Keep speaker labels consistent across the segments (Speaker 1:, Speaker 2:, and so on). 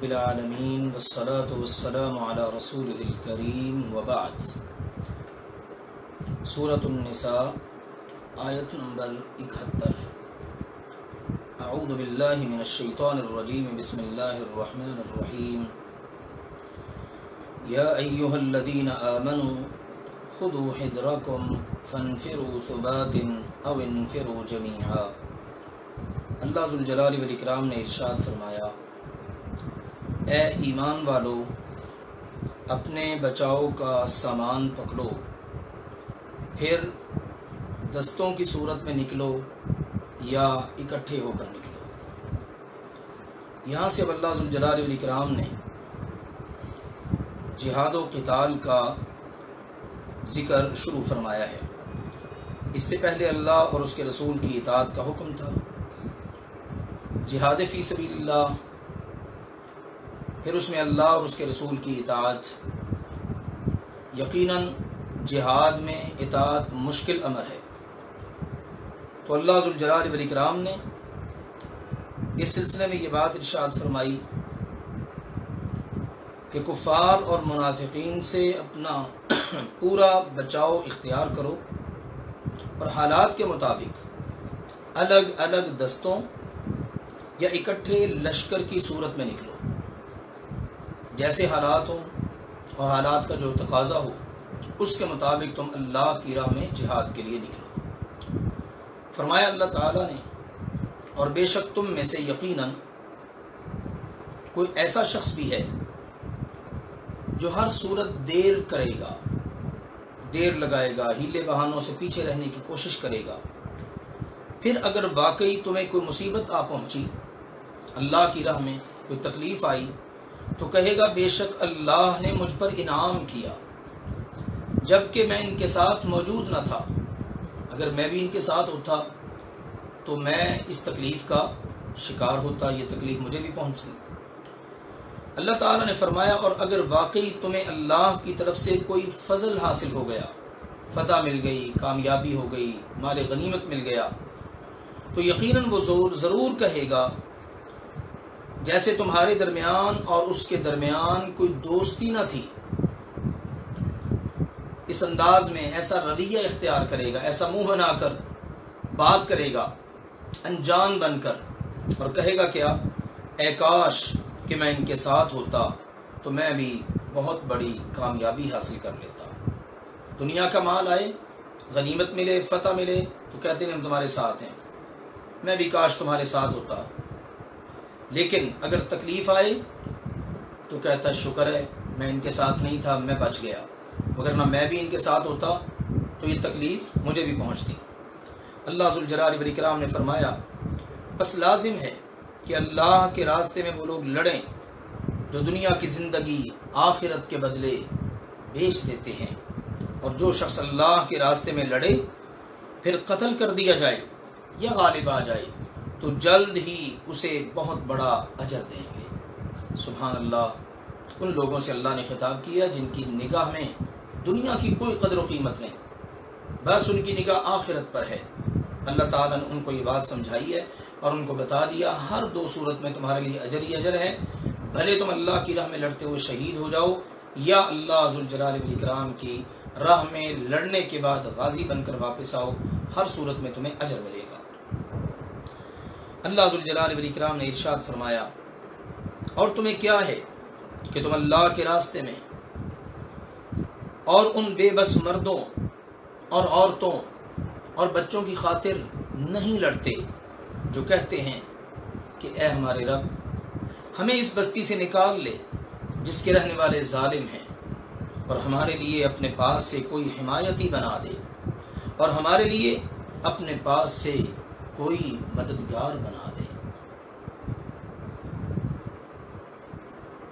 Speaker 1: رب العالمین والصلاة والسلام علی رسولہ الکریم وبعد۔ سورۃ النساء آیت نمبر 71۔ اعوذ باللہ من الشیطان الرجیم، بسم اللہ الرحمن الرحیم۔ یا ایہا الذین آمنوا خذوا حذرکم فانفروا ثبات او انفروا جمیعا۔ اللہ ذوالجلال والاکرام نے ارشاد فرمایا، اے ایمان والو، اپنے بچاؤ کا سامان پکڑو، پھر دستوں کی صورت میں نکلو یا اکٹھے ہو کر نکلو۔ یہاں سے اب اللہ ذوالجلال والاکرام نے جہاد و قتال کا ذکر شروع فرمایا ہے۔ اس سے پہلے اللہ اور اس کے رسول کی اطاعت کا حکم تھا، جہاد فی سبیل اللہ، پھر اس میں اللہ اور اس کے رسول کی اطاعت۔ یقیناً جہاد میں اطاعت مشکل امر ہے، تو اللہ ذوالجلال والاکرام نے اس سلسلے میں یہ بات ارشاد فرمائی کہ کفار اور منافقین سے اپنا پورا بچاؤ اختیار کرو اور حالات کے مطابق الگ الگ دستوں یا اکٹھے لشکر کی صورت میں نکلو، جیسے حالات ہوں اور حالات کا جو تقاضا ہو اس کے مطابق تم اللہ کی راہ میں جہاد کے لیے نکلو۔ فرمایا اللہ تعالیٰ نے، اور بے شک تم میں سے یقیناً کوئی ایسا شخص بھی ہے جو ہر صورت دیر کرے گا، دیر لگائے گا، ہیلے بہانوں سے پیچھے رہنے کی کوشش کرے گا، پھر اگر واقعی تمہیں کوئی مصیبت آ پہنچی، اللہ کی راہ میں کوئی تکلیف آئی، تو کہے گا بے شک اللہ نے مجھ پر انعام کیا جبکہ میں ان کے ساتھ موجود نہ تھا۔ اگر میں بھی ان کے ساتھ ہوتا تو میں اس تکلیف کا شکار ہوتا، یہ تکلیف مجھے بھی پہنچتی۔ اللہ تعالیٰ نے فرمایا، اور اگر واقعی تمہیں اللہ کی طرف سے کوئی فضل حاصل ہو گیا، فتح مل گئی، کامیابی ہو گئی، مال غنیمت مل گیا، تو یقیناً وہ ضرور کہے گا جیسے تمہارے درمیان اور اس کے درمیان کوئی دوستی نہ تھی۔ اس انداز میں ایسا رویہ اختیار کرے گا، ایسا منہ بنا کر بات کرے گا، انجان بن کر، اور کہے گا کیا، اے کاش کہ میں ان کے ساتھ ہوتا تو میں بھی بہت بڑی کامیابی حاصل کر لیتا۔ دنیا کا مال آئے، غنیمت ملے، فتح ملے، تو کہتے ہیں ہم تمہارے ساتھ ہیں، میں بھی کاش تمہارے ساتھ ہوتا۔ لیکن اگر تکلیف آئے تو کہتا شکر ہے میں ان کے ساتھ نہیں تھا، میں بچ گیا، مگر نہ میں بھی ان کے ساتھ ہوتا تو یہ تکلیف مجھے بھی پہنچتی۔ اللہ ذوالجلال والاکرام نے فرمایا، بس لازم ہے کہ اللہ کے راستے میں وہ لوگ لڑیں جو دنیا کی زندگی آخرت کے بدلے بیچ دیتے ہیں، اور جو شخص اللہ کے راستے میں لڑے پھر قتل کر دیا جائے یا غالب آ جائے تو جلد ہی اسے بہت بڑا اجر دیں گے۔ سبحان اللہ، ان لوگوں سے اللہ نے خطاب کیا جن کی نگاہ میں دنیا کی کوئی قدر و قیمت نہیں، بس ان کی نگاہ آخرت پر ہے۔ اللہ تعالیٰ نے ان کو یہ بات سمجھائی ہے اور ان کو بتا دیا ہر دو صورت میں تمہارے لیے اجر ہی اجر ہے، بھلے تم اللہ کی راہ میں لڑتے ہوئے شہید ہو جاؤ یا اللہ ذوالجلال والاکرام کی راہ میں لڑنے کے بعد غازی بن کر واپس آؤ، ہر صورت میں تمہیں اجر ملے گا۔ اللہ ذوالجلال والاکرام نے ارشاد فرمایا، اور تمہیں کیا ہے کہ تم اللہ کے راستے میں اور ان بے بس مردوں اور عورتوں اور بچوں کی خاطر نہیں لڑتے جو کہتے ہیں کہ اے ہمارے رب، ہمیں اس بستی سے نکال لے جس کے رہنے والے ظالم ہیں، اور ہمارے لیے اپنے پاس سے کوئی حمایتی بنا دے، اور ہمارے لیے اپنے پاس سے کوئی مددگار بنا دے۔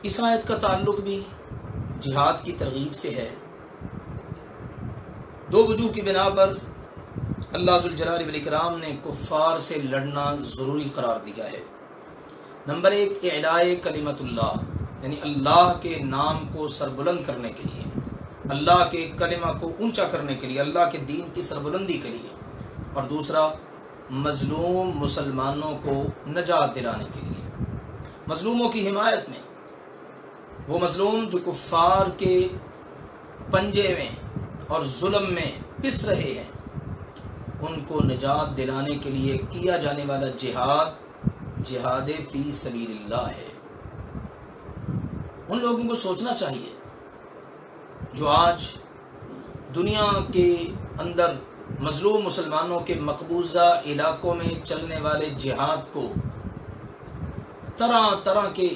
Speaker 1: اس آیت کا تعلق بھی جہاد کی ترغیب سے ہے۔ دو وجوہ کی بنا پر اللہ ذوالجلال والاکرام نے کفار سے لڑنا ضروری قرار دیا ہے۔ نمبر ایک، اعلاء کلمت اللہ، یعنی اللہ کے نام کو سربلند کرنے کے لیے، اللہ کے کلمہ کو اونچا کرنے کے لیے، اللہ کے دین کی سربلندی کے لیے، اور دوسرا مظلوم مسلمانوں کو نجات دلانے کے لیے، مظلوموں کی حمایت میں، وہ مظلوم جو کفار کے پنجے میں اور ظلم میں پس رہے ہیں، ان کو نجات دلانے کے لیے کیا جانے والا جہاد فی سبیل اللہ ہے۔ ان لوگوں کو سوچنا چاہیے جو آج دنیا کے اندر مظلوم مسلمانوں کے مقبوضہ علاقوں میں چلنے والے جہاد کو طرح طرح کے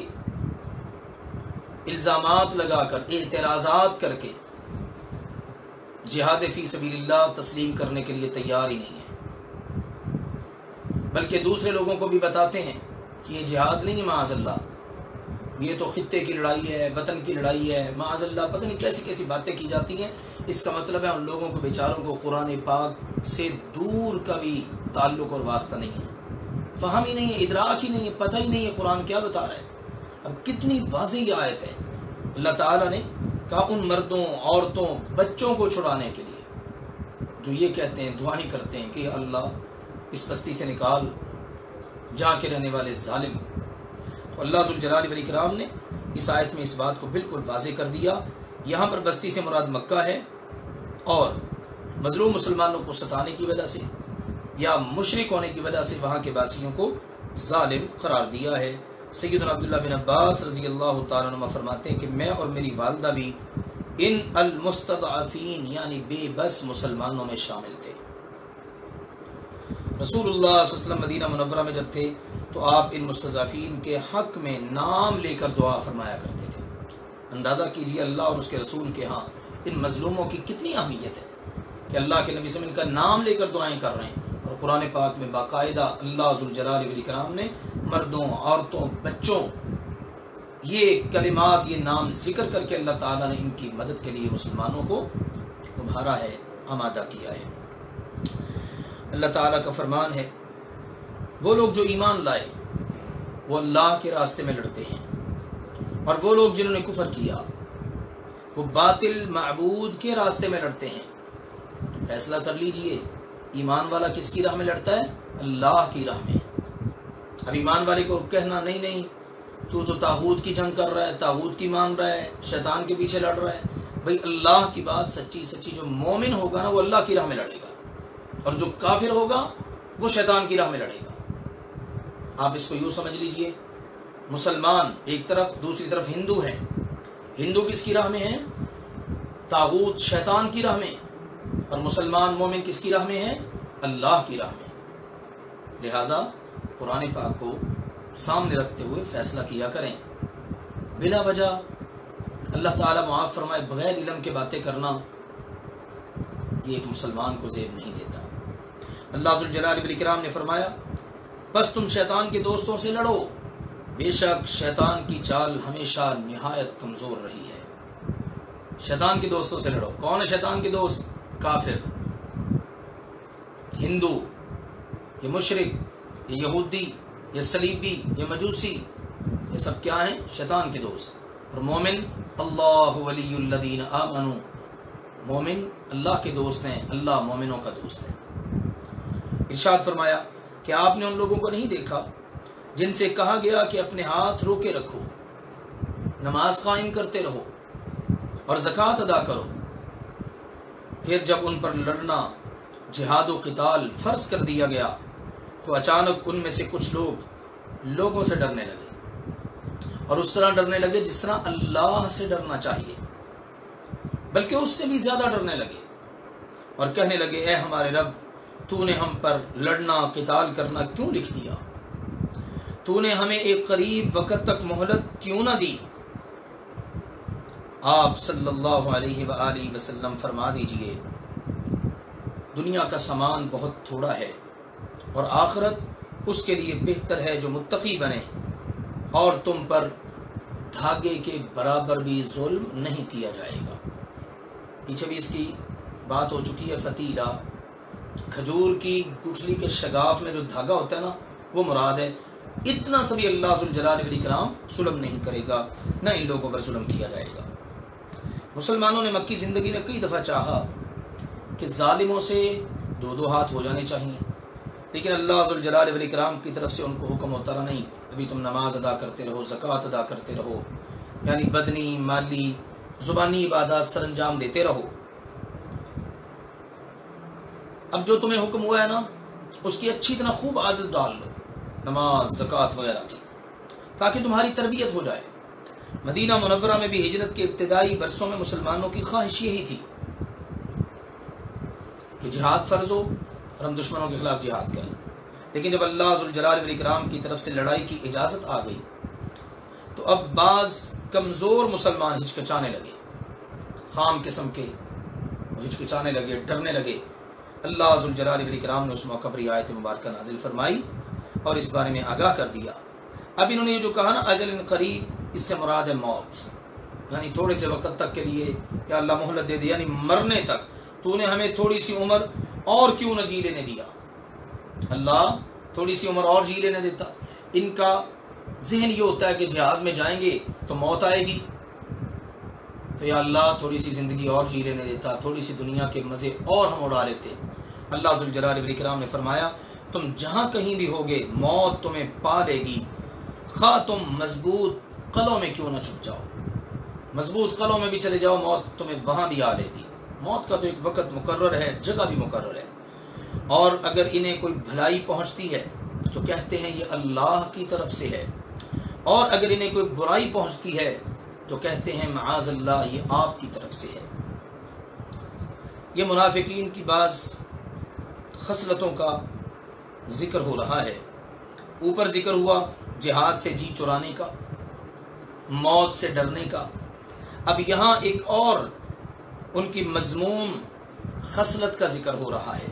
Speaker 1: الزامات لگا کر، اعتراضات کر کے جہاد فی سبیل اللہ تسلیم کرنے کے لیے تیار ہی نہیں ہے، بلکہ دوسرے لوگوں کو بھی بتاتے ہیں کہ یہ جہاد نہیں ہے، معاذ اللہ، یہ تو خطے کی لڑائی ہے، وطن کی لڑائی ہے، معاذ اللہ، پتہ نہیں کیسی کیسی باتیں کی جاتی ہیں۔ اس کا مطلب ہے ان لوگوں کو بیچاروں کو قرآن پاک سے دور کا بھی تعلق اور واسطہ نہیں ہے، فہم ہی نہیں ہے، ادراک ہی نہیں ہے، پتہ ہی نہیں ہے قرآن کیا بتا رہا ہے۔ اب کتنی واضح آیت ہے، اللہ تعالیٰ نے کہا ان مردوں، عورتوں، بچوں کو چھڑانے کے لیے جو یہ کہتے ہیں، دعائیں کرتے ہیں کہ اللہ اس بستی سے نکال جا کے رہنے والے ظالم۔ تو اللہ ذوالجلال والاکرام نے اس آیت میں اس بات کو بالکل واضح کر دیا۔ یہاں پر بستی سے مراد مکہ ہے، اور مظلوم مسلمانوں کو ستانے کی وجہ سے یا مشرک ہونے کی وجہ سے وہاں کے باسیوں کو ظالم قرار دیا ہے۔ سیدنا عبداللہ بن عباس رضی اللہ تعالیٰ عنہ فرماتے ہیں کہ میں اور میری والدہ بھی ان المستضعفین یعنی بے بس مسلمانوں میں شامل تھے۔ رسول اللہ صلی اللہ علیہ وسلم مدینہ منورہ میں جب تھے تو آپ ان مستضعفین کے حق میں نام لے کر دعا فرمایا کرتے تھے۔ اندازہ کیجئے اللہ اور اس کے رسول کے ہاں ان مظلوموں کی کتنی اہمیت ہے کہ اللہ کے نبی صلی اللہ علیہ وسلم کا نام لے کر دعائیں کر رہے ہیں، اور قرآن پاک میں باقاعدہ اللہ ذوالجلال والاکرام نے مردوں، عورتوں، بچوں، یہ کلمات، یہ نام ذکر کر کے اللہ تعالیٰ نے ان کی مدد کے لیے مسلمانوں کو ابھارا ہے، آمادہ کیا ہے۔ اللہ تعالیٰ کا فرمان ہے وہ لوگ جو ایمان لائے وہ اللہ کے راستے میں لڑتے ہیں، اور وہ لوگ جنہوں نے کفر کیا وہ باطل معبود کے راستے میں لڑتے ہیں۔ فیصلہ کر لیجئے، ایمان والا کس کی راہ میں لڑتا ہے؟ اللہ کی راہ میں۔ اب ایمان والے کو کہنا نہیں نہیں تو طاغوت کی جنگ کر رہا ہے، طاغوت کی مان رہا ہے، شیطان کے پیچھے لڑ رہا ہے، بھئی اللہ کی بات سچی سچی، جو مومن ہوگا نا وہ اللہ کی راہ میں لڑے گا، اور جو کافر ہوگا وہ شیطان کی راہ میں لڑے گا۔ آپ اس کو یوں سمجھ لیجئے، مسلمان ایک طرف، دوسری طرف ہندو ہیں۔ ہندو کس کی راہ میں ہیں؟ طاغوت شیطان کی راہ میں، اور مسلمان مومن کس کی راہ میں ہے؟ اللہ کی راہ میں۔ لہٰذا قرآن پاک کو سامنے رکھتے ہوئے فیصلہ کیا کریں۔ بلا وجہ اللہ تعالیٰ معاف فرمائے بغیر علم کے باتیں کرنا یہ ایک مسلمان کو زیب نہیں دیتا۔ اللہ ذوالجلال والاکرام نے فرمایا بس تم شیطان کے دوستوں سے لڑو، بے شک شیطان کی چال ہمیشہ نہایت کمزور رہی ہے۔ شیطان کے دوستوں سے لڑو۔ کون ہے شیطان کے دوست؟ کافر، ہندو، یہ مشرک، یہ یہودی، یہ صلیبی، یہ مجوسی، یہ سب کیا ہیں؟ شیطان کے دوست۔ اور مومن اللہ ولی الذین آمنوا، مومن اللہ کے دوست ہیں، اللہ مومنوں کا دوست ہے۔ ارشاد فرمایا کہ آپ نے ان لوگوں کو نہیں دیکھا جن سے کہا گیا کہ اپنے ہاتھ روکے رکھو، نماز قائم کرتے رہو اور زکوٰۃ ادا کرو، پھر جب ان پر لڑنا، جہاد و قتال فرض کر دیا گیا تو اچانک ان میں سے کچھ لوگ لوگوں سے ڈرنے لگے، اور اس طرح ڈرنے لگے جس طرح اللہ سے ڈرنا چاہیے، بلکہ اس سے بھی زیادہ ڈرنے لگے، اور کہنے لگے اے ہمارے رب، تو نے ہم پر لڑنا، قتال کرنا کیوں لکھ دیا؟ تو نے ہمیں ایک قریب وقت تک مہلت کیوں نہ دی؟ آپ صلی اللہ علیہ وآلہ وسلم فرما دیجئے دنیا کا سامان بہت تھوڑا ہے، اور آخرت اس کے لیے بہتر ہے جو متقی بنے، اور تم پر دھاگے کے برابر بھی ظلم نہیں کیا جائے گا۔ پیچھے بھی اس کی بات ہو چکی ہے۔ فتیلہ، کھجور کی گٹھلی کے شگاف میں جو دھاگا ہوتا ہے نا، وہ مراد ہے۔ اتنا سبھی اللہ ذوالجلال والاکرام ظلم نہیں کرے گا، نہ ان لوگوں پر ظلم کیا جائے گا۔ مسلمانوں نے مکی زندگی میں کئی دفعہ چاہا کہ ظالموں سے دو دو ہاتھ ہو جانے چاہیے، لیکن اللہ ذوالجلال والاکرام کی طرف سے ان کو حکم ہوتا رہا نہیں، ابھی تم نماز ادا کرتے رہو، زکوٰۃ ادا کرتے رہو، یعنی بدنی مالی زبانی عبادات سر انجام دیتے رہو. اب جو تمہیں حکم ہوا ہے نا اس کی اچھی طرح خوب عادت ڈال لو، نماز زکوٰۃ وغیرہ کی، تاکہ تمہاری تربیت ہو جائے. مدینہ منورہ میں بھی ہجرت کے ابتدائی برسوں میں مسلمانوں کی خواہش یہی تھی کہ جہاد فرض ہو اور ہم دشمنوں کے خلاف جہاد کریں. لیکن جب اللہ ذوالجلال والاکرام کی طرف سے لڑائی کی اجازت آ گئی تو اب بعض کمزور مسلمان ہچکچانے لگے، خام قسم کے وہ ہچکچانے لگے، ڈرنے لگے. اللہ ذوالجلال والاکرام نے اس موقع پر یہ آیت مبارکہ نازل فرمائی اور اس بارے میں آگاہ کر دیا. اب انہوں نے یہ جو کہا نا اجل قریب، اس سے مراد ہے موت، یعنی تھوڑے سے وقت تک کے لیے یا اللہ مہلت دے دیا، یعنی مرنے تک. تو نے ہمیں تھوڑی سی عمر اور کیوں نہ جی لینے دیا، اللہ تھوڑی سی عمر اور جی لینے دیتا. ان کا ذہن یہ ہوتا ہے کہ جہاد میں جائیں گے تو موت آئے گی، تو یا اللہ تھوڑی سی زندگی اور جی لینے دیتا، تھوڑی سی دنیا کے مزے اور ہم اڑا لیتے. اللہ ذوالجلال والاکرام نے فرمایا تم جہاں کہیں بھی ہوگے موت تمہیں پا لے گی، خواہ تم مضبوط قلعوں میں کیوں نہ چھپ جاؤ، مضبوط قلعوں میں بھی چلے جاؤ موت تمہیں وہاں بھی آ لے گی. موت کا تو ایک وقت مقرر ہے، جگہ بھی مقرر ہے. اور اگر انہیں کوئی بھلائی پہنچتی ہے تو کہتے ہیں یہ اللہ کی طرف سے ہے، اور اگر انہیں کوئی برائی پہنچتی ہے تو کہتے ہیں معاذ اللہ یہ آپ کی طرف سے ہے. یہ منافقین کی بعض خصلتوں کا ذکر ہو رہا ہے. اوپر ذکر ہوا جہاد سے جی چرانے کا، موت سے ڈرنے کا. اب یہاں ایک اور ان کی مذموم خصلت کا ذکر ہو رہا ہے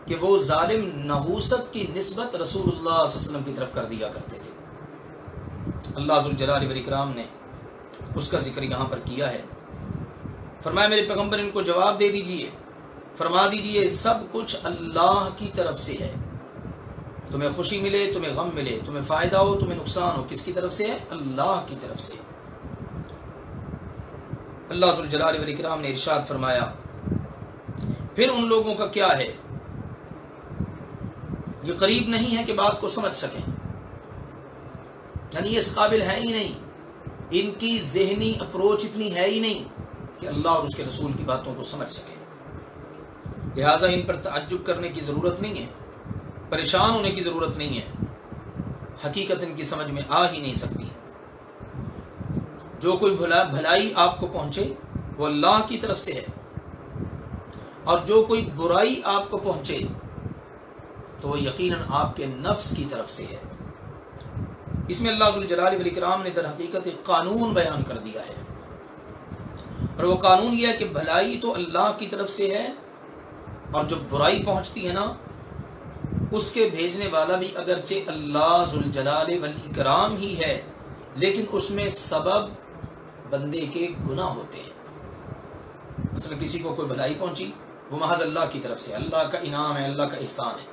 Speaker 1: کہ وہ ظالم نحوست کی نسبت رسول اللہ صلی اللہ علیہ وسلم کی طرف کر دیا کرتے تھے. اللہ ذوالجلال والاکرام نے اس کا ذکر یہاں پر کیا ہے. فرمایا میرے پیغمبر ان کو جواب دے دیجئے، فرما دیجئے سب کچھ اللہ کی طرف سے ہے. تمہیں خوشی ملے، تمہیں غم ملے، تمہیں فائدہ ہو، تمہیں نقصان ہو، کس کی طرف سے ہے؟ اللہ کی طرف سے. اللہ ذوالجلال والاکرام نے ارشاد فرمایا پھر ان لوگوں کا کیا ہے، یہ قریب نہیں ہے کہ بات کو سمجھ سکیں، یعنی یہ اس قابل ہے ہی نہیں، ان کی ذہنی اپروچ اتنی ہے ہی نہیں کہ اللہ اور اس کے رسول کی باتوں کو سمجھ سکیں. لہٰذا ان پر تعجب کرنے کی ضرورت نہیں ہے، پریشان ہونے کی ضرورت نہیں ہے. حقیقت ان کی سمجھ میں آ ہی نہیں سکتی. جو کوئی بھلائی آپ کو پہنچے وہ اللہ کی طرف سے ہے، اور جو کوئی برائی آپ کو پہنچے تو وہ یقیناً آپ کے نفس کی طرف سے ہے. اس میں اللہ ذوالجلال والاکرام نے در حقیقت ایک قانون بیان کر دیا ہے، اور وہ قانون یہ ہے کہ بھلائی تو اللہ کی طرف سے ہے، اور جو برائی پہنچتی ہے نا اس کے بھیجنے والا بھی اگرچہ اللہ ذوالجلال والاکرام ہی ہے، لیکن اس میں سبب بندے کے گناہ ہوتے ہیں. مثلا کسی کو کوئی بھلائی پہنچی وہ محض اللہ کی طرف سے، اللہ کا انعام ہے، اللہ کا احسان ہے.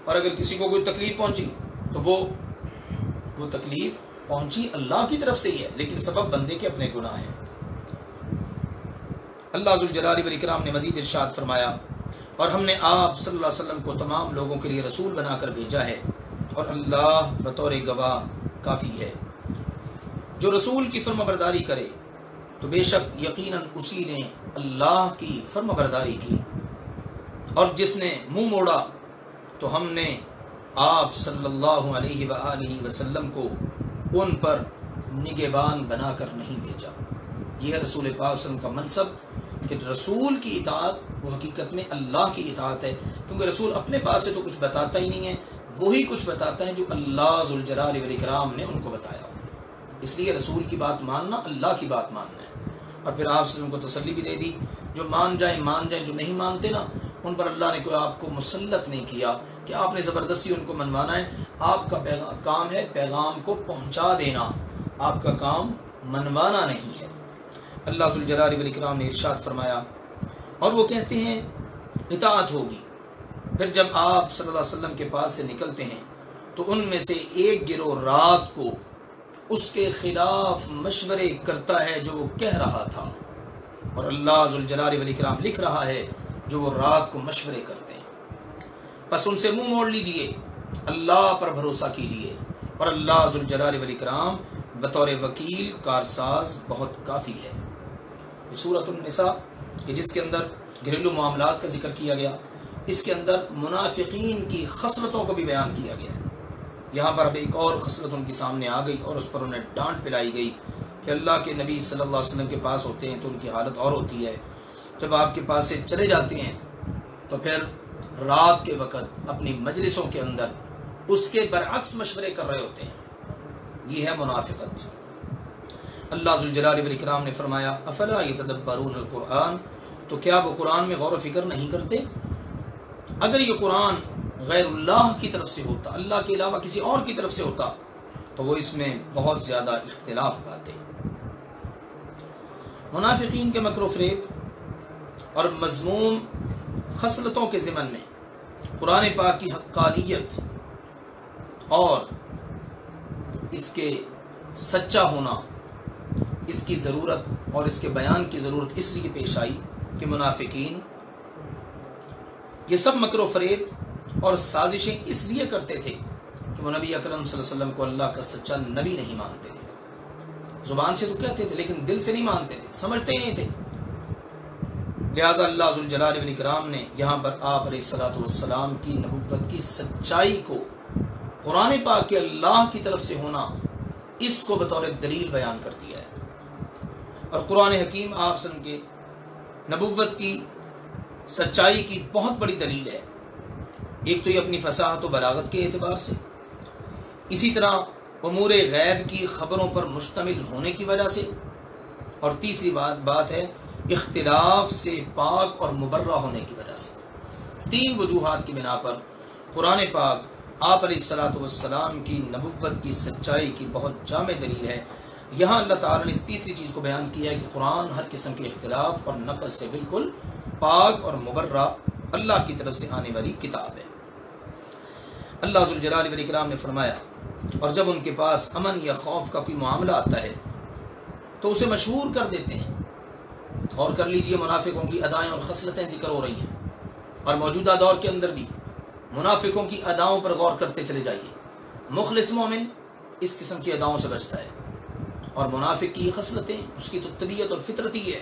Speaker 1: اور اگر کسی کو کوئی تکلیف پہنچی تو وہ تکلیف پہنچی اللہ کی طرف سے ہی ہے، لیکن سبب بندے کے اپنے گناہ ہیں. اللہ ذوالجلال والاکرام نے مزید ارشاد فرمایا اور ہم نے آپ صلی اللہ علیہ وسلم کو تمام لوگوں کے لیے رسول بنا کر بھیجا ہے، اور اللہ بطور گواہ کافی ہے. جو رسول کی فرما برداری کرے تو بے شک یقیناً اسی نے اللہ کی فرما برداری کی، اور جس نے منہ موڑا تو ہم نے آپ صلی اللہ علیہ وآلہ وسلم کو ان پر نگہبان بنا کر نہیں بھیجا. یہ ہے رسول پاک صلی اللہ علیہ وسلم کا منصب کہ رسول کی اطاعت وہ حقیقت میں اللہ کی اطاعت ہے، کیونکہ رسول اپنے پاس سے تو کچھ بتاتا ہی نہیں ہے، وہی کچھ بتاتا ہے جو اللہ ذوالجلال والاکرام نے ان کو بتایا. اس لیے رسول کی بات ماننا اللہ کی بات ماننا ہے. اور پھر آپ سے ان کو تسلی بھی دے دی جو مان جائیں مان جائیں، جو نہیں مانتے نا ان پر اللہ نے کوئی آپ کو مسلط نہیں کیا کہ آپ نے زبردستی ان کو منوانا ہے. آپ کا کام ہے پیغام کو پہنچا دینا، آپ کا کام منوانا نہیں ہے. اللہ ذوالجلال والاکرام نے ارشاد فرمایا اور وہ کہتے ہیں اطاعت ہوگی. پھر جب آپ صلی اللہ علیہ وسلم کے پاس سے نکلتے ہیں تو ان میں سے ایک گروہ رات کو اس کے خلاف مشورے کرتا ہے جو وہ کہہ رہا تھا، اور اللہ ذوالجلال والاکرام لکھ رہا ہے جو وہ رات کو مشورے کرتے ہیں. بس ان سے منہ موڑ لیجئے، اللہ پر بھروسہ کیجئے، اور اللہ ذوالجلال والاکرام بطور وکیل کارساز بہت کافی ہے۔ یہ سورۃ النساء کہ جس کے اندر گھریلو معاملات کا ذکر کیا گیا، اس کے اندر منافقین کی خصلتوں کو بھی بیان کیا گیا ہے۔ یہاں پر اب ایک اور خصلت ان کی سامنے آ گئی اور اس پر انہیں ڈانٹ پلائی گئی کہ اللہ کے نبی صلی اللہ علیہ وسلم کے پاس ہوتے ہیں تو ان کی حالت اور ہوتی ہے، جب آپ کے پاس سے چلے جاتے ہیں تو پھر رات کے وقت اپنی مجلسوں کے اندر اس کے برعکس مشورے کر رہے ہوتے ہیں۔ یہ ہے منافقت۔ اللہ ذوالجلال والاکرام نے فرمایا افلا یتدبرون القرآن، تو کیا وہ قرآن میں غور و فکر نہیں کرتے؟ اگر یہ قرآن غیر اللہ کی طرف سے ہوتا، اللہ کے علاوہ کسی اور کی طرف سے ہوتا، تو وہ اس میں بہت زیادہ اختلاف پاتے۔ منافقین کے مکر و فریب اور مذموم خصلتوں کے ضمن میں قرآن پاک کی حقانیت اور اس کے سچا ہونا، اس کی ضرورت اور اس کے بیان کی ضرورت اس لیے پیش آئی کہ منافقین یہ سب مکر و فریب اور سازشیں اس لیے کرتے تھے کہ وہ نبی اکرم صلی اللہ علیہ وسلم کو اللہ کا سچا نبی نہیں مانتے تھے۔ زبان سے تو کہتے تھے لیکن دل سے نہیں مانتے تھے، سمجھتے ہی نہیں تھے۔ لہٰذا اللہ ذوالجلال والاکرام نے یہاں پر آپ علیہ الصلوۃ والسلام کی نبوت کی سچائی کو، قرآن پاک کے اللہ کی طرف سے ہونا، اس کو بطور دلیل بیان کر دیا ہے۔ اور قرآن حکیم آپ صلی اللہ علیہ وسلم کے نبوت کی سچائی کی بہت بڑی دلیل ہے۔ ایک تو یہ اپنی فصاحت و بلاغت کے اعتبار سے، اسی طرح امور غیب کی خبروں پر مشتمل ہونے کی وجہ سے، اور تیسری بات ہے اختلاف سے پاک اور مبرہ ہونے کی وجہ سے۔ تین وجوہات کی بنا پر قرآن پاک آپ علیہ الصلوۃ والسلام کی نبوت کی سچائی کی بہت جامع دلیل ہے۔ یہاں اللہ تعالیٰ نے اس تیسری چیز کو بیان کیا ہے کہ قرآن ہر قسم کے اختلاف اور نقص سے بالکل پاک اور مبرہ اللہ کی طرف سے آنے والی کتاب ہے۔ اللہ ذوالجلال والاکرام نے فرمایا اور جب ان کے پاس امن یا خوف کا کوئی معاملہ آتا ہے تو اسے مشہور کر دیتے ہیں۔ اور کر لیجئے منافقوں کی ادائیں اور خصلتیں ذکر ہو رہی ہیں، اور موجودہ دور کے اندر بھی منافقوں کی اداؤں پر غور کرتے چلے جائیے۔ مخلص مومن اس قسم کی اداؤں سے بچتا ہے، اور منافق کی خصلتیں اس کی تو طبیعت اور فطرت ہی ہے۔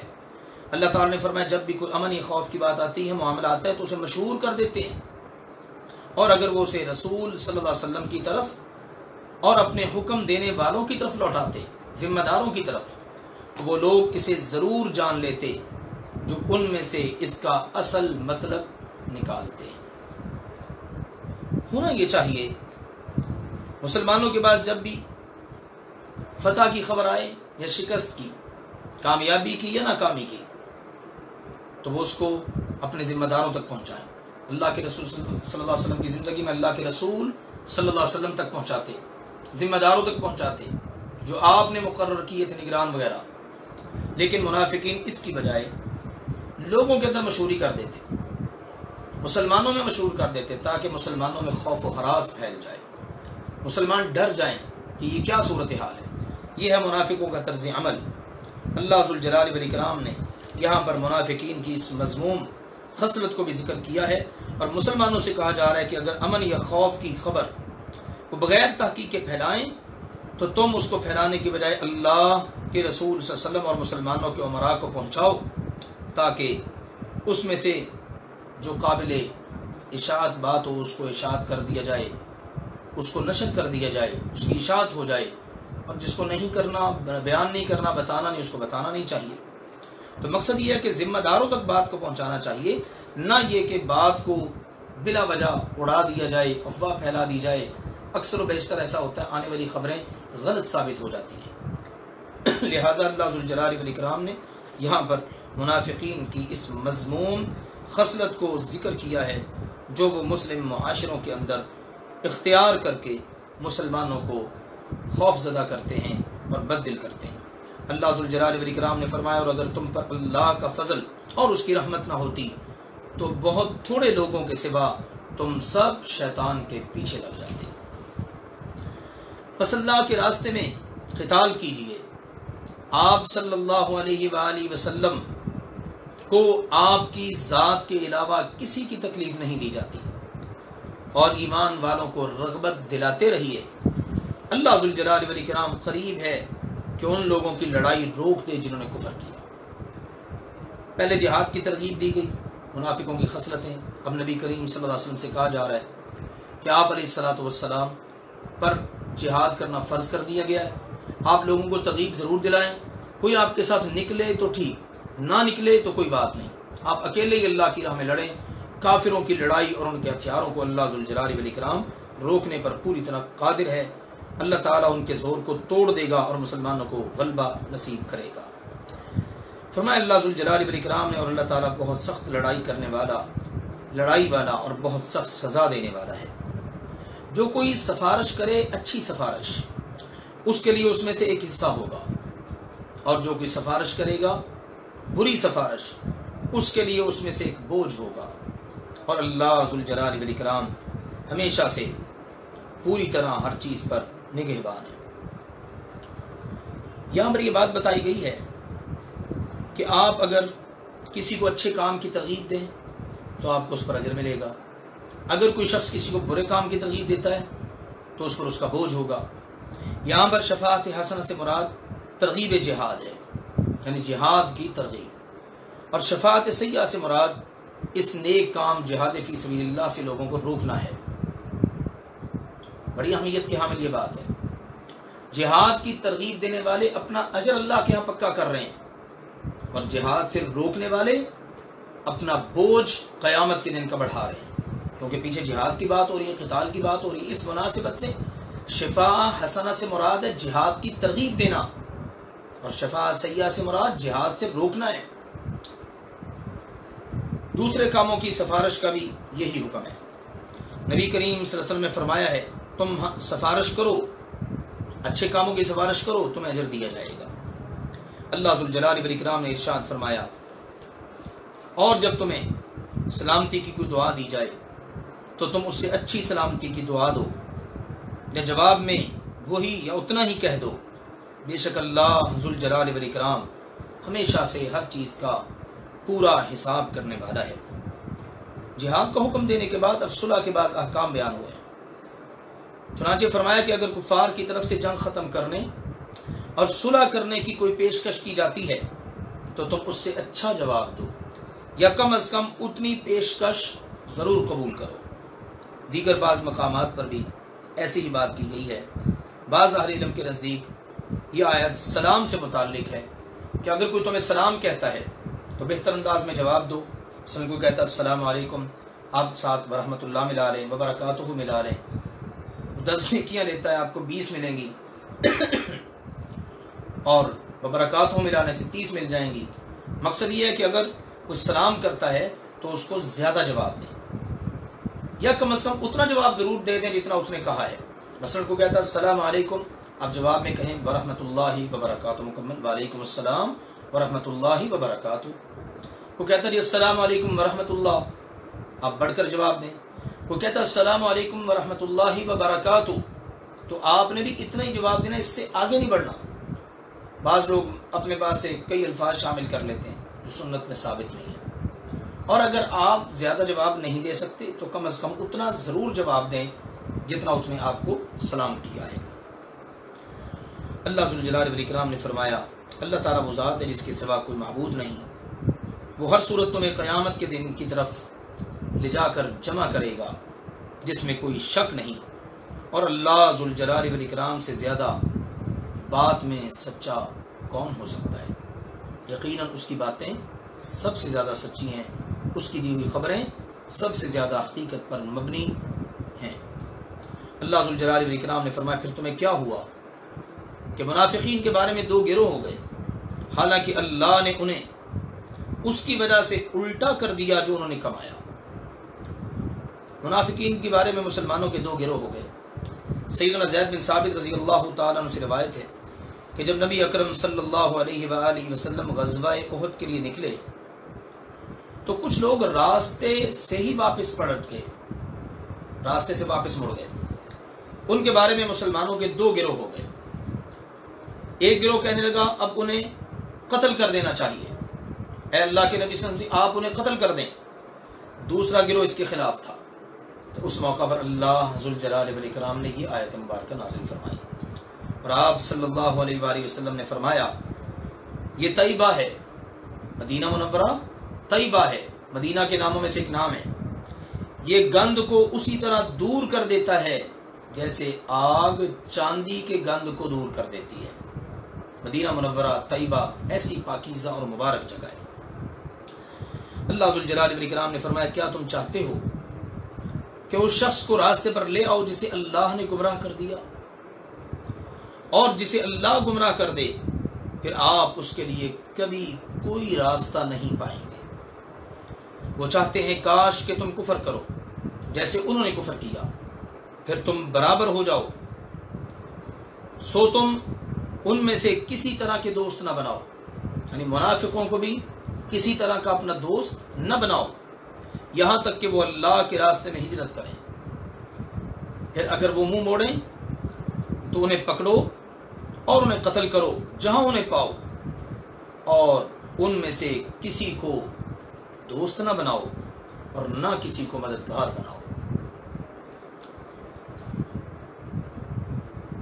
Speaker 1: اللہ تعالیٰ نے فرمایا جب بھی کوئی امن یا خوف کی بات آتی ہے، معاملہ آتا ہے تو اسے مشہور کر دیتے ہیں، اور اگر وہ اسے رسول صلی اللہ علیہ وسلم کی طرف اور اپنے حکم دینے والوں کی طرف لوٹاتے، ذمہ داروں کی طرف، تو وہ لوگ اسے ضرور جان لیتے جو ان میں سے اس کا اصل مطلب نکالتے ہیں۔ ہونا یہ چاہیے مسلمانوں کے پاس جب بھی فتح کی خبر آئے یا شکست کی، کامیابی کی یا ناکامی کی، تو وہ اس کو اپنے ذمہ داروں تک پہنچائیں۔ اللہ کے رسول صلی اللہ علیہ وسلم کی زندگی میں اللہ کے رسول صلی اللہ علیہ وسلم تک پہنچاتے، ذمہ داروں تک پہنچاتے جو آپ نے مقرر کیے تھے، نگران وغیرہ۔ لیکن منافقین اس کی بجائے لوگوں کے اندر مشہوری کر دیتے، مسلمانوں میں مشہور کر دیتے، تاکہ مسلمانوں میں خوف و ہراس پھیل جائے، مسلمان ڈر جائیں کہ یہ کیا صورتحال ہے۔ یہ ہے منافقوں کا طرز عمل۔ اللہ ذوالجلال والاکرام نے یہاں پر منافقین کی اس مذموم خصلت کو بھی ذکر کیا ہے، اور مسلمانوں سے کہا جا رہا ہے کہ اگر امن یا خوف کی خبر کو بغیر تحقیق کے پھیلائیں تو تم اس کو پھیلانے کی بجائے اللہ کے رسول صلی اللہ علیہ وسلم اور مسلمانوں کے امراء کو پہنچاؤ، تاکہ اس میں سے جو قابل اشاعت بات ہو اس کو اشاعت کر دیا جائے، اس کو نشر کر دیا جائے، اس کی اشاعت ہو جائے، اور جس کو نہیں کرنا، بیان نہیں کرنا، بتانا نہیں، اس کو بتانا نہیں چاہیے۔ تو مقصد یہ ہے کہ ذمہ داروں تک بات کو پہنچانا چاہیے، نہ یہ کہ بات کو بلا وجہ اڑا دیا جائے، افواہ پھیلا دی جائے۔ اکثر و بیشتر ایسا ہوتا ہے، آنے والی خبریں غلط ثابت ہو جاتی ہیں۔ لہٰذا اللہ ذوالجلال والاکرام نے یہاں پر منافقین کی اس مذموم خصلت کو ذکر کیا ہے جو وہ مسلم معاشروں کے اندر اختیار کر کے مسلمانوں کو خوف زدہ کرتے ہیں اور بد دل کرتے ہیں۔ اللہ ذوالجلال والاکرام نے فرمایا اور اگر تم پر اللہ کا فضل اور اس کی رحمت نہ ہوتی تو بہت تھوڑے لوگوں کے سوا تم سب شیطان کے پیچھے لگ جاتے۔ پس اللہ کے راستے میں قتال کیجئے۔ آپ صلی اللہ علیہ وآلہ وسلم کو آپ کی ذات کے علاوہ کسی کی تکلیف نہیں دی جاتی، اور ایمان والوں کو رغبت دلاتے رہیے اللہ ذوالجلال والاکرام قریب ہے کہ ان لوگوں کی لڑائی روک دے جنہوں نے کفر کیا۔ پہلے جہاد کی ترغیب دی گئی، منافقوں کی خصلتیں، اب نبی کریم صلی اللہ علیہ وسلم سے کہا جا رہا ہے کہ آپ علیہ الصلوۃ والسلام پر جہاد کرنا فرض کر دیا گیا ہے، آپ لوگوں کو ترغیب ضرور دلائیں، کوئی آپ کے ساتھ نکلے تو ٹھیک، نہ نکلے تو کوئی بات نہیں، آپ اکیلے ہی اللہ کی راہ میں لڑیں۔ کافروں کی لڑائی اور ان کے ہتھیاروں کو اللہ ذوالجلال والاکرام روکنے پر پوری طرح قادر ہے۔ اللہ تعالیٰ ان کے زور کو توڑ دے گا اور مسلمانوں کو غلبہ نصیب کرے گا۔ فرمایا اللہ ذوالجلال والاکرام نے، اور اللہ تعالیٰ بہت سخت لڑائی والا اور بہت سخت سزا دینے والا ہے۔ جو کوئی سفارش کرے اچھی سفارش، اس کے لیے اس میں سے ایک حصہ ہوگا، اور جو کوئی سفارش کرے گا بری سفارش، اس کے لیے اس میں سے ایک بوجھ ہوگا۔ اور اللہ ذوالجلال والاکرام ہمیشہ سے پوری طرح ہر چیز پر نگہبان ہے۔ یہاں پر یہ بات بتائی گئی ہے کہ آپ اگر کسی کو اچھے کام کی ترغیب دیں تو آپ کو اس پر اجر ملے گا، اگر کوئی شخص کسی کو برے کام کی ترغیب دیتا ہے تو اس پر اس کا بوجھ ہوگا۔ یہاں پر شفاعت حسنہ سے مراد ترغیب جہاد ہے، یعنی جہاد کی ترغیب، اور شفاعت سیئہ سے مراد اس نیک کام جہاد فی سبیل اللہ سے لوگوں کو روکنا ہے۔ بڑی اہمیت کی حامل یہ بات ہے۔ جہاد کی ترغیب دینے والے اپنا اجر اللہ کے ہاں پکا کر رہے ہیں، اور جہاد سے روکنے والے اپنا بوجھ قیامت کے دن کا بڑھا رہے ہیں، کیونکہ پیچھے جہاد کی بات ہو رہی ہے، قتال کی بات ہو رہی ہے۔ اس مناسبت سے شفاعت حسنہ سے مراد ہے جہاد کی ترغیب دینا، اور شفاعت سیئہ سے مراد جہاد سے روکنا ہے۔ دوسرے کاموں کی سفارش کا بھی یہی حکم ہے۔ نبی کریم صلی اللہ علیہ وسلم نے فرمایا ہے تم سفارش کرو، اچھے کاموں کی سفارش کرو، تمہیں اجر دیا جائے گا۔ اللہ ذوالجلال والاکرام نے ارشاد فرمایا، اور جب تمہیں سلامتی کی کوئی دعا دی جائے تو تم اس سے اچھی سلامتی کی دعا دو، یا جواب میں وہی یا اتنا ہی کہہ دو، بے شک اللہ ذوالجلال والاکرام ہمیشہ سے ہر چیز کا پورا حساب کرنے والا ہے۔ جہاد کا حکم دینے کے بعد اب صلح کے بعد احکام بیان ہوئے ہیں۔ چنانچہ فرمایا کہ اگر کفار کی طرف سے جنگ ختم کرنے اور صلح کرنے کی کوئی پیشکش کی جاتی ہے تو تم اس سے اچھا جواب دو، یا کم از کم اتنی پیشکش ضرور قبول کرو۔ دیگر بعض مقامات پر بھی ایسی ہی بات کی گئی ہے۔ بعض اہل علم کے نزدیک یہ آیت سلام سے متعلق ہے کہ اگر کوئی تمہیں سلام کہتا ہے تو بہتر انداز میں جواب دو۔ مثلا کوئی کہتا ہے السلام علیکم، آپ ساتھ ورحمۃ اللہ ملا لیں، وبرکاتہ ملا لیں، 10 نیکیاں لیتا ہے آپ کو 20 ملیں گی، اور وبرکاتہ ملانے سے 30 مل جائیں گی۔ مقصد یہ ہے کہ اگر کوئی سلام کرتا ہے تو اس کو زیادہ جواب دیں، یا کم از کم اتنا جواب ضرور دے دیں جتنا اس نے کہا ہے۔ مثلا کوئی کہتا ہے السلام علیکم، آپ جواب میں کہیں ورحمۃ اللہ وبرکاتہ مکمل، وعلیکم السلام ورحمۃ اللہ وبرکاتہ۔ کوئی کہتا ہے السلام علیکم ورحمۃ اللہ، آپ بڑھ کر جواب دیں۔ کوئی کہتا ہے السلام علیکم ورحمۃ اللہ وبرکاتہ، تو آپ نے بھی اتنا ہی جواب دینا، اس سے آگے نہیں بڑھنا۔ بعض لوگ اپنے پاس سے کئی الفاظ شامل کر لیتے ہیں جو سنت میں ثابت نہیں ہے، اور اگر آپ زیادہ جواب نہیں دے سکتے تو کم از کم اتنا ضرور جواب دیں جتنا اس نے آپ کو سلام کیا ہے۔ اللہ ذوالجلال والاکرام نے فرمایا، اللہ تعالیٰ وہ ذات ہے جس کے سوا کوئی معبود نہیں، وہ ہر صورت تمہیں قیامت کے دن کی طرف لے جا کر جمع کرے گا جس میں کوئی شک نہیں، اور اللہ ذوالجلال والاکرام سے زیادہ بات میں سچا کون ہو سکتا ہے؟ یقیناً اس کی باتیں سب سے زیادہ سچی ہیں، اس کی دی ہوئی خبریں سب سے زیادہ حقیقت پر مبنی ہیں۔ اللہ ذوالجلال والاکرام نے فرمایا، پھر تمہیں کیا ہوا کہ منافقین کے بارے میں 2 گروہ ہو گئے، حالانکہ اللہ نے انہیں اس کی وجہ سے الٹا کر دیا جو انہوں نے کمایا۔ منافقین کے بارے میں مسلمانوں کے 2 گروہ ہو گئے۔ سیدنا زید بن ثابت رضی اللہ تعالیٰ عنہ سے روایت ہے کہ جب نبی اکرم صلی اللہ علیہ وآلہ وسلم غزوہ احد کے لیے نکلے تو کچھ لوگ راستے سے ہی واپس پلٹ گئے، راستے سے واپس مڑ گئے۔ ان کے بارے میں مسلمانوں کے 2 گروہ ہو گئے۔ ایک گروہ کہنے لگا اب انہیں قتل کر دینا چاہیے، اے اللہ کے نبی صلی اللہ علیہ وسلم آپ انہیں قتل کر دیں۔ دوسرا گروہ اس کے خلاف تھا، تو اس موقع پر اللہ ذوالجلال والاکرام نے یہ آیت مبارکہ نازل فرمائی۔ اور آپ صلی اللہ علیہ وآلہ وسلم نے فرمایا یہ طیبہ ہے، مدینہ منورہ طیبہ ہے، مدینہ کے ناموں میں سے ایک نام ہے، یہ گند کو اسی طرح دور کر دیتا ہے جیسے آگ چاندی کے گند کو دور کر دیتی ہے۔ مدینہ منورہ طیبہ ایسی پاکیزہ اور مبارک جگہ ہے۔ اللہ ذوالجلال والاکرام نے فرمایا کیا تم چاہتے ہو کہ اس شخص کو راستے پر لے آؤ جسے اللہ نے گمراہ کر دیا، اور جسے اللہ گمراہ کر دے پھر آپ اس کے لیے کبھی کوئی راستہ نہیں پائیں گے۔ وہ چاہتے ہیں کاش کہ تم کفر کرو جیسے انہوں نے کفر کیا، پھر تم برابر ہو جاؤ، سو تم ان میں سے کسی طرح کے دوست نہ بناؤ، یعنی منافقوں کو بھی کسی طرح کا اپنا دوست نہ بناؤ یہاں تک کہ وہ اللہ کے راستے میں ہجرت کریں، پھر اگر وہ منہ موڑیں تو انہیں پکڑو اور انہیں قتل کرو جہاں انہیں پاؤ، اور ان میں سے کسی کو دوست نہ بناؤ اور نہ کسی کو مددگار بناؤ۔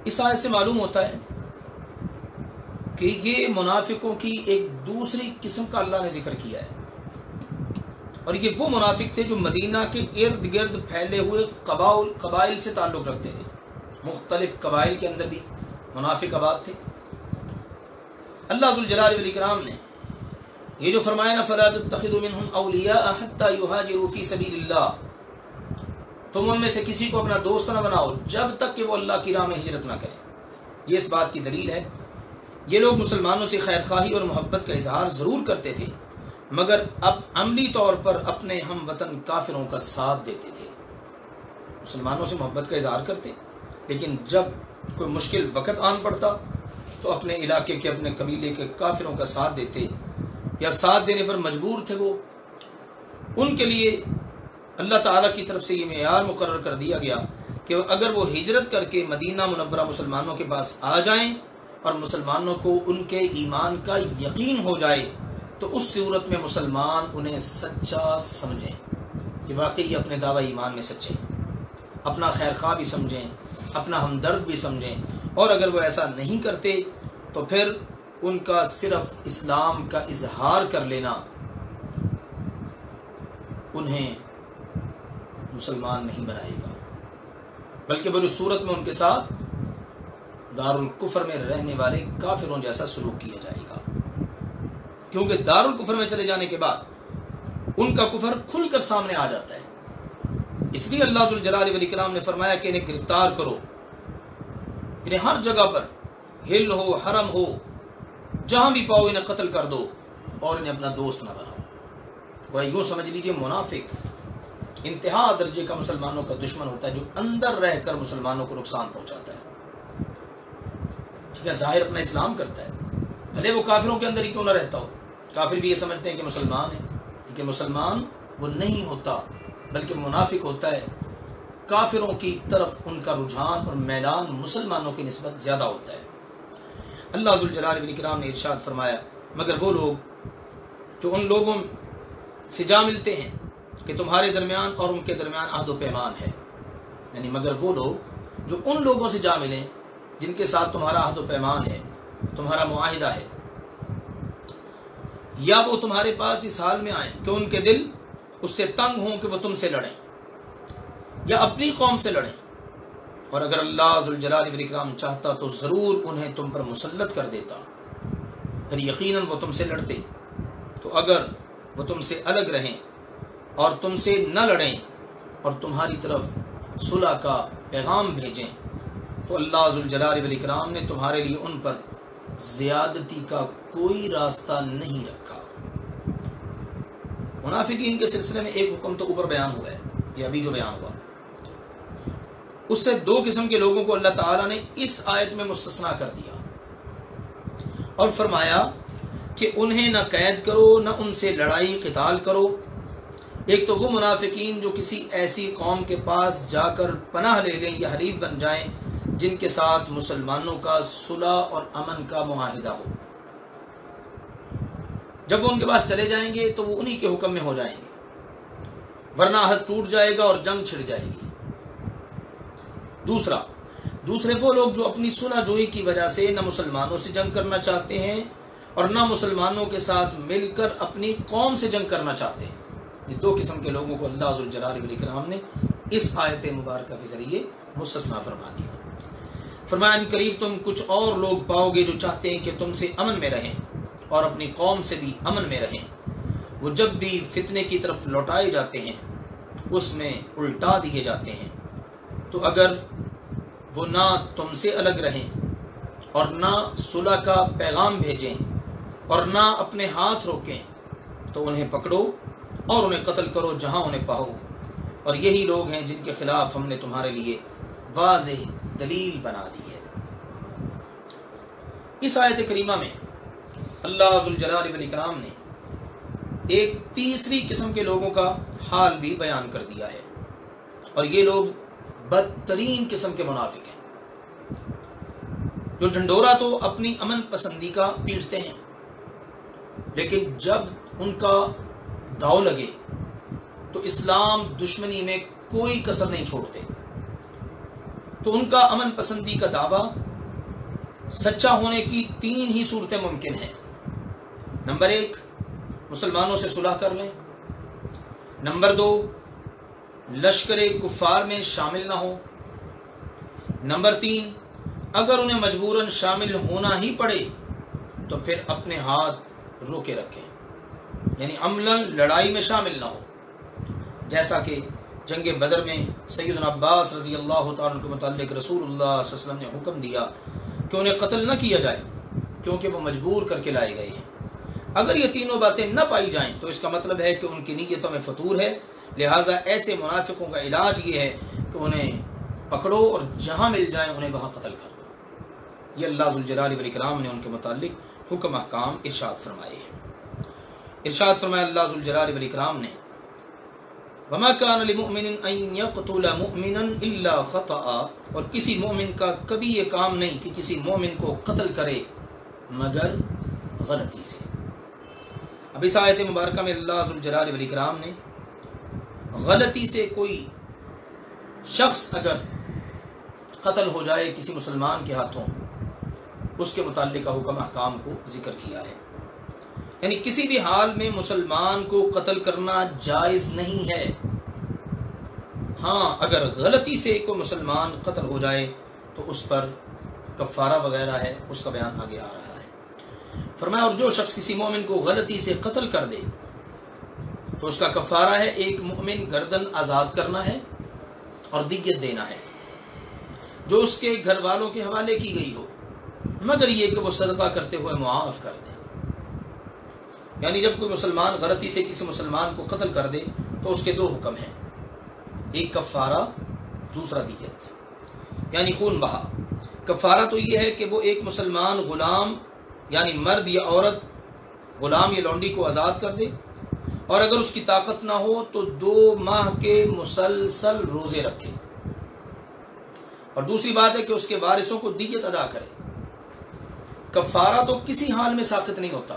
Speaker 1: اس آیت سے معلوم ہوتا ہے کہ یہ منافقوں کی ایک دوسری قسم کا اللہ نے ذکر کیا ہے، اور یہ وہ منافق تھے جو مدینہ کے ارد گرد پھیلے ہوئے قبائل سے تعلق رکھتے تھے۔ مختلف قبائل کے اندر بھی منافق آباد تھے۔ اللہ ذوالجلال والاکرام نے یہ جو فرمایا نا فَلَا تَتَّخِذُوا مِنْهُمْ أَوْلِيَاءَ حَتَّى يُهَاجِرُوا فِي سَبِيلِ اللَّهِ، تم ان میں سے کسی کو اپنا دوست نہ بناؤ جب تک کہ وہ اللہ کی راہ میں ہجرت نہ کریں۔ یہ اس بات کی دلیل ہے یہ لوگ مسلمانوں سے خیر خواہی اور محبت کا اظہار ضرور کرتے تھے، مگر اب عملی طور پر اپنے ہم وطن کافروں کا ساتھ دیتے تھے۔ مسلمانوں سے محبت کا اظہار کرتے، لیکن جب کوئی مشکل وقت آن پڑتا تو اپنے علاقے کے اپنے قبیلے کے کافروں کا ساتھ دیتے، یا ساتھ دینے پر مجبور تھے وہ۔ ان کے لیے اللہ تعالیٰ کی طرف سے یہ معیار مقرر کر دیا گیا کہ اگر وہ ہجرت کر کے مدینہ منورہ مسلمانوں کے پاس آ جائیں اور مسلمانوں کو ان کے ایمان کا یقین ہو جائے تو اس صورت میں مسلمان انہیں سچا سمجھیں کہ واقعی یہ اپنے دعوی ایمان میں سچے، اپنا خیر خواہ بھی سمجھیں، اپنا ہمدرد بھی سمجھیں، اور اگر وہ ایسا نہیں کرتے تو پھر ان کا صرف اسلام کا اظہار کر لینا انہیں مسلمان نہیں بنائے گا، بلکہ بر صورت میں ان کے ساتھ دارالکفر میں رہنے والے کافروں جیسا سلوک کیا جائے گا، کیونکہ دارالکفر میں چلے جانے کے بعد ان کا کفر کھل کر سامنے آ جاتا ہے۔ اس لیے اللہ ذوالجلال والاکرام نے فرمایا کہ انہیں گرفتار کرو، انہیں ہر جگہ پر ہل ہو حرم ہو جہاں بھی پاؤ انہیں قتل کر دو اور انہیں اپنا دوست نہ بناؤ۔ وہ یوں سمجھ لیجیے منافق انتہا درجے کا مسلمانوں کا دشمن ہوتا ہے جو اندر رہ کر مسلمانوں کو نقصان پہنچاتا ہے۔ ٹھیک ہے، ظاہر اپنا اسلام کرتا ہے، بھلے وہ کافروں کے اندر ہی کیوں نہ رہتا ہو، کافر بھی یہ سمجھتے ہیں کہ مسلمان ہے، لیکن مسلمان وہ نہیں ہوتا بلکہ منافق ہوتا ہے۔ کافروں کی طرف ان کا رجحان اور میلان مسلمانوں کی نسبت زیادہ ہوتا ہے۔ اللہ ذوالجلال والاکرام نے ارشاد فرمایا مگر وہ لوگ جو ان لوگوں سے جا ملتے ہیں کہ تمہارے درمیان اور ان کے درمیان عہد و پیمان ہے، یعنی مگر وہ لوگ جو ان لوگوں سے جا ملیں جن کے ساتھ تمہارا عہد و پیمان ہے، تمہارا معاہدہ ہے، یا وہ تمہارے پاس اس حال میں آئیں کہ ان کے دل اس سے تنگ ہوں کہ وہ تم سے لڑیں یا اپنی قوم سے لڑیں، اور اگر اللہ ذوالجلال والاکرام چاہتا تو ضرور انہیں تم پر مسلط کر دیتا، پھر یقیناً وہ تم سے لڑتے۔ تو اگر وہ تم سے الگ رہیں اور تم سے نہ لڑیں اور تمہاری طرف صلح کا پیغام بھیجیں تو اللہ ذوالجلال والاکرام نے تمہارے لیے ان پر زیادتی کا کوئی راستہ نہیں رکھا۔ منافقین کے سلسلے میں ایک حکم تو اوپر بیان ہوا ہے، یہ ابھی جو بیان ہوا، اس سے دو قسم کے لوگوں کو اللہ تعالیٰ نے اس آیت میں مستثنا کر دیا اور فرمایا کہ انہیں نہ قید کرو نہ ان سے لڑائی قتال کرو۔ ایک تو وہ منافقین جو کسی ایسی قوم کے پاس جا کر پناہ لے لیں یا حریف بن جائیں جن کے ساتھ مسلمانوں کا صلح اور امن کا معاہدہ ہو، جب وہ ان کے پاس چلے جائیں گے تو وہ انہی کے حکم میں ہو جائیں گے، ورنہ عہد ٹوٹ جائے گا اور جنگ چھڑ جائے گی۔ دوسرا، دوسرے وہ لوگ جو اپنی صلح جوئی کی وجہ سے نہ مسلمانوں سے جنگ کرنا چاہتے ہیں اور نہ مسلمانوں کے ساتھ مل کر اپنی قوم سے جنگ کرنا چاہتے ہیں. یہ دو قسم کے لوگوں کو اللہ ذوالجلال والاکرام نے اس آیت مبارکہ کے ذریعے مستثنیٰ فرما دیا. فرمایا ان قریب تم کچھ اور لوگ پاؤ گے جو چاہتے ہیں کہ تم سے امن میں رہیں اور اپنی قوم سے بھی امن میں رہیں. وہ جب بھی فتنے کی طرف لوٹائے جاتے ہیں اس میں الٹا دیے جاتے ہیں. تو اگر وہ نہ تم سے الگ رہیں اور نہ صلح کا پیغام بھیجیں اور نہ اپنے ہاتھ روکیں تو انہیں پکڑو اور انہیں قتل کرو جہاں انہیں پاؤ. اور یہی لوگ ہیں جن کے خلاف ہم نے تمہارے لیے واضح دلیل بنا دی ہے. اس آیت کریمہ میں اللہ ذوالجلال والاکرام نے ایک تیسری قسم کے لوگوں کا حال بھی بیان کر دیا ہے اور یہ لوگ بدترین قسم کے منافق ہیں جو ڈھنڈورا تو اپنی امن پسندی کا پیٹتے ہیں لیکن جب ان کا داؤ لگے تو اسلام دشمنی میں کوئی کسر نہیں چھوڑتے. تو ان کا امن پسندی کا دعویٰ سچا ہونے کی 3 ہی صورتیں ممکن ہیں. نمبر 1 مسلمانوں سے صلح کر لیں. نمبر 2 لشکر کفار میں شامل نہ ہو. نمبر 3 اگر انہیں مجبوراً شامل ہونا ہی پڑے تو پھر اپنے ہاتھ روکے رکھیں یعنی عملاً لڑائی میں شامل نہ ہو. جیسا کہ جنگ بدر میں سیدنا عباس رضی اللہ تعالیٰ عنہ کے متعلق رسول اللہ صلی اللہ علیہ وسلم نے حکم دیا کہ انہیں قتل نہ کیا جائے کیونکہ وہ مجبور کر کے لائے گئے ہیں. اگر یہ تینوں باتیں نہ پائی جائیں تو اس کا مطلب ہے کہ ان کی نیتوں میں فطور ہے. لہٰذا ایسے منافقوں کا علاج یہ ہے کہ انہیں پکڑو اور جہاں مل جائیں انہیں وہاں قتل کر دو. یہ اللہ ذوالجلال والاکرام نے ان کے متعلق حکم احکام ارشاد فرمائے ہیں. ارشاد فرمایا اللہ ذوالجلال والاکرام نے وما كان لمؤمن ان يقتل مؤمنا الا خطأ اور کسی مومن کا کبھی یہ کام نہیں کہ کسی مومن کو قتل کرے مگر غلطی سے. اب اس آیت مبارکہ میں اللہ ذوالجلال والاکرام نے غلطی سے کوئی شخص اگر قتل ہو جائے کسی مسلمان کے ہاتھوں اس کے متعلق حکم احکام کو ذکر کیا ہے. یعنی کسی بھی حال میں مسلمان کو قتل کرنا جائز نہیں ہے. ہاں اگر غلطی سے کوئی مسلمان قتل ہو جائے تو اس پر کفارہ وغیرہ ہے اس کا بیان آگے آ رہا ہے. فرمایا اور جو شخص کسی مومن کو غلطی سے قتل کر دے تو اس کا کفارہ ہے ایک مومن گردن آزاد کرنا ہے اور دیت دینا ہے جو اس کے گھر والوں کے حوالے کی گئی ہو مگر یہ کہ وہ صدقہ کرتے ہوئے معاف کر دے. یعنی جب کوئی مسلمان غلطی سے کسی مسلمان کو قتل کر دے تو اس کے 2 حکم ہیں. ایک کفارہ دوسرا دیت یعنی خون بہا. کفارہ تو یہ ہے کہ وہ ایک مسلمان غلام یعنی مرد یا عورت غلام یا لونڈی کو آزاد کر دے اور اگر اس کی طاقت نہ ہو تو 2 ماہ کے مسلسل روزے رکھے. اور دوسری بات ہے کہ اس کے وارثوں کو دیت ادا کرے. کفارہ تو کسی حال میں ساقط نہیں ہوتا.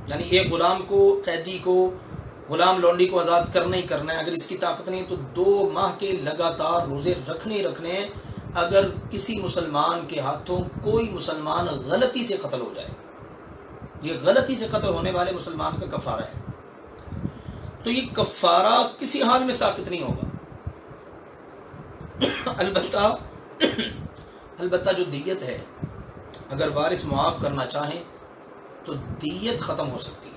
Speaker 1: یعنی ایک غلام کو قیدی کو غلام لونڈی کو آزاد کرنا ہی کرنا ہے. اگر اس کی طاقت نہیں تو 2 ماہ کے لگاتار روزے رکھنے ہیں. اگر کسی مسلمان کے ہاتھوں کوئی مسلمان غلطی سے قتل ہو جائے یہ غلطی سے قتل ہونے والے مسلمان کا کفارہ ہے تو یہ کفارہ کسی حال میں ساقط نہیں ہوگا. البتہ جو دیت ہے اگر وارث معاف کرنا چاہیں تو دیت ختم ہو سکتی ہے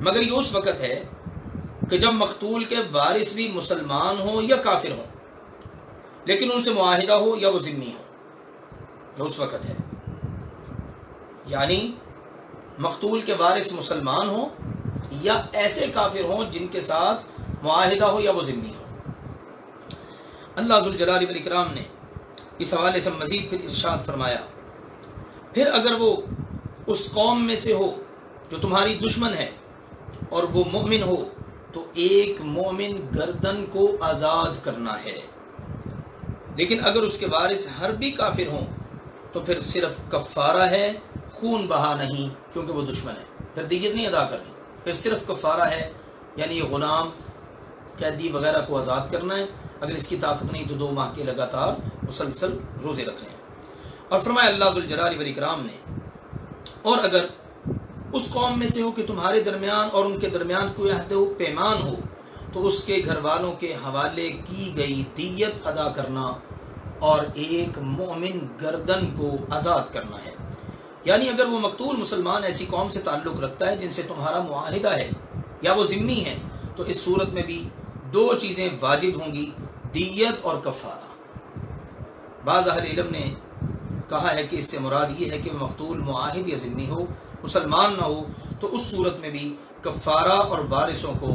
Speaker 1: مگر یہ اس وقت ہے کہ جب مقتول کے وارث بھی مسلمان ہوں یا کافر ہوں لیکن ان سے معاہدہ ہو یا وہ ذمہ ہو. یہ اس وقت ہے یعنی مقتول کے وارث مسلمان ہوں یا ایسے کافر ہوں جن کے ساتھ معاہدہ ہو یا وہ ذمہ ہو. اللہ ذوالجلال والاکرام نے اس حوالے سے مزید پھر ارشاد فرمایا پھر اگر وہ اس قوم میں سے ہو جو تمہاری دشمن ہے اور وہ مومن ہو تو ایک مومن گردن کو آزاد کرنا ہے لیکن اگر اس کے وارث حربی کافر ہوں تو پھر صرف کفارہ ہے خون بہا نہیں کیونکہ وہ دشمن ہے. پھر دیت نہیں ادا کرنی پھر صرف کفارہ ہے یعنی یہ غلام قیدی وغیرہ کو آزاد کرنا ہے. اگر اس کی طاقت نہیں تو 2 ماہ کے لگاتار مسلسل روزے رکھنے ہیں۔ اور فرمایا اللہ ذوالجلال والاکرام نے، اور اگر اس قوم میں سے ہو کہ تمہارے درمیان اور ان کے درمیان کوئی عہد و پیمان ہو تو اس کے گھر والوں کے حوالے کی گئی دیت ادا کرنا اور ایک مومن گردن کو آزاد کرنا ہے۔ یعنی اگر وہ مقتول مسلمان ایسی قوم سے تعلق رکھتا ہے جن سے تمہارا معاہدہ ہے یا وہ ذمہ ہے، تو اس صورت میں بھی دو چیزیں واجب ہوں گی، دیت اور کفارہ۔ بعض اہل علم نے کہا ہے کہ اس سے مراد یہ ہے کہ وہ مقتول معاہد یا ذمہ ہو، مسلمان نہ ہو، تو اس صورت میں بھی کفارہ اور وارثوں کو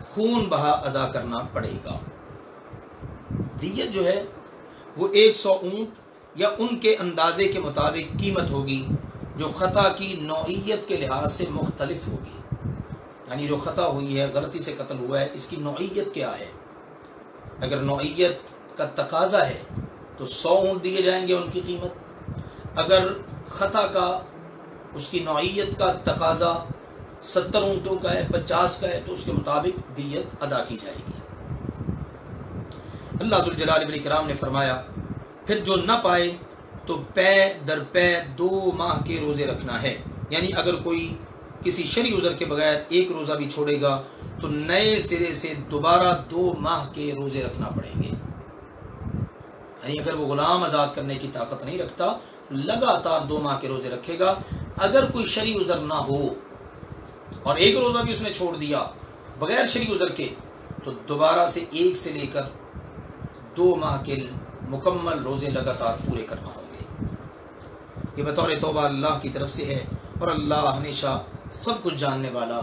Speaker 1: خون بہا ادا کرنا پڑے گا۔ دیت جو ہے وہ 100 اونٹ یا ان کے اندازے کے مطابق قیمت ہوگی جو خطا کی نوعیت کے لحاظ سے مختلف ہوگی۔ یعنی جو خطا ہوئی ہے، غلطی سے قتل ہوا ہے، اس کی نوعیت کیا ہے؟ اگر نوعیت کا تقاضا ہے تو 100 اونٹ دیے جائیں گے ان کی قیمت، اگر خطا کا اس کی نوعیت کا تقاضا 70 اونٹوں کا ہے، 50 کا ہے، تو اس کے مطابق دیت ادا کی جائے گی۔ اللہ ذوالجلال والاکرام نے فرمایا پھر جو نہ پائے تو پے در پے 2 ماہ کے روزے رکھنا ہے۔ یعنی اگر کوئی کسی شرعی عذر کے بغیر ایک روزہ بھی چھوڑے گا تو نئے سرے سے دوبارہ 2 ماہ کے روزے رکھنا پڑیں گے۔ یعنی اگر وہ غلام آزاد کرنے کی طاقت نہیں رکھتا، لگاتار 2 ماہ کے روزے رکھے گا۔ اگر کوئی شرعی عذر نہ ہو اور ایک روزہ بھی اس نے چھوڑ دیا بغیر شرعی عذر کے، تو دوبارہ سے 1 سے لے کر 2 ماہ کے مکمل روزے لگاتار پورے کرنا ہوں گے۔ یہ بطور توبہ اللہ کی طرف سے ہے، اور اللہ ہمیشہ سب کچھ جاننے والا،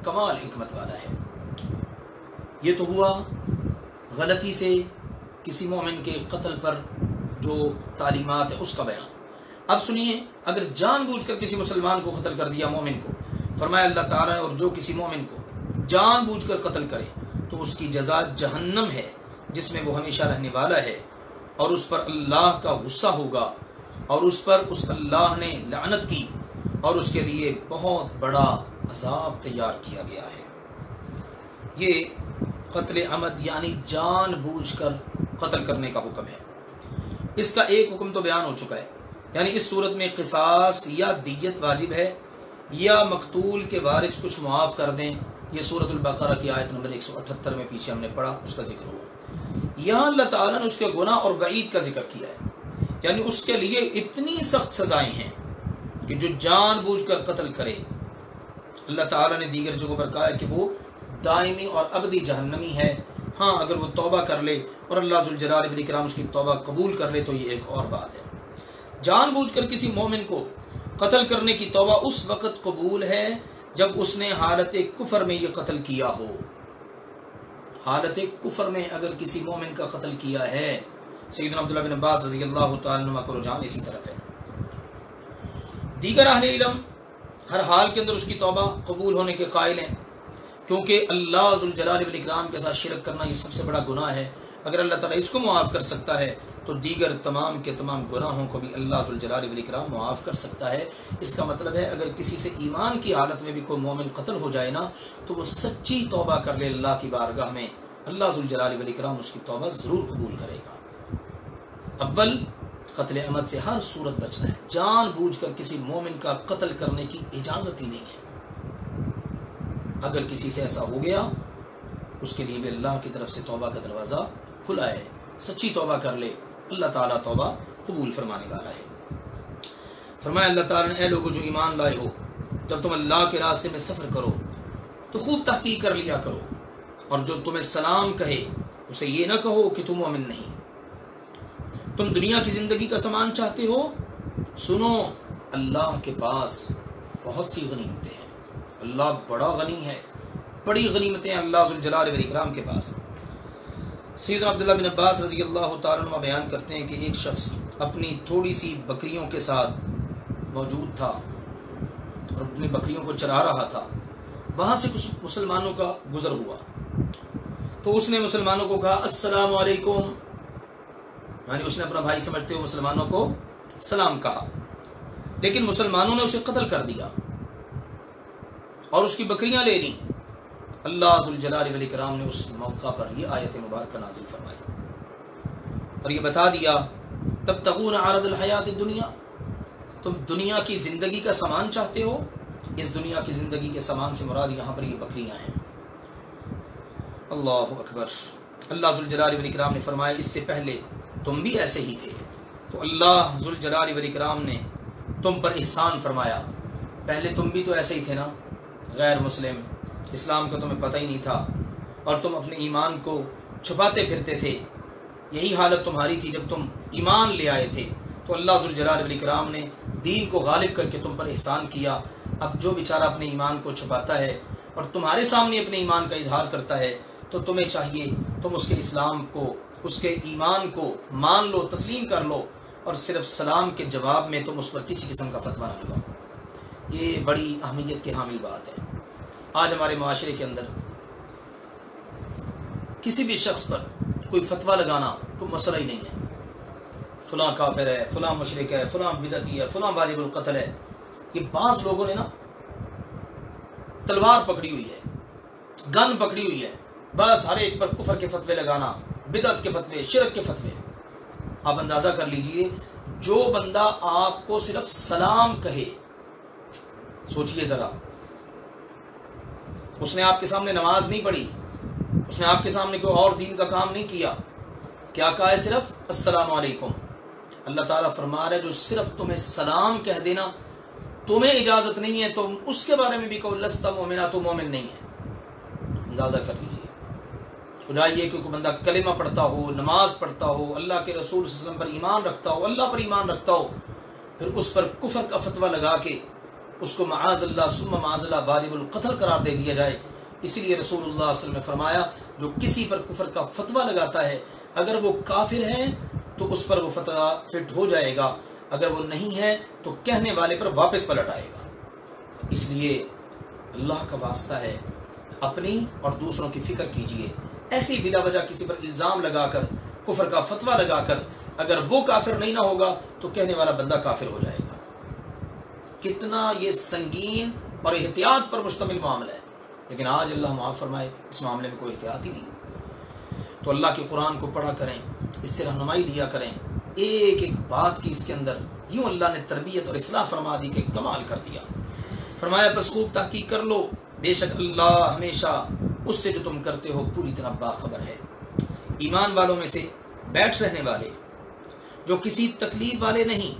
Speaker 1: کمال حکمت والا ہے۔ یہ تو ہوا غلطی سے کسی مومن کے قتل پر جو تعلیمات ہے اس کا بیان۔ اب سنیے، اگر جان بوجھ کر کسی مسلمان کو قتل کر دیا مومن کو، فرمایا اللہ تعالیٰ نے، اور جو کسی مومن کو جان بوجھ کر قتل کرے تو اس کی جزا جہنم ہے جس میں وہ ہمیشہ رہنے والا ہے، اور اس پر اللہ کا غصہ ہوگا، اور اس پر اس اللہ نے لعنت کی، اور اس کے لیے بہت بڑا عذاب تیار کیا گیا ہے۔ یہ قتل عمد یعنی جان بوجھ کر قتل کرنے کا حکم ہے۔ اس کا ایک حکم تو بیان ہو چکا ہے، یعنی اس صورت میں قصاص یا دیت واجب ہے، یا مقتول کے وارث کچھ معاف کر دیں۔ یہ سورۃ البقرہ کی آیت نمبر 178 میں پیچھے ہم نے پڑھا، اس کا ذکر ہوا۔ یہاں اللہ تعالیٰ نے اس کے گناہ اور وعید کا ذکر کیا ہے، یعنی اس کے لیے اتنی سخت سزائیں ہیں کہ جو جان بوجھ کر قتل کرے، اللہ تعالیٰ نے دیگر جگہوں پر کہا ہے کہ وہ دائمی اور ابدی جہنمی ہے۔ ہاں، اگر وہ توبہ کر لے اور اللہ ذوالجلال والاکرام اس کی توبہ قبول کر لے تو یہ ایک اور بات ہے۔ جان بوجھ کر کسی مومن کو قتل کرنے کی توبہ اس وقت قبول ہے جب اس نے حالت کفر میں یہ قتل کیا ہو۔ حالت کفر میں اگر کسی مومن کا قتل کیا ہے، سیدنا عبداللہ بن عباس رضی اللہ تعالیٰ عنہ کا رجحان اسی طرف ہے۔ دیگر اہل علم ہر حال کے اندر اس کی توبہ قبول ہونے کے قائل ہیں، کیونکہ اللہ ذوالجلال والاکرام کے ساتھ شرک کرنا یہ سب سے بڑا گناہ ہے۔ اگر اللہ تعالیٰ اس کو معاف کر سکتا ہے تو دیگر تمام کے تمام گناہوں کو بھی اللہ ذوالجلال والاکرام معاف کر سکتا ہے۔ اس کا مطلب ہے اگر کسی سے ایمان کی حالت میں بھی کوئی مومن قتل ہو جائے نا، تو وہ سچی توبہ کر لے اللہ کی بارگاہ میں، اللہ ذوالجلال والاکرام اس کی توبہ ضرور قبول کرے گا۔ اول قتل عمد سے ہر صورت بچنا ہے، جان بوجھ کر کسی مومن کا قتل کرنے کی اجازت ہی نہیں ہے۔ اگر کسی سے ایسا ہو گیا، اس کے لیے بھی اللہ کی طرف سے توبہ کا دروازہ کھلا ہے، سچی توبہ کر لے، اللہ تعالیٰ توبہ قبول فرمانے والا ہے۔ فرمایا اللہ تعالیٰ نے، اے لوگو جو ایمان لائے ہو، جب تم اللہ کے راستے میں سفر کرو تو خوب تحقیق کر لیا کرو، اور جو تمہیں سلام کہے اسے یہ نہ کہو کہ تم مومن نہیں۔ تم دنیا کی زندگی کا سامان چاہتے ہو، سنو اللہ کے پاس بہت سی غنیمتیں ہیں، اللہ بڑا غنی ہے، بڑی غنیمتیں اللہ ذوالجلال والاکرام کے پاس۔ سیدنا عبداللہ بن عباس رضی اللہ تعالیٰ عنہ بیان کرتے ہیں کہ ایک شخص اپنی تھوڑی سی بکریوں کے ساتھ موجود تھا اور اپنی بکریوں کو چرا رہا تھا۔ وہاں سے کچھ مسلمانوں کا گزر ہوا تو اس نے مسلمانوں کو کہا السلام علیکم، یعنی اس نے اپنا بھائی سمجھتے ہوئے مسلمانوں کو سلام کہا، لیکن مسلمانوں نے اسے قتل کر دیا اور اس کی بکریاں لے لیں۔ اللہ ذوالجلال والاکرام نے اس موقع پر یہ آیت مبارکہ نازل فرمائی اور یہ بتا دیا تبتغون عرض الحیات الدنیا، تم دنیا کی زندگی کا سامان چاہتے ہو؟ اس دنیا کی زندگی کے سامان سے مراد یہاں پر یہ بکریاں ہیں۔ اللہ اکبر۔ اللہ ذوالجلال والاکرام نے فرمایا اس سے پہلے تم بھی ایسے ہی تھے، تو اللہ ذوالجلال والاکرام نے تم پر احسان فرمایا۔ پہلے تم بھی تو ایسے ہی تھے نا، غیر مسلم، اسلام کا تمہیں پتہ ہی نہیں تھا، اور تم اپنے ایمان کو چھپاتے پھرتے تھے۔ یہی حالت تمہاری تھی جب تم ایمان لے آئے تھے، تو اللہ ذوالجلال والاکرام نے دین کو غالب کر کے تم پر احسان کیا۔ اب جو بیچارہ اپنے ایمان کو چھپاتا ہے اور تمہارے سامنے اپنے ایمان کا اظہار کرتا ہے، تو تمہیں چاہیے تم اس کے اسلام کو، اس کے ایمان کو مان لو، تسلیم کر لو، اور صرف سلام کے جواب میں تم اس پر کسی قسم کا فتویٰ نہ لگاؤ۔ یہ بڑی اہمیت کی حامل بات ہے۔ آج ہمارے معاشرے کے اندر کسی بھی شخص پر کوئی فتویٰ لگانا کوئی مسئلہ ہی نہیں ہے۔ فلاں کافر ہے، فلاں مشرک ہے، فلاں بدعتی ہے، فلاں واجب القتل ہے۔ یہ بعض لوگوں نے نا تلوار پکڑی ہوئی ہے، گن پکڑی ہوئی ہے، بس ہر ایک پر کفر کے فتوے لگانا، بدعت کے فتوے، شرک کے فتوے۔ آپ اندازہ کر لیجئے، جو بندہ آپ کو صرف سلام کہے، سوچئے ذرا، اس نے آپ کے سامنے نماز نہیں پڑھی، اس نے آپ کے سامنے کوئی اور دین کا کام نہیں کیا، کیا کہا ہے؟ صرف السلام علیکم۔ اللہ تعالیٰ فرما رہا ہے جو صرف تمہیں سلام کہہ دینا، تمہیں اجازت نہیں ہے تم اس کے بارے میں بھی کہو لست مومنا، تو مومن نہیں ہے۔ اندازہ کر لیجئے، خدائیے کہ کوئی بندہ کلمہ پڑھتا ہو، نماز پڑھتا ہو، اللہ کے رسول صلی اللہ علیہ وسلم پر ایمان رکھتا ہو، اللہ پر ایمان رکھتا ہو، پھر اس پر کفر کا فتویٰ لگا کے اس کو معاذ اللہ ثم معاذ اللہ واجب القتل قرار دے دیا جائے۔ اسی لیے رسول اللہ صلی اللہ علیہ وسلم نے فرمایا جو کسی پر کفر کا فتویٰ لگاتا ہے، اگر وہ کافر ہے تو اس پر وہ فتویٰ فٹ ہو جائے گا، اگر وہ نہیں ہے تو کہنے والے پر واپس پلٹ آئے گا۔ اس لیے اللہ کا واسطہ ہے اپنی اور دوسروں کی فکر کیجئے۔ ایسی بلا وجہ کسی پر الزام لگا کر، کفر کا فتویٰ لگا کر، اگر وہ کافر نہیں نہ ہوگا تو کہنے والا بندہ کافر ہو جائے گا۔ کتنا یہ سنگین اور احتیاط پر مشتمل معاملہ ہے، لیکن آج اللہ معاف فرمائے اس معاملے میں کوئی احتیاط ہی نہیں۔ تو اللہ کے قرآن کو پڑھا کریں، اس سے رہنمائی لیا کریں، ایک ایک بات کی اس کے اندر یوں اللہ نے تربیت اور اصلاح فرما دی کہ کمال کر دیا۔ فرمایا بس خوب تحقیق کر لو، بے شک اللہ ہمیشہ اس سے جو تم کرتے ہو پوری طرح باخبر ہے۔ ایمان والوں میں سے بیٹھ رہنے والے جو کسی تکلیف والے نہیں،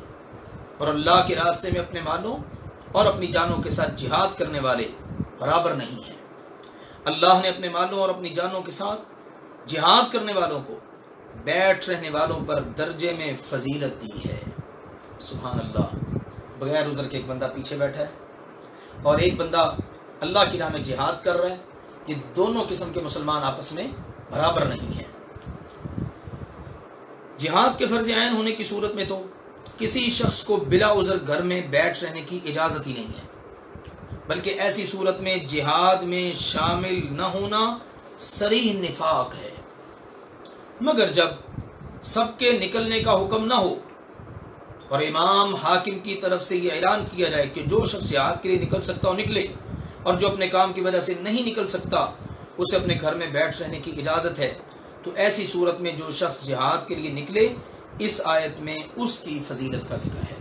Speaker 1: اور اللہ کے راستے میں اپنے مالوں اور اپنی جانوں کے ساتھ جہاد کرنے والے برابر نہیں ہیں۔ اللہ نے اپنے مالوں اور اپنی جانوں کے ساتھ جہاد کرنے والوں کو بیٹھ رہنے والوں پر درجے میں فضیلت دی ہے۔ سبحان اللہ۔ بغیر عذر کے ایک بندہ پیچھے بیٹھا ہے اور ایک بندہ اللہ کی راہ میں جہاد کر رہا ہے، یہ دونوں قسم کے مسلمان آپس میں برابر نہیں ہیں۔ جہاد کے فرض عین ہونے کی صورت میں تو کسی شخص کو بلا عذر گھر میں بیٹھ رہنے کی اجازت ہی نہیں ہے، بلکہ ایسی صورت میں جہاد میں شامل نہ ہونا صریح نفاق ہے۔ مگر جب سب کے نکلنے کا حکم نہ ہو اور امام حاکم کی طرف سے یہ اعلان کیا جائے کہ جو شخص جہاد کے لیے نکل سکتا ہو نکلے، اور جو اپنے کام کی وجہ سے نہیں نکل سکتا اسے اپنے گھر میں بیٹھ رہنے کی اجازت ہے، تو ایسی صورت میں جو شخص جہاد کے لیے نکلے اس آیت میں اس کی فضیلت کا ذکر ہے۔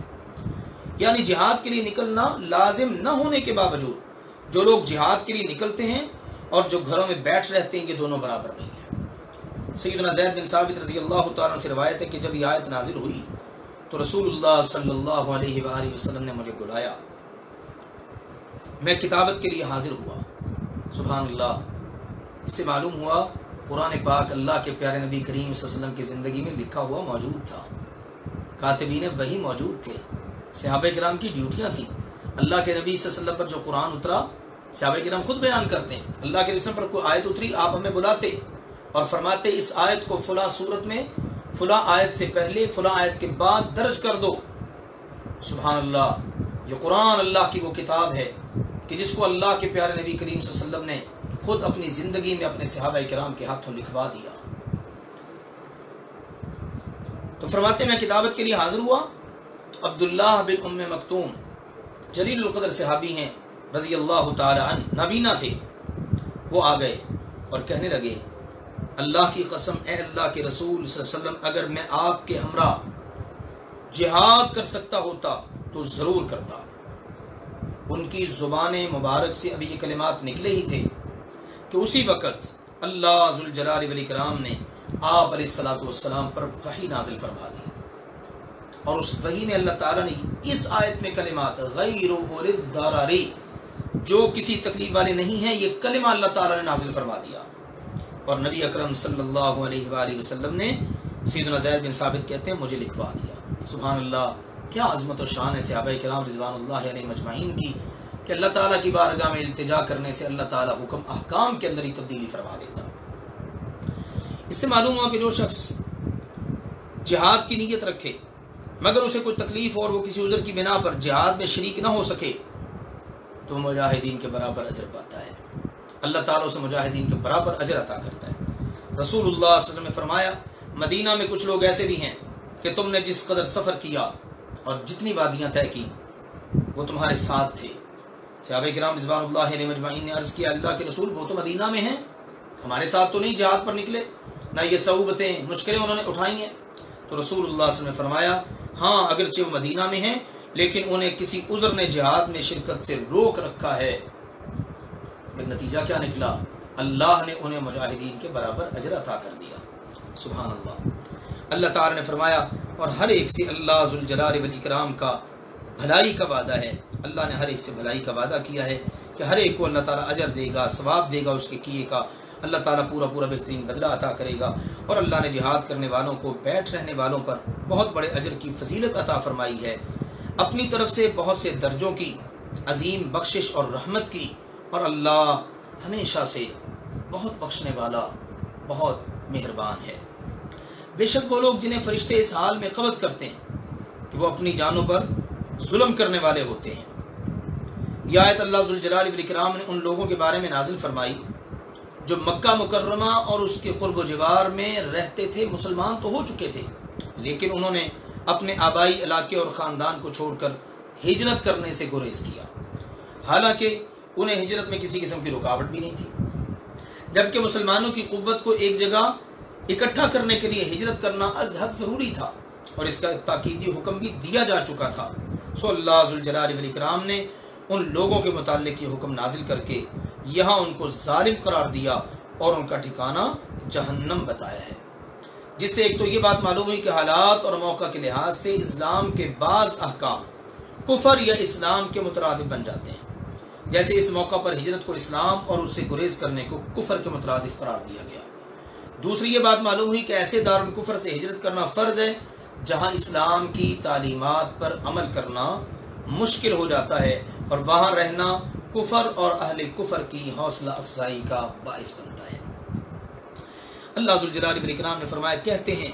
Speaker 1: یعنی جہاد کے لیے نکلنا لازم نہ ہونے کے باوجود جو لوگ جہاد کے لیے نکلتے ہیں اور جو گھروں میں بیٹھ رہتے ہیں یہ دونوں برابر نہیں ہیں۔ سیدنا زید بن ثابت رضی اللہ تعالیٰ عنہ سے روایت ہے کہ جب یہ آیت نازل ہوئی تو رسول اللہ صلی اللہ علیہ وآلہ وسلم نے مجھے بلایا، میں کتابت کے لیے حاضر ہوا۔ سبحان اللہ۔ اس سے معلوم ہوا قرآن پاک اللہ کے پیارے نبی کریم صلی اللہ علیہ وسلم کی زندگی میں لکھا ہوا موجود تھا، کاتبین وہی موجود تھے، صحابہ کرام کی ڈیوٹیاں تھیں۔ اللہ کے نبی صلی اللہ علیہ وسلم پر جو قرآن اترا، صحابہ کرام خود بیان کرتے ہیں، اللہ کے رسول پر کوئی آیت اتری آپ ہمیں بلاتے اور فرماتے اس آیت کو فلاں صورت میں فلاں آیت سے پہلے فلاں آیت کے بعد درج کر دو۔ سبحان اللہ۔ یہ قرآن اللہ کی وہ کتاب ہے کہ جس کو اللہ کے پیارے نبی کریم صلی اللہ علیہ وسلم نے خود اپنی زندگی میں اپنے صحابہ کرام کے ہاتھوں لکھوا دیا۔ تو فرماتے میں کتابت کے لیے حاضر ہوا تو عبداللہ بن ام مکتوم جلیل القدر صحابی ہیں رضی اللہ تعالی عنہ، نابینا تھے، وہ آ گئے اور کہنے لگے اللہ کی قسم اے اللہ کے رسول صلی اللہ علیہ وسلم، اگر میں آپ کے ہمراہ جہاد کر سکتا ہوتا تو ضرور کرتا۔ ان کی زبان مبارک سے ابھی یہ کلمات نکلے ہی تھے کہ اسی وقت اللہ ذوالجلال والاکرام نے آپ علیہ الصلوۃ والسلام پر وحی نازل فرما دی، اور اس وحی میں اللہ تعالیٰ نے اس آیت میں کلمات غیر اولی الضرر، جو کسی تکلیف والے نہیں ہیں، یہ کلمہ اللہ تعالیٰ نے نازل فرما دیا۔ اور نبی اکرم صلی اللہ علیہ وآلہ وسلم نے، سیدنا زید بن ثابت کہتے ہیں، مجھے لکھوا دیا۔ سبحان اللہ، کیا عظمت و شان ہے صحابہ کرام رضوان اللہ علیہ مجمعین کی، کہ اللہ تعالیٰ کی بارگاہ میں التجا کرنے سے اللہ تعالیٰ حکم احکام کے اندر ہی تبدیلی فرما دیتا۔ اس سے معلوم ہوا کہ جو شخص جہاد کی نیت رکھے مگر اسے کوئی تکلیف اور وہ کسی عذر کی بنا پر جہاد میں شریک نہ ہو سکے تو مجاہدین کے برابر اجر پاتا ہے، اللہ تعالیٰ اسے مجاہدین کے برابر اجر عطا کرتا ہے۔ رسول اللہ صلی اللہ علیہ وسلم نے فرمایا، مدینہ میں کچھ لوگ ایسے بھی ہیں کہ تم نے جس قدر سفر کیا اور جتنی وادیاں طے کی وہ تمہارے ساتھ تھے۔ صحابہ کرام رضوان اللہ علیہ مجمعین نے عرض کیا، اللہ کے رسول وہ تو مدینہ میں ہیں، ہمارے ساتھ تو نہیں جہاد پر نکلے، نہ یہ صعوبتیں مشکلیں انہوں نے اٹھائی ہیں۔ تو رسول اللہ صلی اللہ علیہ وسلم نے فرمایا، ہاں اگرچہ وہ مدینہ میں ہیں لیکن انہیں کسی عذر نے جہاد میں شرکت سے روک رکھا ہے، پھر نتیجہ کیا نکلا؟ اللہ نے انہیں مجاہدین کے برابر اجر عطا کر دیا۔ سبحان اللہ۔ اللہ تعالی نے فرمایا، اور ہر ایک سے اللہ ذوالجلال والاکرام کا بھلائی کا وعدہ ہے، اللہ نے ہر ایک سے بھلائی کا وعدہ کیا ہے کہ ہر ایک کو اللہ تعالیٰ اجر دے گا، ثواب دے گا اس کے کیے کا، اللہ تعالیٰ پورا بہترین بدلہ عطا کرے گا۔ اور اللہ نے جہاد کرنے والوں کو بیٹھ رہنے والوں پر بہت بڑے اجر کی فضیلت عطا فرمائی ہے، اپنی طرف سے بہت سے درجوں کی عظیم بخشش اور رحمت کی، اور اللہ ہمیشہ سے بہت بخشنے والا، بہت مہربان ہے۔ بے شک وہ لوگ جنہیں فرشتے اس حال میں قبض کرتے ہیں کہ وہ اپنی جانوں پر ظلم کرنے والے ہوتے ہیں۔ یہ آیت اللہ ذوالجلال والاکرام نے ان لوگوں کے بارے میں نازل فرمائی جو مکہ مکرمہ اور اس کے قرب و جوار میں رہتے تھے، مسلمان تو ہو چکے تھے لیکن انہوں نے اپنے آبائی علاقے اور خاندان کو چھوڑ کر ہجرت کرنے سے گریز کیا، حالانکہ انہیں ہجرت میں کسی قسم کی رکاوٹ بھی نہیں تھی، جبکہ مسلمانوں کی قوت کو ایک جگہ اکٹھا کرنے کے لیے ہجرت کرنا از حد ضروری تھا، اور اس کا تاکیدی حکم بھی دیا جا چکا تھا۔ سو اللہ ذوالجلال والاکرام نے ان لوگوں کے متعلق یہ حکم نازل کر کے یہاں ان کو ظالم قرار دیا اور ان کا ٹھکانہ جہنم بتایا ہے، جس سے ایک تو یہ بات معلوم ہوئی کہ حالات اور موقع کے لحاظ سے اسلام کے بعض احکام کفر یا اسلام کے مترادف بن جاتے ہیں، جیسے اس موقع پر ہجرت کو اسلام اور اس سے گریز کرنے کو کفر کے مترادف قرار دیا گیا۔ دوسری یہ بات معلوم ہوئی کہ ایسے دارالکفر سے ہجرت کرنا فرض ہے جہاں اسلام کی تعلیمات پر عمل کرنا مشکل ہو جاتا ہے، اور وہاں رہنا کفر اور اہل کفر کی حوصلہ افزائی کا باعث بنتا ہے۔ اللہ ذوالجلال والاکرام نے فرمایا، کہتے ہیں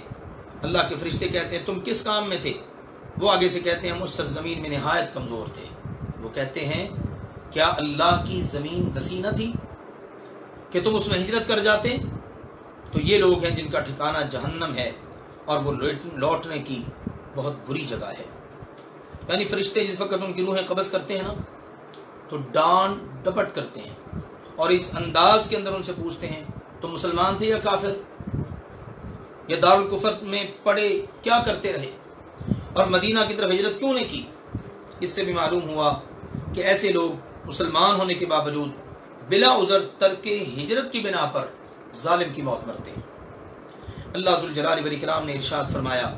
Speaker 1: اللہ کے فرشتے کہتے ہیں تم کس کام میں تھے؟ وہ آگے سے کہتے ہیں ہم اس سرزمین میں نہایت کمزور تھے۔ وہ کہتے ہیں کیا اللہ کی زمین وسیع نہ تھی کہ تم اس میں ہجرت کر جاتے؟ تو یہ لوگ ہیں جن کا ٹھکانہ جہنم ہے اور وہ لوٹنے کی بہت بری جگہ ہے۔ یعنی فرشتے جس وقت ان کی روحیں قبض کرتے ہیں نا تو ڈانٹ ڈپٹ کرتے ہیں اور اس انداز کے اندر ان سے پوچھتے ہیں تم مسلمان تھے یا کافر، یا دارالکفر میں پڑے کیا کرتے رہے اور مدینہ کی طرف ہجرت کیوں نہیں کی؟ اس سے بھی معلوم ہوا کہ ایسے لوگ مسلمان ہونے کے باوجود بلا عذر ترک ہجرت کی بنا پر ظالم کی موت مرتے ہیں۔ اللہ ذوالجلال والاکرام نے ارشاد فرمایا،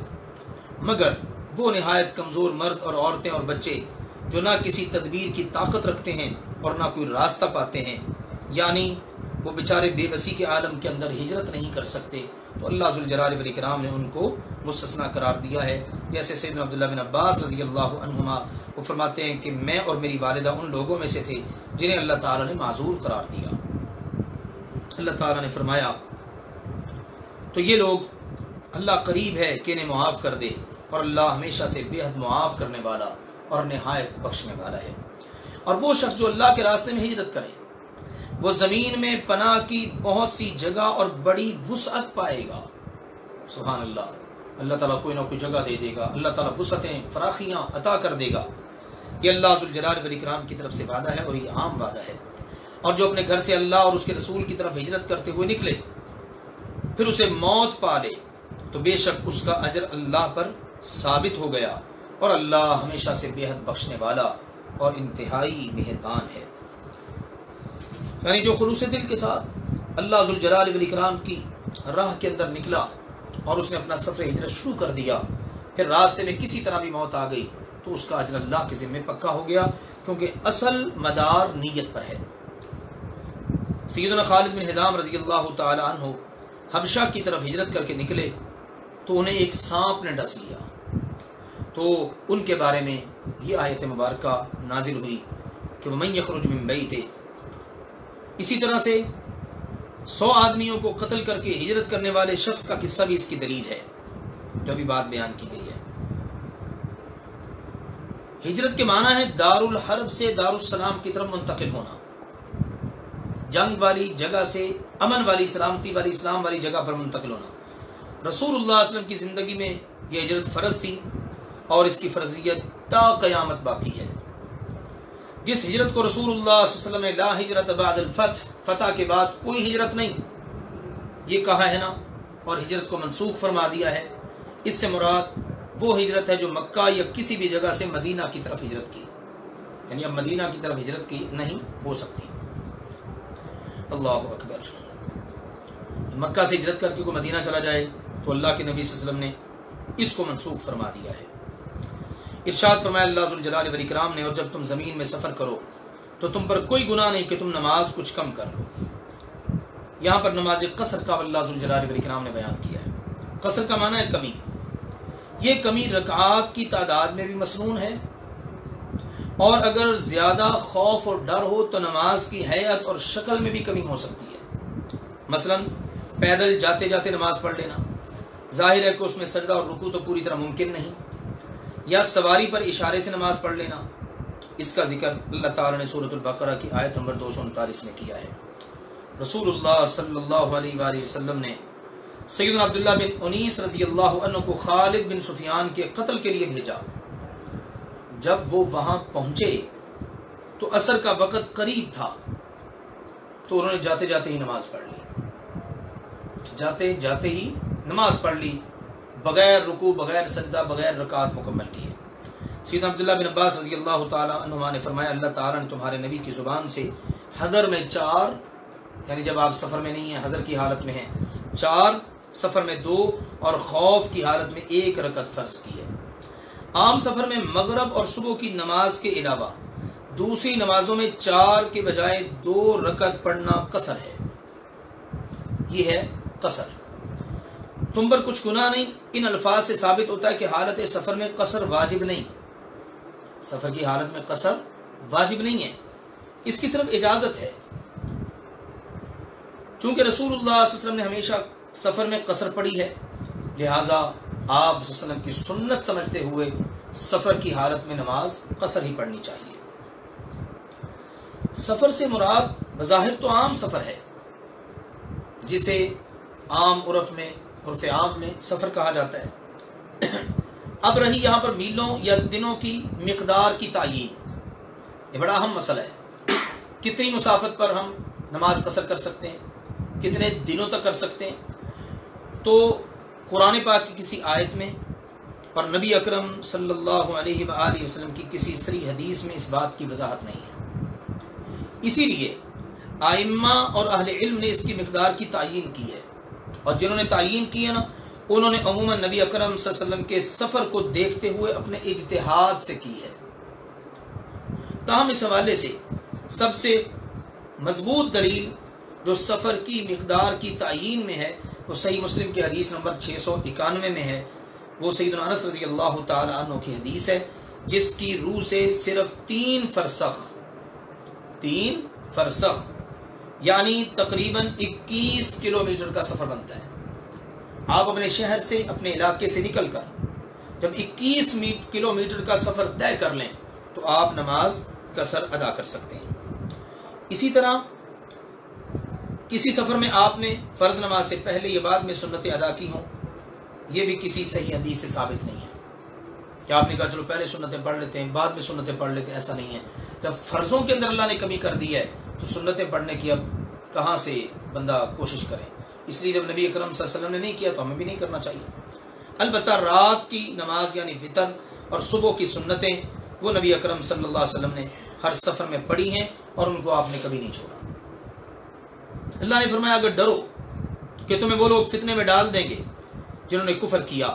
Speaker 1: مگر وہ نہایت کمزور مرد اور عورتیں اور بچے جو نہ کسی تدبیر کی طاقت رکھتے ہیں اور نہ کوئی راستہ پاتے ہیں، یعنی وہ بیچارے بے بسی کے عالم کے اندر ہجرت نہیں کر سکتے، تو اللہ ذوالجلال والاکرام نے ان کو مستثنیٰ قرار دیا ہے۔ جیسے سیدنا عبداللہ بن عباس رضی اللہ عنہما وہ فرماتے ہیں کہ میں اور میری والدہ ان لوگوں میں سے تھے جنہیں اللہ تعالیٰ نے معذور قرار دیا۔ اللہ تعالیٰ نے فرمایا تو یہ لوگ اللہ قریب ہے کہ انہیں معاف کر دے، اور اللہ ہمیشہ سے بے حد معاف کرنے والا اور نہایت بخشنے والا ہے۔ اور وہ شخص جو اللہ کے راستے میں ہجرت کرے وہ زمین میں پناہ کی بہت سی جگہ اور بڑی وسعت پائے گا۔ سبحان اللہ، اللہ تعالیٰ کوئی نہ کوئی جگہ دے دے گا، اللہ تعالیٰ وسعتیں فراخیاں عطا کر دے گا۔ یہ اللہ ذوالجلال والاکرام کی طرف سے وعدہ ہے اور یہ عام وعدہ ہے۔ اور جو اپنے گھر سے اللہ اور اس کے رسول کی طرف ہجرت کرتے ہوئے نکلے پھر اسے موت پا لے تو بے شک اس کا اجر اللہ پر ثابت ہو گیا، اور اللہ ہمیشہ سے بے حد بخشنے والا اور انتہائی مہربان ہے۔ یعنی جو خلوص دل کے ساتھ اللہ ذوالجلال والاکرام کی راہ کے اندر نکلا اور اس نے اپنا سفر ہجرت شروع کر دیا، پھر راستے میں کسی طرح بھی موت آ گئی تو اس کا اجر اللہ کے ذمہ پکا ہو گیا، کیونکہ اصل مدار نیت پر ہے۔ سیدنا خالد بن حزام رضی اللہ تعالی عنہ حبشہ کی طرف ہجرت کر کے نکلے تو انہیں ایک سانپ نے ڈس لیا، تو ان کے بارے میں یہ آیت مبارکہ نازل ہوئی کہ وَمَن يَخْرُجْ مِن بَيْتِهِ۔ اسی طرح سے 100 آدمیوں کو قتل کر کے ہجرت کرنے والے شخص کا قصہ بھی اس کی دلیل ہے جو ابھی بات بیان کی گئی ہے۔ ہجرت کے معنی ہے دار الحرب سے دار السلام کی طرف منتقل ہونا، جنگ والی جگہ سے امن والی سلامتی والی اسلام والی جگہ پر منتقل ہونا۔ رسول اللہ صلی اللہ علیہ وسلم کی زندگی میں یہ ہجرت فرض تھی اور اس کی فرضیت تا قیامت باقی ہے۔ جس ہجرت کو رسول اللہ صلی اللہ علیہ وسلم نے لا ہجرت بعد الفتح، فتح کے بعد کوئی ہجرت نہیں یہ کہا ہے نا، اور ہجرت کو منسوخ فرما دیا ہے، اس سے مراد وہ ہجرت ہے جو مکہ یا کسی بھی جگہ سے مدینہ کی طرف ہجرت کی، یعنی اب مدینہ کی طرف ہجرت کی نہیں ہو سکتی۔ اللہ اکبر۔ مکہ سے ہجرت کر کے کوئی مدینہ چلا جائے تو اللہ کے نبی صلی اللہ علیہ وسلم نے اس کو منسوخ فرما دیا ہے۔ ارشاد فرمایا اللہ ذوالجلال والاکرام نے، اور جب تم زمین میں سفر کرو تو تم پر کوئی گناہ نہیں کہ تم نماز کچھ کم کر لو۔ یہاں پر نماز قصر کا اللہ ذوالجلال والاکرام نے بیان کیا ہے۔ قصر کا معنی ہے کمی، یہ کمی رکعات کی تعداد میں بھی مسنون ہے، اور اگر زیادہ خوف اور ڈر ہو تو نماز کی ہیئت اور شکل میں بھی کمی ہو سکتی ہے۔ مثلا پیدل جاتے جاتے نماز پڑھ لینا، ظاہر ہے کہ اس میں سجدہ اور رکوع تو پوری طرح ممکن نہیں، یا سواری پر اشارے سے نماز پڑھ لینا، اس کا ذکر اللہ تعالیٰ نے سورۃ البقرہ کی آیت نمبر 239 میں کیا ہے۔ رسول اللہ صلی اللہ علیہ وآلہ وسلم نے سیدنا عبداللہ بن انیس رضی اللہ عنہ کو خالد بن سفیان کے قتل کے لیے بھیجا۔ جب وہ وہاں پہنچے تو عصر کا وقت قریب تھا، تو انہوں نے جاتے جاتے ہی نماز پڑھ لی، جاتے جاتے ہی نماز پڑھ لی، بغیر رکوع، بغیر سجدہ، بغیر رکعت مکمل کیے۔ سیدنا عبداللہ بن عباس رضی اللہ تعالیٰ عنہما نے فرمایا اللہ تعالیٰ نے تمہارے نبی کی زبان سے حضر میں 4، یعنی جب آپ سفر میں نہیں ہیں، حضر کی حالت میں ہیں 4، سفر میں 2 اور خوف کی حالت میں 1 رکعت فرض کی ہے۔ عام سفر میں مغرب اور صبح کی نماز کے علاوہ دوسری نمازوں میں 4 کے بجائے 2 رکعت پڑھنا قصر ہے، یہ ہے قصر۔ تم پر کچھ گناہ نہیں، ان الفاظ سے ثابت ہوتا ہے کہ حالت سفر میں قصر واجب نہیں، سفر کی حالت میں قصر واجب نہیں ہے، اس کی طرف اجازت ہے۔ چونکہ رسول اللہ صلی اللہ علیہ وسلم نے ہمیشہ سفر میں قصر پڑھی ہے، لہٰذا آپ صلی اللہ علیہ وسلم کی سنت سمجھتے ہوئے سفر کی حالت میں نماز قصر ہی پڑھنی چاہیے۔ سفر سے مراد بظاہر تو عام سفر ہے، جسے عام عرف عام میں سفر کہا جاتا ہے۔ اب رہی یہاں پر میلوں یا دنوں کی مقدار کی تعیین، یہ بڑا اہم مسئلہ ہے۔ کتنی مسافت پر ہم نماز قصر کر سکتے ہیں، کتنے دنوں تک کر سکتے ہیں؟ تو قرآن پاک کی کسی آیت میں اور نبی اکرم صلی اللہ علیہ وآلہ وسلم کی کسی صریح حدیث میں اس بات کی وضاحت نہیں ہے۔ اسی لیے ائمہ اور اہل علم نے اس کی مقدار کی تعیین کی ہے، اور جنہوں نے تعیین کی ہے نا، انہوں نے عموماً نبی اکرم صلی اللہ علیہ وسلم کے سفر کو دیکھتے ہوئے اپنے اجتہاد سے کی ہے۔ تاہم اس حوالے سے سب سے مضبوط دلیل جو سفر کی مقدار کی تعیین میں ہے وہ صحیح مسلم کی حدیث نمبر 691 میں ہے۔ وہ سیدنا انس رضی اللہ تعالی عنہ کی حدیث ہے، جس کی روح سے صرف 3 فرسخ یعنی تقریباً 21 کلومیٹر کا سفر بنتا ہے۔ آپ اپنے شہر سے، اپنے علاقے سے نکل کر جب 21 کلومیٹر کا سفر طے کر لیں تو آپ نماز قصر ادا کر سکتے ہیں۔ اسی طرح کسی سفر میں آپ نے فرض نماز سے پہلے یا بعد میں سنتیں ادا کی ہوں، یہ بھی کسی صحیح حدیث سے ثابت نہیں ہے کہ آپ نے کہا چلو پہلے سنتیں پڑھ لیتے ہیں بعد میں سنتیں پڑھ لیتے ہیں، ایسا نہیں ہے۔ جب فرضوں کے اندر اللہ نے کمی کر دی ہے تو سنتیں پڑھنے کی اب کہاں سے بندہ کوشش کرے؟ اس لیے جب نبی اکرم صلی اللہ علیہ وسلم نے نہیں کیا تو ہمیں بھی نہیں کرنا چاہیے۔ البتہ رات کی نماز یعنی وتر اور صبح کی سنتیں وہ نبی اکرم صلی اللہ علیہ وسلم نے ہر سفر میں پڑھی ہیں اور ان کو آپ نے کبھی نہیں چھوڑا۔ اللہ نے فرمایا اگر ڈرو کہ تمہیں وہ لوگ فتنے میں ڈال دیں گے جنہوں نے کفر کیا،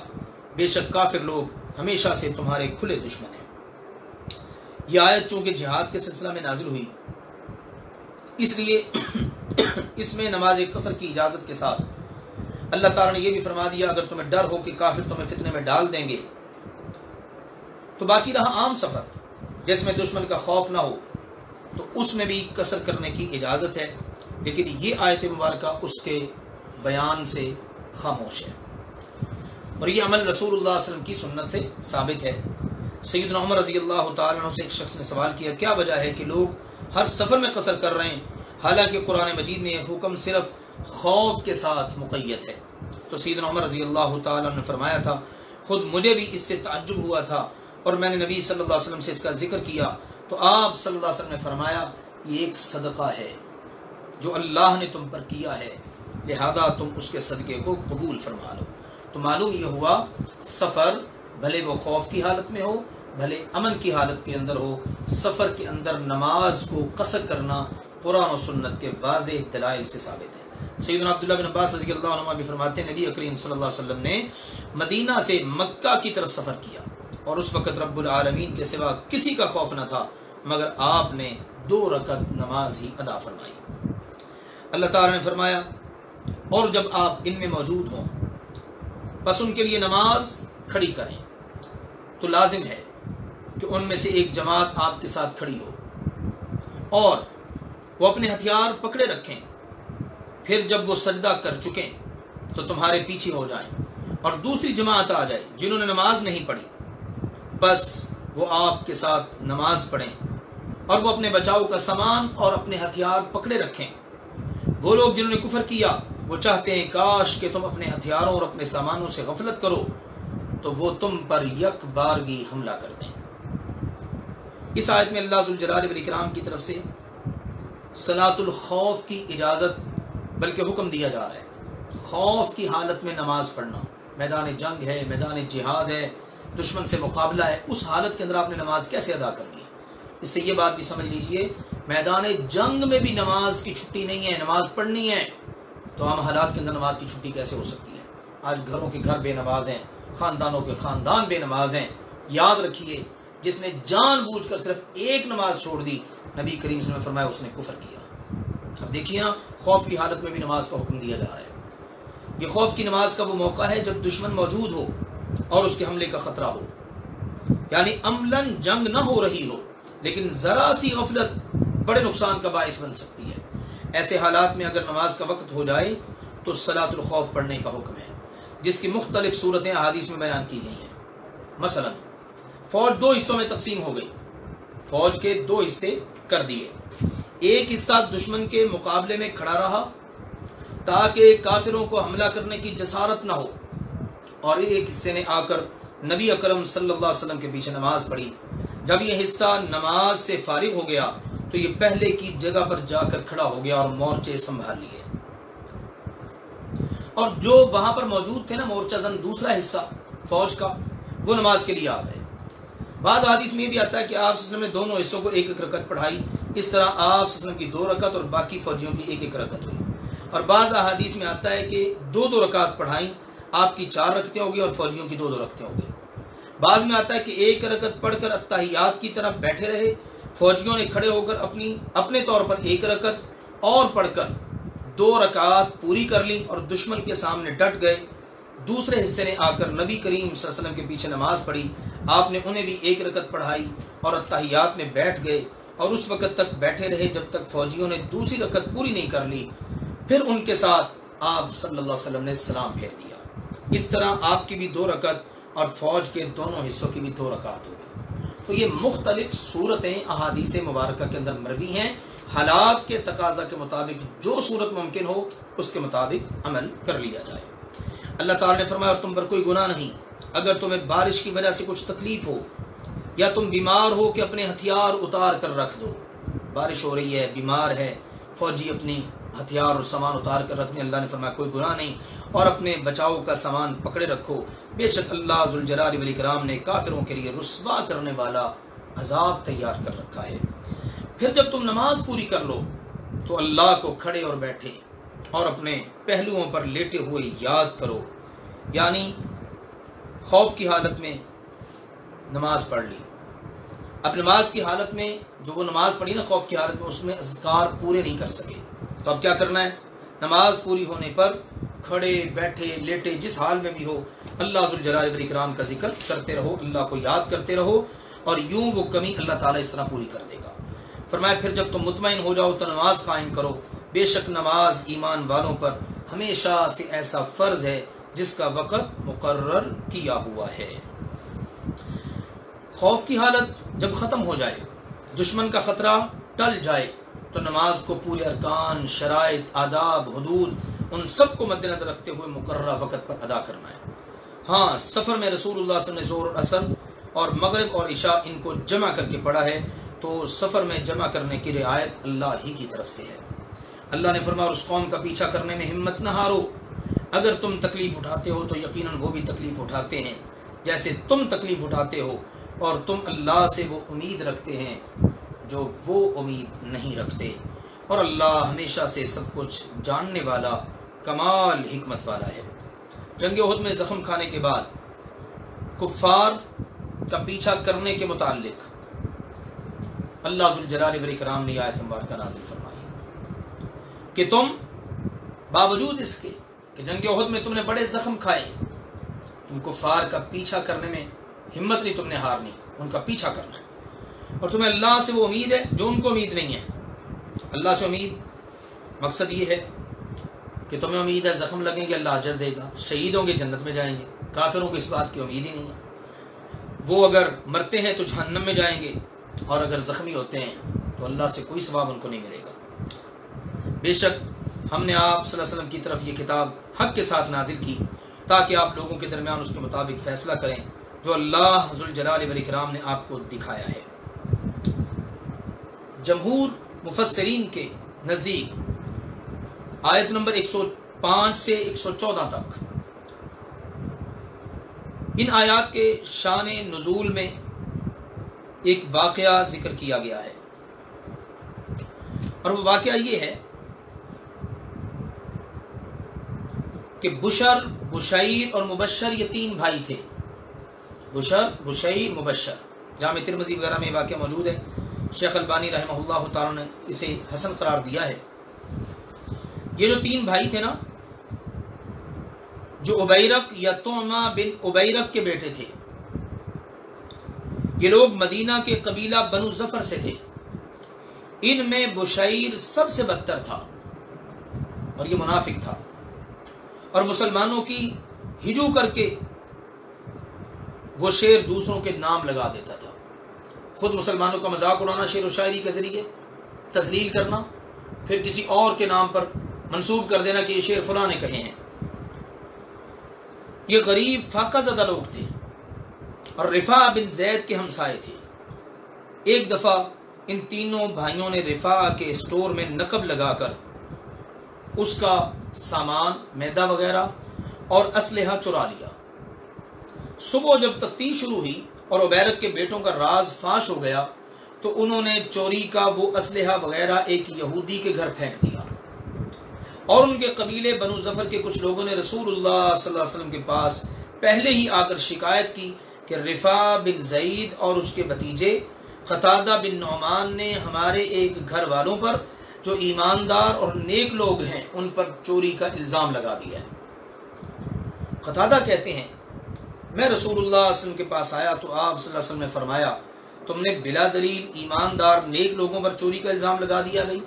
Speaker 1: بے شک کافر لوگ ہمیشہ سے تمہارے کھلے دشمن ہیں۔ یہ آیت چونکہ جہاد کے سلسلہ میں نازل ہوئی، اس لیے اس میں نماز قصر کی اجازت کے ساتھ اللہ تعالیٰ نے یہ بھی فرما دیا اگر تمہیں ڈر ہو کہ کافر تمہیں فتنے میں ڈال دیں گے تو باقی رہا عام سفر جس میں دشمن کا خوف نہ ہو تو اس میں بھی قصر کرنے کی اجازت ہے، لیکن یہ آیت مبارکہ اس کے بیان سے خاموش ہے، اور یہ عمل رسول اللہ صلی اللہ علیہ وسلم کی سنت سے ثابت ہے۔ سیدنا عمر رضی اللہ تعالیٰ عنہ سے ایک شخص نے سوال کیا کیا وجہ ہے کہ لوگ ہر سفر میں قصر کر رہے ہیں حالانکہ قرآن مجید میں یہ حکم صرف خوف کے ساتھ مقید ہے؟ تو سیدنا عمر رضی اللہ تعالیٰ عنہ نے فرمایا تھا خود مجھے بھی اس سے تعجب ہوا تھا اور میں نے نبی صلی اللہ علیہ وسلم سے اس کا ذکر کیا تو آپ صلی اللہ علیہ وسلم نے فرمایا یہ ایک صدقہ ہے جو اللہ نے تم پر کیا ہے، لہذا تم اس کے صدقے کو قبول فرما لو۔ تو معلوم یہ ہوا سفر بھلے وہ خوف کی حالت میں ہو بھلے امن کی حالت کے اندر ہو، سفر کے اندر نماز کو قصر کرنا قرآن و سنت کے واضح دلائل سے ثابت ہے۔ سیدنا عبداللہ بن عباس رضی اللہ عنہ بھی فرماتے ہیں نبی کریم صلی اللہ علیہ وسلم نے مدینہ سے مکہ کی طرف سفر کیا اور اس وقت رب العالمین کے سوا کسی کا خوف نہ تھا مگر آپ نے 2 رکعت نماز ہی ادا فرمائی۔ اللہ تعالی نے فرمایا اور جب آپ ان میں موجود ہوں بس ان کے لیے نماز کھڑی کریں، تو لازم ہے کہ ان میں سے ایک جماعت آپ کے ساتھ کھڑی ہو اور وہ اپنے ہتھیار پکڑے رکھیں، پھر جب وہ سجدہ کر چکیں تو تمہارے پیچھے ہو جائیں، اور دوسری جماعت آ جائے جنہوں نے نماز نہیں پڑھی بس وہ آپ کے ساتھ نماز پڑھیں اور وہ اپنے بچاؤ کا سامان اور اپنے ہتھیار پکڑے رکھیں۔ وہ لوگ جنہوں نے کفر کیا وہ چاہتے ہیں کاش کہ تم اپنے ہتھیاروں اور اپنے سامانوں سے غفلت کرو تو وہ تم پر یک بارگی حملہ کر دیں۔ اس آیت میں اللہ ذوالجلال والاکرام کی طرف سے صلاۃ الخوف کی اجازت بلکہ حکم دیا جا رہا ہے۔ خوف کی حالت میں نماز پڑھنا، میدان جنگ ہے، میدان جہاد ہے، دشمن سے مقابلہ ہے، اس حالت کے اندر آپ نے نماز کیسے ادا کرنی ہے؟ اس سے یہ بات بھی سمجھ لیجئے میدان جنگ میں بھی نماز کی چھٹی نہیں ہے، نماز پڑھنی ہے، تو عام حالات کے اندر نماز کی چھٹی کیسے ہو سکتی ہے؟ آج گھروں کے گھر بے نماز ہیں، خاندانوں کے خاندان بے نماز ہیں۔ یاد رکھیے جس نے جان بوجھ کر صرف ایک نماز چھوڑ دی نبی کریم صلی اللہ علیہ وسلم نے فرمایا اس نے کفر کیا۔ اب دیکھیے نا خوف کی حالت میں بھی نماز کا حکم دیا جا رہا ہے۔ یہ خوف کی نماز کا وہ موقع ہے جب دشمن موجود ہو اور اس کے حملے کا خطرہ ہو، یعنی عملاً جنگ نہ ہو رہی ہو لیکن ذرا سی غفلت بڑے نقصان کا باعث بن سکتی ہے۔ ایسے حالات میں اگر نماز کا وقت ہو جائے تو صلاۃ الخوف پڑھنے کا حکم ہے، جس کی مختلف صورتیں احادیث میں بیان کی گئی ہیں۔ مثلا فوج 2 حصوں میں تقسیم ہو گئی، فوج کے 2 حصے کر دیے، ایک حصہ دشمن کے مقابلے میں کھڑا رہا تاکہ کافروں کو حملہ کرنے کی جسارت نہ ہو، اور ایک حصے نے آ کر نبی اکرم صلی اللہ علیہ وسلم کے پیچھے نماز پڑھی۔ جب یہ حصہ نماز سے فارغ ہو گیا تو یہ پہلے کی جگہ پر جا کر کھڑا ہو گیا اور مورچے سنبھال لیے، اور جو وہاں پر موجود تھے نا مورچہ زن دوسرا حصہ فوج کا، وہ نماز کے لیے آ گئے۔ بعض حدیث میں یہ بھی آتا ہے کہ آپ صلی اللہ علیہ وسلم نے دونوں حصوں کو 1-1 رکعت پڑھائی، اس طرح آپ صلی اللہ علیہ وسلم کی 2 رکعت اور باقی فوجیوں کی 1-1 رکعت ہوئی۔ اور بعض احادیث میں آتا ہے کہ 2-2 رکعت پڑھائیں، آپ کی 4 رکعتیں ہو گئی اور فوجیوں کی 2-2 رکعتیں ہو گئی۔ بعض میں آتا ہے کہ 1 رکعت پڑھ کر اتحیات کی طرف بیٹھے رہے، فوجیوں نے کھڑے ہو کر اپنے طور پر 1 رکعت اور پڑھ کر 2 رکعت پوری کر لی اور دشمن کے سامنے ڈٹ گئے۔ دوسرے حصے نے آ کر نبی کریم صلی اللہ علیہ وسلم کے پیچھے نماز پڑھی، آپ نے انہیں بھی 1 رکعت پڑھائی اور اتحیات میں بیٹھ گئے، اور اس وقت تک بیٹھے رہے جب تک فوجیوں نے دوسری رکعت پوری نہیں کر لی، پھر ان کے ساتھ آپ صلی اللہ علیہ وسلم نے سلام پھیر دیا۔ اس طرح آپ کی بھی 2 رکعت اور فوج کے دونوں حصوں کی بھی 2 رکعت ہو گئی۔ تو یہ مختلف صورتیں احادیث مبارکہ کے اندر مروی ہیں، حالات کے تقاضا کے مطابق جو صورت ممکن ہو اس کے مطابق عمل کر لیا جائے۔ اللہ تعالیٰ نے فرمایا اور تم پر کوئی گناہ نہیں اگر تمہیں بارش کی وجہ سے کچھ تکلیف ہو یا تم بیمار ہو کہ اپنے ہتھیار اتار کر رکھ دو۔ بارش ہو رہی ہے، بیمار ہے، فوجی اپنی ہتھیار اور سامان اتار کر رکھنے، اللہ نے فرمایا کوئی گناہ نہیں، اور اپنے بچاؤ کا سامان پکڑے رکھو بے شک اللہ ذو الجلال والاکرام نے کافروں کے لیے رسوا کرنے والا عذاب تیار کر رکھا ہے۔ پھر جب تم نماز پوری کر لو تو اللہ کو کھڑے اور بیٹھے اور اپنے پہلوؤں پر لیٹے ہوئے یاد کرو، یعنی خوف کی حالت میں نماز پڑھ لی، اب نماز کی حالت میں جو وہ نماز پڑھی نا خوف کی حالت میں، اس میں اذکار پورے نہیں کر سکے، تو اب کیا کرنا ہے؟ نماز پوری ہونے پر کھڑے بیٹھے لیٹے جس حال میں بھی ہو اللہ ذو الجلال والاکرام کا ذکر کرتے رہو، اللہ کو یاد کرتے رہو، اور یوں وہ کمی اللہ تعالیٰ اس طرح پوری کر دے گا۔ فرمایا پھر جب تم مطمئن ہو جاؤ تو نماز قائم کرو، بے شک نماز ایمان والوں پر ہمیشہ سے ایسا فرض ہے جس کا وقت مقرر کیا ہوا ہے۔ خوف کی حالت جب ختم ہو جائے، دشمن کا خطرہ ٹل جائے، تو نماز کو پورے ارکان، شرائط، آداب، حدود ان سب کو مد نظر رکھتے ہوئے مقررہ وقت پر ادا کرنا ہے۔ ہاں سفر میں رسول اللہ صلی اللہ علیہ وسلم نے ظہر، عصر اور مغرب اور عشاء ان کو جمع کر کے پڑھا ہے، تو سفر میں جمع کرنے کی رعایت اللہ ہی کی طرف سے ہے۔ اللہ نے فرمایا اس قوم کا پیچھا کرنے میں ہمت نہ ہارو، اگر تم تکلیف اٹھاتے ہو تو یقیناً وہ بھی تکلیف اٹھاتے ہیں جیسے تم تکلیف اٹھاتے ہو، اور تم اللہ سے وہ امید رکھتے ہیں جو وہ امید نہیں رکھتے، اور اللہ ہمیشہ سے سب کچھ جاننے والا کمال حکمت والا ہے۔ جنگ احد میں زخم کھانے کے بعد کفار کا پیچھا کرنے کے متعلق اللہ ذو الجلال والاکرام نے آیت مبارکہ نازل فرمائی کہ تم باوجود اس کے کہ جنگ احد میں تم نے بڑے زخم کھائے، تم کفار کا پیچھا کرنے میں ہمت نہیں، تم نے ہارنی، ان کا پیچھا کرنا ہے، اور تمہیں اللہ سے وہ امید ہے جو ان کو امید نہیں ہے۔ اللہ سے امید مقصد یہ ہے کہ تمہیں امید ہے زخم لگیں گے اللہ اجر دے گا، شہید ہوں گے جنت میں جائیں گے، کافروں کو اس بات کی امید ہی نہیں ہے، وہ اگر مرتے ہیں تو جہنم میں جائیں گے، اور اگر زخمی ہوتے ہیں تو اللہ سے کوئی ثواب ان کو نہیں ملے گا۔ بے شک ہم نے آپ صلی اللہ علیہ وسلم کی طرف یہ کتاب حق کے ساتھ نازل کی تاکہ آپ لوگوں کے درمیان اس کے مطابق فیصلہ کریں جو اللہ ذو الجلال والاکرام نے آپ کو دکھایا ہے۔ جمہور مفسرین کے نزدیک آیت نمبر 105 سے 114 تک ان آیات کے شان نزول میں ایک واقعہ ذکر کیا گیا ہے، اور وہ واقعہ یہ ہے کہ بشر، بشیر اور مبشر یہ تین بھائی تھے۔ بشر، بشیر، مبشر، جامع ترمذی وغیرہ میں واقعہ موجود ہے، شیخ البانی رحمہ اللہ تعالی نے اسے حسن قرار دیا ہے۔ یہ جو تین بھائی تھے نا، جو عبیرق یا طعمہ بن عبیرق کے بیٹے تھے، یہ لوگ مدینہ کے قبیلہ بنو ظفر سے تھے۔ ان میں بشیر سب سے بدتر تھا اور یہ منافق تھا، اور مسلمانوں کی ہجو کر کے وہ شعر دوسروں کے نام لگا دیتا تھا، خود مسلمانوں کا مذاق اڑانا شعر و شاعری کے ذریعے، تذلیل کرنا، پھر کسی اور کے نام پر منسوب کر دینا کہ یہ شعر فلاں نے کہے ہیں۔ یہ غریب فاقہ زدہ لوگ تھے اور رفاع بن زید کے ہمسائے تھے۔ ایک دفعہ ان تینوں بھائیوں نے رفاع کے اسٹور میں نقب لگا کر اس کا سامان، میدہ وغیرہ اور اسلحہ چرا لیا۔ صبح جب تفتیش شروع ہوئی اور عبیرق کے بیٹوں کا راز فاش ہو گیا تو انہوں نے چوری کا وہ اسلحہ وغیرہ ایک یہودی کے گھر پھینک دیا، اور ان کے قبیلے بنو ظفر کے کچھ لوگوں نے رسول اللہ صلی اللہ علیہ وسلم کے پاس پہلے ہی آ کر شکایت کی کہ رفاع بن زید اور اس کے بھتیجے قتادہ بن نعمان نے ہمارے ایک گھر والوں پر جو ایماندار اور نیک لوگ ہیں ان پر چوری کا الزام لگا دیا ہے۔ قتادہ کہتے ہیں میں رسول اللہ صلی اللہ علیہ وسلم کے پاس آیا تو آپ صلی اللہ علیہ وسلم نے فرمایا تم نے بلا دلیل ایماندار نیک لوگوں پر چوری کا الزام لگا دیا گئی۔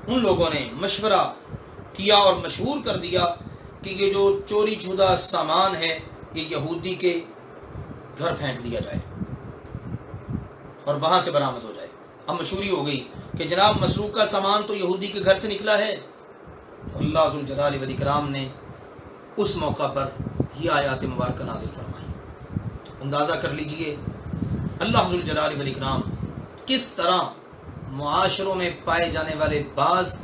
Speaker 1: ان لوگوں نے مشورہ کیا اور مشہور کر دیا کہ یہ جو چوری شدہ سامان ہے یہ یہودی کے گھر پھینک دیا جائے اور وہاں سے برآمد ہو جائے۔ اب مشہوری ہو گئی کہ جناب مسروق کا سامان تو یہودی کے گھر سے نکلا ہے۔ اللہ ذو الجلال والاکرام نے اس موقع پر یہ آیات مبارکہ نازل فرمائی۔ اندازہ کر لیجئے اللہ ذو الجلال والاکرام کس طرح معاشروں میں پائے جانے والے بعض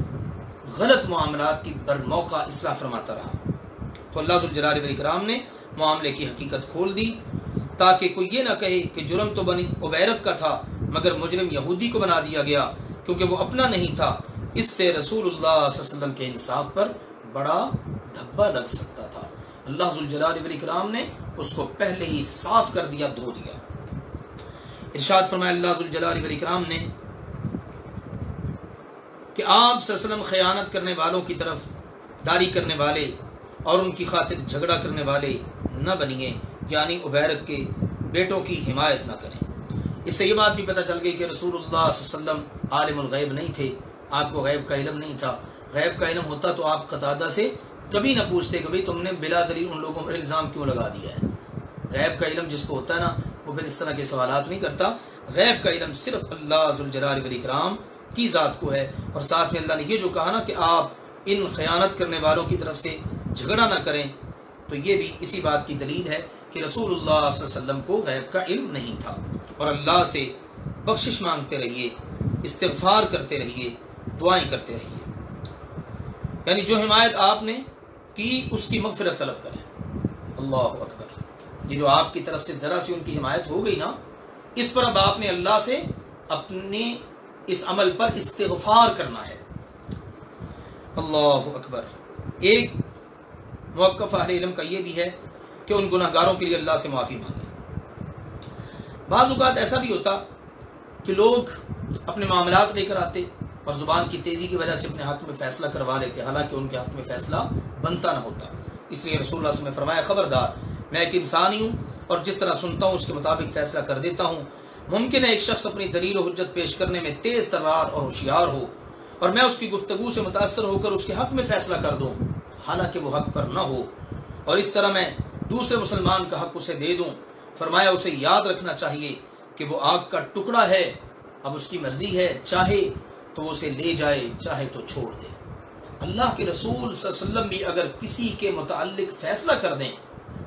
Speaker 1: غلط معاملات کی بر موقع اصلاح فرماتا رہا۔ تو اللہ ذو الجلال والاکرام نے معاملے کی حقیقت کھول دی تاکہ کوئی یہ نہ کہے کہ جرم تو بنی عبیرب کا تھا مگر مجرم یہودی کو بنا دیا گیا کیونکہ وہ اپنا نہیں تھا. اس سے رسول اللہ صلی اللہ علیہ وسلم کے انصاف پر بڑا دھبا لگ سکتا تھا. اللہ ذو الجلال والاکرام نے اس کو پہلے ہی صاف کر دیا, دھو دیا. ارشاد فرمایا اللہ ذو الجلال والاکرام نے کہ آپ صلی اللہ علیہ وسلم خیانت کرنے والوں کی طرف داری کرنے والے اور ان کی خاطر جھگڑا کرنے والے نہ بنیے, یعنی عبیرب کے بیٹوں کی حمایت نہ کریں. اس سے یہ بات بھی پتہ چل گئی کہ رسول اللہ صلی اللہ علیہ وسلم عالم الغیب نہیں تھے, آپ کو غیب کا علم نہیں تھا. غیب کا علم ہوتا تو آپ قتادہ سے کبھی نہ پوچھتے کہ بھئی تم نے بلا دلیل ان لوگوں پر الزام کیوں لگا دیا ہے. غیب کا علم جس کو ہوتا ہے نا وہ پھر اس طرح کے سوالات نہیں کرتا. غیب کا علم صرف اللہ ذو الجلال والاکرام کی ذات کو ہے. اور ساتھ میں اللہ نے یہ جو کہا نا کہ آپ ان خیانت کرنے والوں کی طرف سے جھگڑا نہ کریں, تو یہ بھی اسی بات کی دلیل ہے کہ رسول اللہ صلی اللہ علیہ وسلم کو غیب کا علم نہیں تھا. اور اللہ سے بخشش مانگتے رہیے, استغفار کرتے رہیے, دعائیں کرتے رہیے. یعنی جو حمایت آپ نے کی اس کی مغفرت طلب کریں. اللہ اکبر. یہ جو آپ کی طرف سے ذرا سی ان کی حمایت ہو گئی نا, اس پر اب آپ نے اللہ سے اپنے اس عمل پر استغفار کرنا ہے. اللہ اکبر. ایک موقف اہل علم کا یہ بھی ہے کہ ان گناہگاروں کے لیے اللہ سے معافی مانگیں. بعض اوقات ایسا بھی ہوتا کہ لوگ اپنے معاملات لے کر آتے اور زبان کی تیزی کی وجہ سے اپنے حق میں فیصلہ کروا لیتے, حالانکہ ان کے حق میں فیصلہ بنتا نہ ہوتا. اس لیے رسول اللہ صلی اللہ علیہ وسلم نے فرمایا خبردار, میں ایک انسان ہی ہوں اور جس طرح سنتا ہوں اس کے مطابق فیصلہ کر دیتا ہوں. ممکن ہے ایک شخص اپنی دلیل و حجت پیش کرنے میں تیز ترار اور ہوشیار ہو اور میں اس کی گفتگو سے متاثر ہو کر اس کے حق میں فیصلہ کر دوں حالانکہ وہ حق پر نہ ہو, اور اس طرح میں دوسرے مسلمان کا حق اسے دے دوں. فرمایا اسے یاد رکھنا چاہیے کہ وہ آگ کا ٹکڑا ہے, اب اس کی مرضی ہے, چاہے تو وہ اسے لے جائے چاہے تو چھوڑ دے. اللہ کے رسول صلی اللہ علیہ وسلم بھی اگر کسی کے متعلق فیصلہ کر دیں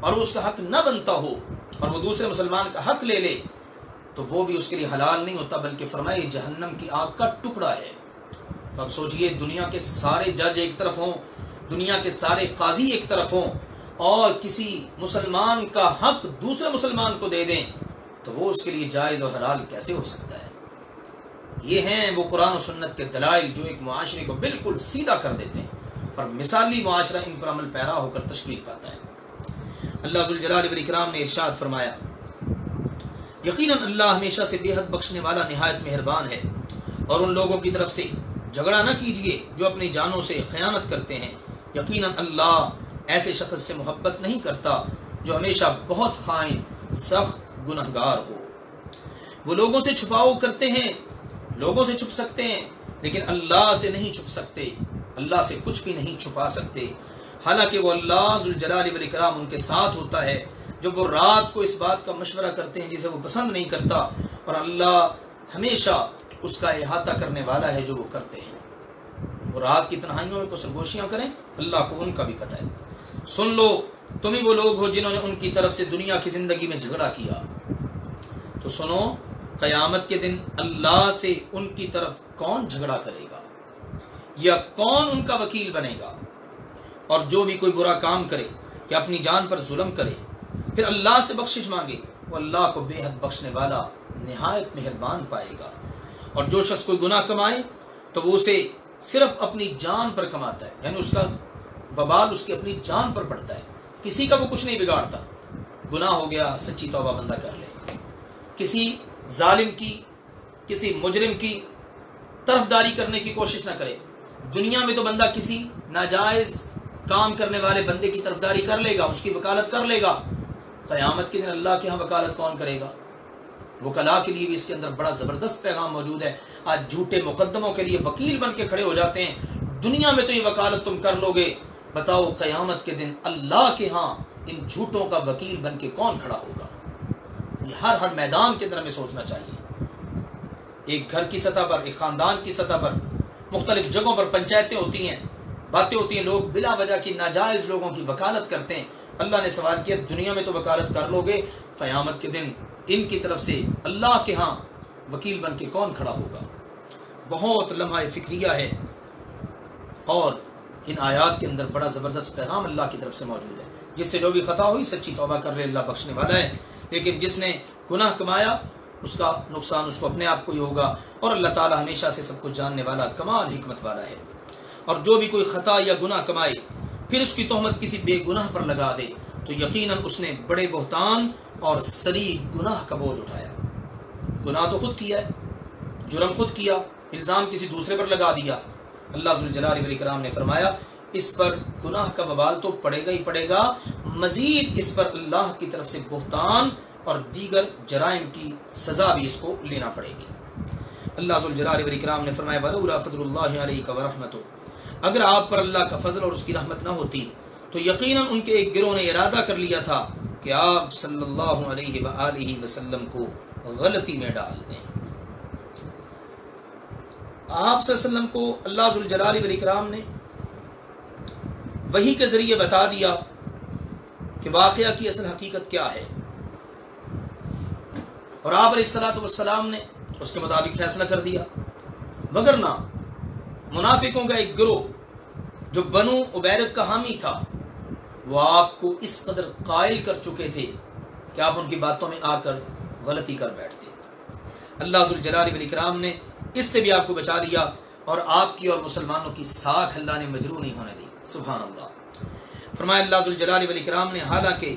Speaker 1: اور اس کا حق نہ بنتا ہو اور وہ دوسرے مسلمان کا حق لے لے تو وہ بھی اس کے لیے حلال نہیں ہوتا, بلکہ فرمایا یہ جہنم کی آگ کا ٹکڑا ہے. تو اب سوچئے دنیا کے سارے جج ایک طرف ہوں, دنیا کے سارے قاضی ایک طرف ہوں اور کسی مسلمان کا حق دوسرے مسلمان کو دے دیں تو وہ اس کے لیے جائز اور حلال کیسے ہو سکتا ہے. یہ ہیں وہ قرآن و سنت کے دلائل جو ایک معاشرے کو بالکل سیدھا کر دیتے ہیں اور مثالی معاشرہ ان پر عمل پیرا ہو کر تشکیل پاتا ہے. اللہ ذو الجلال والاکرام نے ارشاد فرمایا یقیناً اللہ ہمیشہ سے بے حد بخشنے والا نہایت مہربان ہے, اور ان لوگوں کی طرف سے جھگڑا نہ کیجیے جو اپنی جانوں سے خیانت کرتے ہیں. یقیناً اللہ ایسے شخص سے محبت نہیں کرتا جو ہمیشہ بہت خائن سخت گنہگار ہو. وہ لوگوں سے چھپاؤ کرتے ہیں, لوگوں سے چھپ سکتے ہیں لیکن اللہ سے نہیں چھپ سکتے, اللہ سے کچھ بھی نہیں چھپا سکتے. حالانکہ وہ اللہ ذو الجلال والاکرام ان کے ساتھ ہوتا ہے جب وہ رات کو اس بات کا مشورہ کرتے ہیں جسے وہ پسند نہیں کرتا, اور اللہ ہمیشہ اس کا احاطہ کرنے والا ہے جو وہ کرتے ہیں. وہ رات کی تنہائیوں میں کو سرگوشیاں کریں, اللہ کو ان کا بھی پتہ ہے. سن لو تم ہی وہ لوگ ہو جنہوں نے ان کی طرف سے دنیا کی زندگی میں جھگڑا کیا, تو سنو قیامت کے دن اللہ سے ان کی طرف کون جھگڑا کرے گا یا کون ان کا وکیل بنے گا. اور جو بھی کوئی برا کام کرے یا اپنی جان پر ظلم کرے پھر اللہ سے بخشش مانگے, وہ اللہ کو بے حد بخشنے والا نہایت مہربان پائے گا. اور جو شخص کوئی گناہ کمائے تو وہ اسے صرف اپنی جان پر کماتا ہے, یعنی اس کا وبال اس کی اپنی جان پر پڑتا ہے, کسی کا وہ کچھ نہیں بگاڑتا. گناہ ہو گیا سچی توبہ بندہ کر لے, کسی ظالم کی کسی مجرم کی طرفداری کرنے کی کوشش نہ کرے. دنیا میں تو بندہ کسی ناجائز کام کرنے والے بندے کی طرفداری کر لے گا, اس کی وکالت کر لے گا. قیامت کے دن اللہ کے ہاں وکالت کون کرے گا؟ وکلاء کے لیے بھی اس کے اندر بڑا زبردست پیغام موجود ہے. آج جھوٹے مقدموں کے لیے وکیل بن کے کھڑے ہو جاتے ہیں. دنیا میں تو یہ وکالت تم کر لو گے, بتاؤ قیامت کے دن اللہ کے ہاں ان جھوٹوں کا وکیل بن کے کون کھڑا ہوگا؟ یہ ہر میدان کے اندر ہمیں سوچنا چاہیے. ایک گھر کی سطح پر, ایک خاندان کی سطح پر, مختلف جگہوں پر پنچایتیں ہوتی ہیں, باتیں ہوتی ہیں, لوگ بلا وجہ کی ناجائز لوگوں کی وکالت کرتے ہیں. اللہ نے سوال کیا دنیا میں تو وکالت کر لو گے, قیامت کے دن ان کی طرف سے اللہ کے ہاں وکیل بن کے کون کھڑا ہوگا؟ بہت لمحہ فکریہ ہے اور ان آیات کے اندر بڑا زبردست پیغام اللہ کی طرف سے موجود ہے. جس سے جو بھی خطا ہوئی سچی توبہ کر لے، اللہ بخشنے والا ہے. لیکن جس نے گناہ کمایا اس کا نقصان اس کو اپنے آپ کو ہی ہوگا، اور اللہ تعالیٰ ہمیشہ سے سب کچھ جاننے والا کمال حکمت والا ہے. اور جو بھی کوئی خطا یا گناہ کمائے پھر اس کی تہمت کسی بے گناہ پر لگا دے تو یقیناً اس نے بڑے بہتان اور سری گناہ کا بوجھ اٹھایا. گناہ تو خود کیا ہے، جرم خود کیا، الزام کسی دوسرے پر لگا دیا. اللہ ذوالجلال والاکرام نے فرمایا اس پر گناہ کا وبال تو پڑے گا ہی پڑے گا، مزید اس پر اللہ کی طرف سے بہتان اور دیگر جرائم کی سزا بھی اس کو لینا پڑے گی. اللہ ذوالجلال والاکرام نے فرمایا ولولا فضل اللہ علیک ورحمتہ، اگر آپ پر اللہ کا فضل اور اس کی رحمت نہ ہوتی تو یقیناً ان کے ایک گروہ نے ارادہ کر لیا تھا کہ آپ صلی اللہ علیہ وآلہ وسلم کو غلطی میں ڈال دیں. آپ صلی اللہ علیہ وسلم کو اللہ ذوالجلال والاکرام نے وحی کے ذریعے بتا دیا کہ واقعہ کی اصل حقیقت کیا ہے، اور آپ علیہ الصلوۃ والسلام نے اس کے مطابق فیصلہ کر دیا. وگرنہ منافقوں کا ایک گروہ جو بنو عبیرق کا حامی تھا وہ آپ کو اس قدر قائل کر چکے تھے کہ آپ ان کی باتوں میں آ کر غلطی کر بیٹھتے. اللہ ذوالجلال والاکرام نے اس سے بھی آپ کو بچا لیا اور آپ کی اور مسلمانوں کی ساکھ اللہ نے مجروح نہیں ہونے دی. سبحان اللہ. فرمایا اللہ ذوالجلال والاکرام نے حالانکہ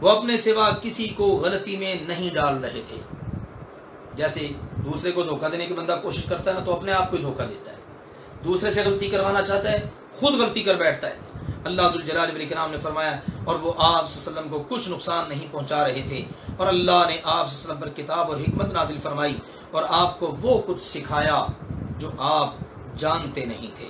Speaker 1: وہ اپنے سوا کسی کو غلطی میں نہیں ڈال رہے تھے. جیسے دوسرے کو دھوکہ دینے کی بندہ کوشش کرتا ہے نا تو اپنے آپ کو ہی دھوکہ دیتا ہے، دوسرے سے غلطی کروانا چاہتا ہے خود غلطی کر بیٹھتا ہے. اللہ ذوالجلال والاکرام نے فرمایا اور وہ آپ صلی اللہ علیہ وسلم کو کچھ نقصان نہیں پہنچا رہے تھے، اور اللہ نے آپ صلی اللہ علیہ وسلم پر کتاب اور حکمت نازل فرمائی اور آپ کو وہ کچھ سکھایا جو آپ جانتے نہیں تھے.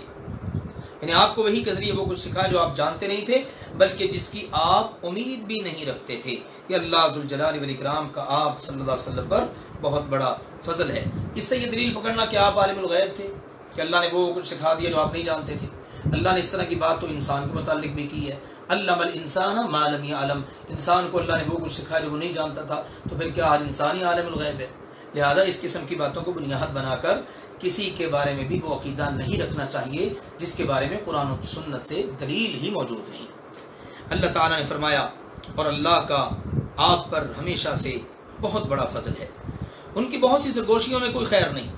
Speaker 1: یعنی آپ کو وحی کے ذریعے وہ کچھ سکھایا جو آپ جانتے نہیں تھے بلکہ جس کی آپ امید بھی نہیں رکھتے تھے. یہ اللہ ذوالجلال والاکرام کا آپ صلی اللہ علیہ وسلم پر بہت بڑا فضل ہے. اس سے یہ دلیل پکڑنا کہ آپ عالم الغیب تھے کہ اللہ نے وہ کچھ سکھا دیا جو آپ نہیں جانتے تھے. اللہ نے اس طرح کی بات تو انسان کے متعلق بھی کی ہے. علم الانسان ما لم یعلم، انسان کو اللہ نے وہ کچھ سکھایا جو وہ نہیں جانتا تھا، تو پھر کیا ہر انسان ہی عالم الغیب ہے؟ لہذا اس قسم کی باتوں کو بنیاد بنا کر کسی کے بارے میں بھی وہ عقیدہ نہیں رکھنا چاہیے جس کے بارے میں قرآن و سنت سے دلیل ہی موجود نہیں. اللہ تعالیٰ نے فرمایا اور اللہ کا آپ پر ہمیشہ سے بہت بڑا فضل ہے. ان کی بہت سی سرگوشیوں میں کوئی خیر نہیں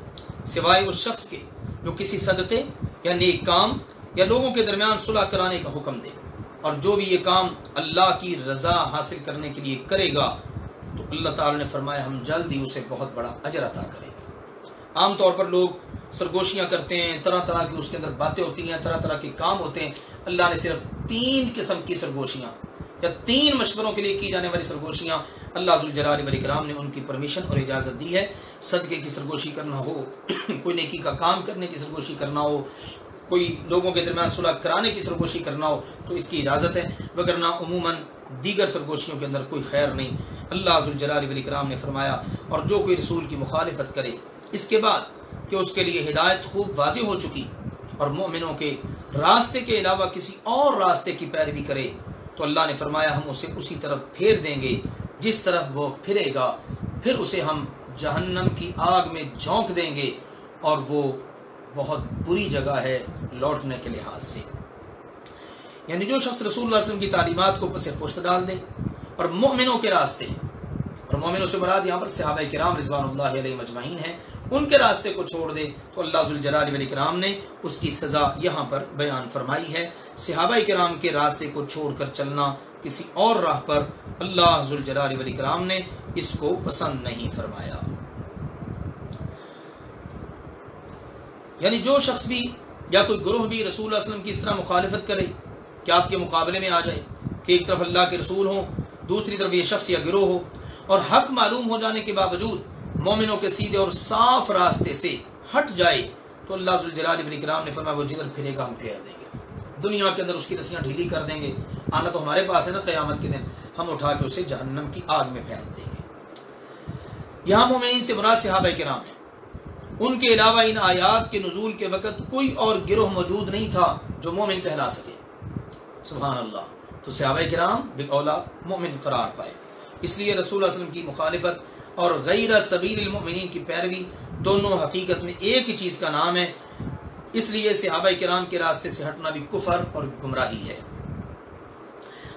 Speaker 1: سوائے اس شخص کے جو کسی صدقے یا نیک کام یا لوگوں کے درمیان صلح کرانے کا حکم دے، اور جو بھی یہ کام اللہ کی رضا حاصل کرنے کے لیے کرے گا تو اللہ تعالیٰ نے فرمایا ہم جلد ہی اسے بہت بڑا اجر عطا کریں گے. عام طور پر لوگ سرگوشیاں کرتے ہیں، طرح طرح کی اس کے اندر باتیں ہوتی ہیں، طرح طرح کے کام ہوتے ہیں. اللہ نے صرف 3 قسم کی سرگوشیاں یا 3 مشوروں کے لیے کی جانے والی سرگوشیاں اللہ ذوالجلال والاکرام نے ان کی پرمیشن اور اجازت دی ہے. صدقے کی سرگوشی کرنا ہو، کوئی نیکی کا کام کرنے کی سرگوشی کرنا ہو، کوئی لوگوں کے درمیان صلح کرانے کی سرگوشی کرنا ہو تو اس کی اجازت ہے، وگرنہ عموماً دیگر سرگوشیوں کے اندر کوئی خیر نہیں. اللہ ذوالجلال والاکرام نے فرمایا اور جو کوئی رسول کی مخالفت کرے اس کے بعد کہ اس کے لیے ہدایت خوب واضح ہو چکی اور مومنوں کے راستے کے علاوہ کسی اور راستے کی پیروی کرے تو اللہ نے فرمایا ہم اسے اسی طرف پھیر دیں گے جس طرف وہ پھرے گا، پھر اسے ہم جہنم کی آگ میں جھونک دیں گے اور وہ بہت بری جگہ ہے لوٹنے کے لحاظ سے. یعنی جو شخص رسول اللہ صلی اللہ علیہ وسلم کی تعلیمات کو پس پشت ڈال دے اور مومنوں کے راستے، اور مومنوں سے مراد یہاں پر صحابہ کرام رضوان اللہ علیہ مجمعین ہیں، ان کے راستے کو چھوڑ دے تو اللہ ذوالجلال والاکرام نے اس کی سزا یہاں پر بیان فرمائی ہے. صحابہ کرام کے راستے کو چھوڑ کر چلنا کسی اور راہ پر اللہ ذوالجلال والاکرام نے اس کو پسند نہیں فرمایا. یعنی جو شخص بھی یا کوئی گروہ بھی رسول اللہ علیہ وسلم کی اس طرح مخالفت کرے کہ آپ کے مقابلے میں آ جائے کہ ایک طرف اللہ کے رسول ہوں، دوسری طرف یہ شخص یا گروہ ہو، اور حق معلوم ہو جانے کے باوجود مومنوں کے سیدھے اور صاف راستے سے ہٹ جائے تو اللہ ذوالجلال والاکرام نے فرمایا وہ جدھر پھرے گا ہم پھیر دیں گے، دنیا کے اندر اس کی رسیاں ڈھیلی کر دیں گے، آنا تو ہمارے پاس ہے نا قیامت کے دن، ہم اٹھا کے اسے جہنم کی آگ میں پھینک دیں گے. یہاں مومنین سے مراد صحابہ کرام ہیں. ان کے علاوہ ان آیات کے نزول کے وقت کوئی اور گروہ موجود نہیں تھا جو مومن کہلا سکے. سبحان اللہ. تو صحابہ کرام بالاولا مومن قرار پائے. اس لیے رسول اللہ علیہ وسلم کی مخالفت اور غیر سبیل المؤمنین کی پیروی دونوں حقیقت میں ایک ہی چیز کا نام ہے اس لیے صحابہ کرام کے راستے سے ہٹنا بھی کفر اور گمراہی ہے۔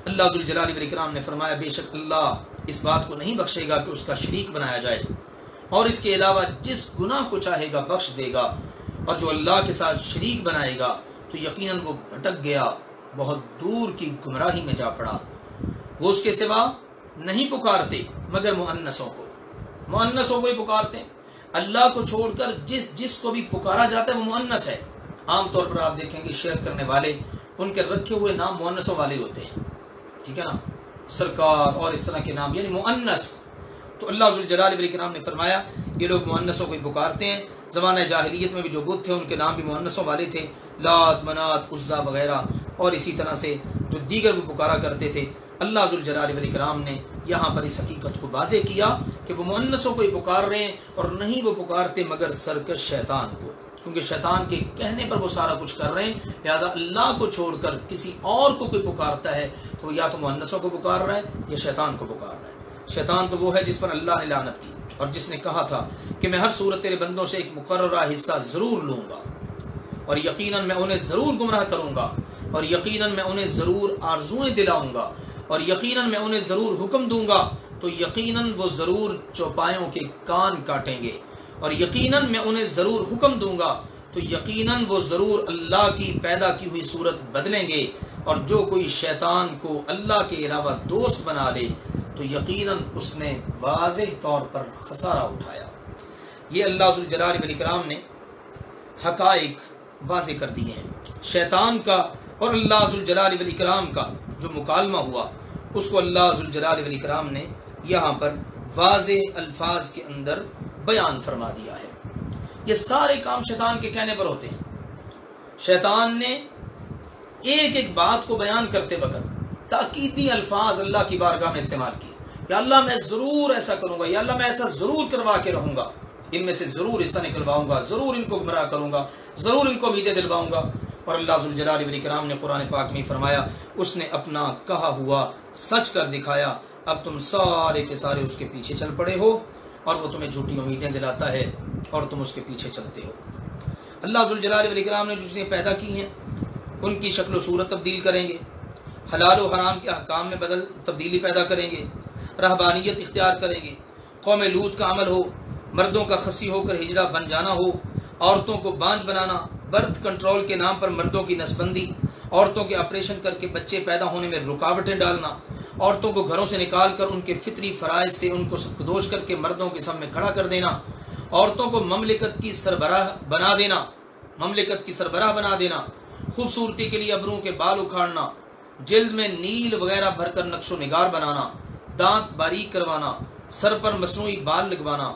Speaker 1: اللہ ذوالجلال والاکرام نے فرمایا بے شک اللہ اس بات کو نہیں بخشے گا کہ اس کا شریک بنایا جائے، اور اس کے علاوہ جس گناہ کو چاہے گا بخش دے گا، اور جو اللہ کے ساتھ شریک بنائے گا تو یقیناً وہ بھٹک گیا، بہت دور کی گمراہی میں جا پڑا۔ وہ اس کے سوا نہیں پکارتے مگر مؤنثوں کو ہی پکارتے ہیں۔ اللہ کو چھوڑ کر جس کو بھی پکارا جاتا ہے وہ مؤنث ہے۔ عام طور پر آپ دیکھیں گے شرک کرنے والے ان کے رکھے ہوئے نام مؤنثوں والے ہوتے ہیں، ٹھیک ہے نا، سرکار اور اس طرح کے نام یعنی مؤنث۔ تو اللہ ذوالجلال والاکرام نے فرمایا یہ لوگ مؤنثوں کو ہی پکارتے ہیں۔ زمانہ جاہلیت میں بھی جو بت تھے ان کے نام بھی مؤنثوں والے تھے، لات، منات، عزا وغیرہ، اور اسی طرح سے جو دیگر وہ پکارا کرتے تھے۔ اللہ ذوالجلال والاکرام نے یہاں پر اس حقیقت کو واضح کیا کہ وہ مؤنثوں کو ہی پکار رہے ہیں، اور نہیں وہ پکارتے مگر سرکش شیطان کو، کیونکہ شیطان کے کہنے پر وہ سارا کچھ کر رہے ہیں۔ لہٰذا اللہ کو چھوڑ کر کسی اور کو کوئی پکارتا ہے تو یا تو مؤنثوں کو پکار رہا ہے یا شیطان کو پکار رہا ہے۔ شیطان تو وہ ہے جس پر اللہ نے لعنت کی، اور جس نے کہا تھا کہ میں ہر صورت تیرے بندوں سے ایک مقررہ حصہ ضرور لوں گا، اور یقیناً میں انہیں ضرور گمراہ کروں گا، اور یقیناً میں انہیں ضرور آرزوئیں دلاؤں گا، اور یقیناً میں انہیں ضرور حکم دوں گا تو یقیناً وہ ضرور چوپایوں کے کان کاٹیں گے، اور یقیناً میں انہیں ضرور حکم دوں گا تو یقیناً وہ ضرور اللہ کی پیدا کی ہوئی صورت بدلیں گے، اور جو کوئی شیطان کو اللہ کے علاوہ دوست بنا لے تو یقیناً اس نے واضح طور پر خسارہ اٹھایا۔ یہ اللہ ذوالجلال والاکرام نے حقائق واضح کر دیے ہیں۔ شیطان کا اور اللہ ذوالجلال والاکرام کا جو مکالمہ ہوا اس کو اللہ ذوالجلال والاکرام نے یہاں پر واضح الفاظ کے اندر بیان فرما دیا ہے۔ یہ سارے کام شیطان کے کہنے پر ہوتے ہیں۔ شیطان نے ایک ایک بات کو بیان کرتے وقت تاکیدی الفاظ اللہ کی بارگاہ میں استعمال کیے، یا اللہ میں ضرور ایسا کروں گا، یا اللہ میں ایسا ضرور کروا کے رہوں گا، ان میں سے ضرور حصہ نکلواؤں گا، ضرور ان کو گمراہ کروں گا، ضرور ان کو امیدیں دلواؤں گا۔ اور اللہ ذوالجلال والاکرام نے قرآن پاک میں فرمایا اس نے اپنا کہا ہوا سچ کر دکھایا، اب تم سارے کے سارے اس کے پیچھے چل پڑے ہو، اور وہ تمہیں جھوٹی امیدیں دلاتا ہے اور تم اس کے پیچھے چلتے ہو۔ اللہ ذوالجلال والاکرام نے جو چیزیں پیدا کی ہیں ان کی شکل و صورت تبدیل کریں گے، حلال و حرام کے احکام میں تبدیلی پیدا کریں گے، رہبانیت اختیار کریں گے، قوم لوط کا عمل ہو، مردوں کا خصی ہو کر ہجڑہ بن جانا ہو، عورتوں کو بانجھ بنانا، برتھ کنٹرول کے نام پر مردوں کی نسبندی، عورتوں کے آپریشن کر کے بچے پیدا ہونے میں رکاوٹیں ڈالنا، عورتوں کو گھروں سے نکال کر ان کے فطری فرائض سے ان کو سبکدوش کر کے مردوں کے سامنے کھڑا کر دینا، عورتوں کو مملکت کی سربراہ بنا دینا، خوبصورتی کے لیے ابروں کے بال اکھاڑنا، جلد میں نیل وغیرہ بھر کر نقش و نگار بنانا، دانت باریک کروانا، سر پر مصنوعی بال لگوانا،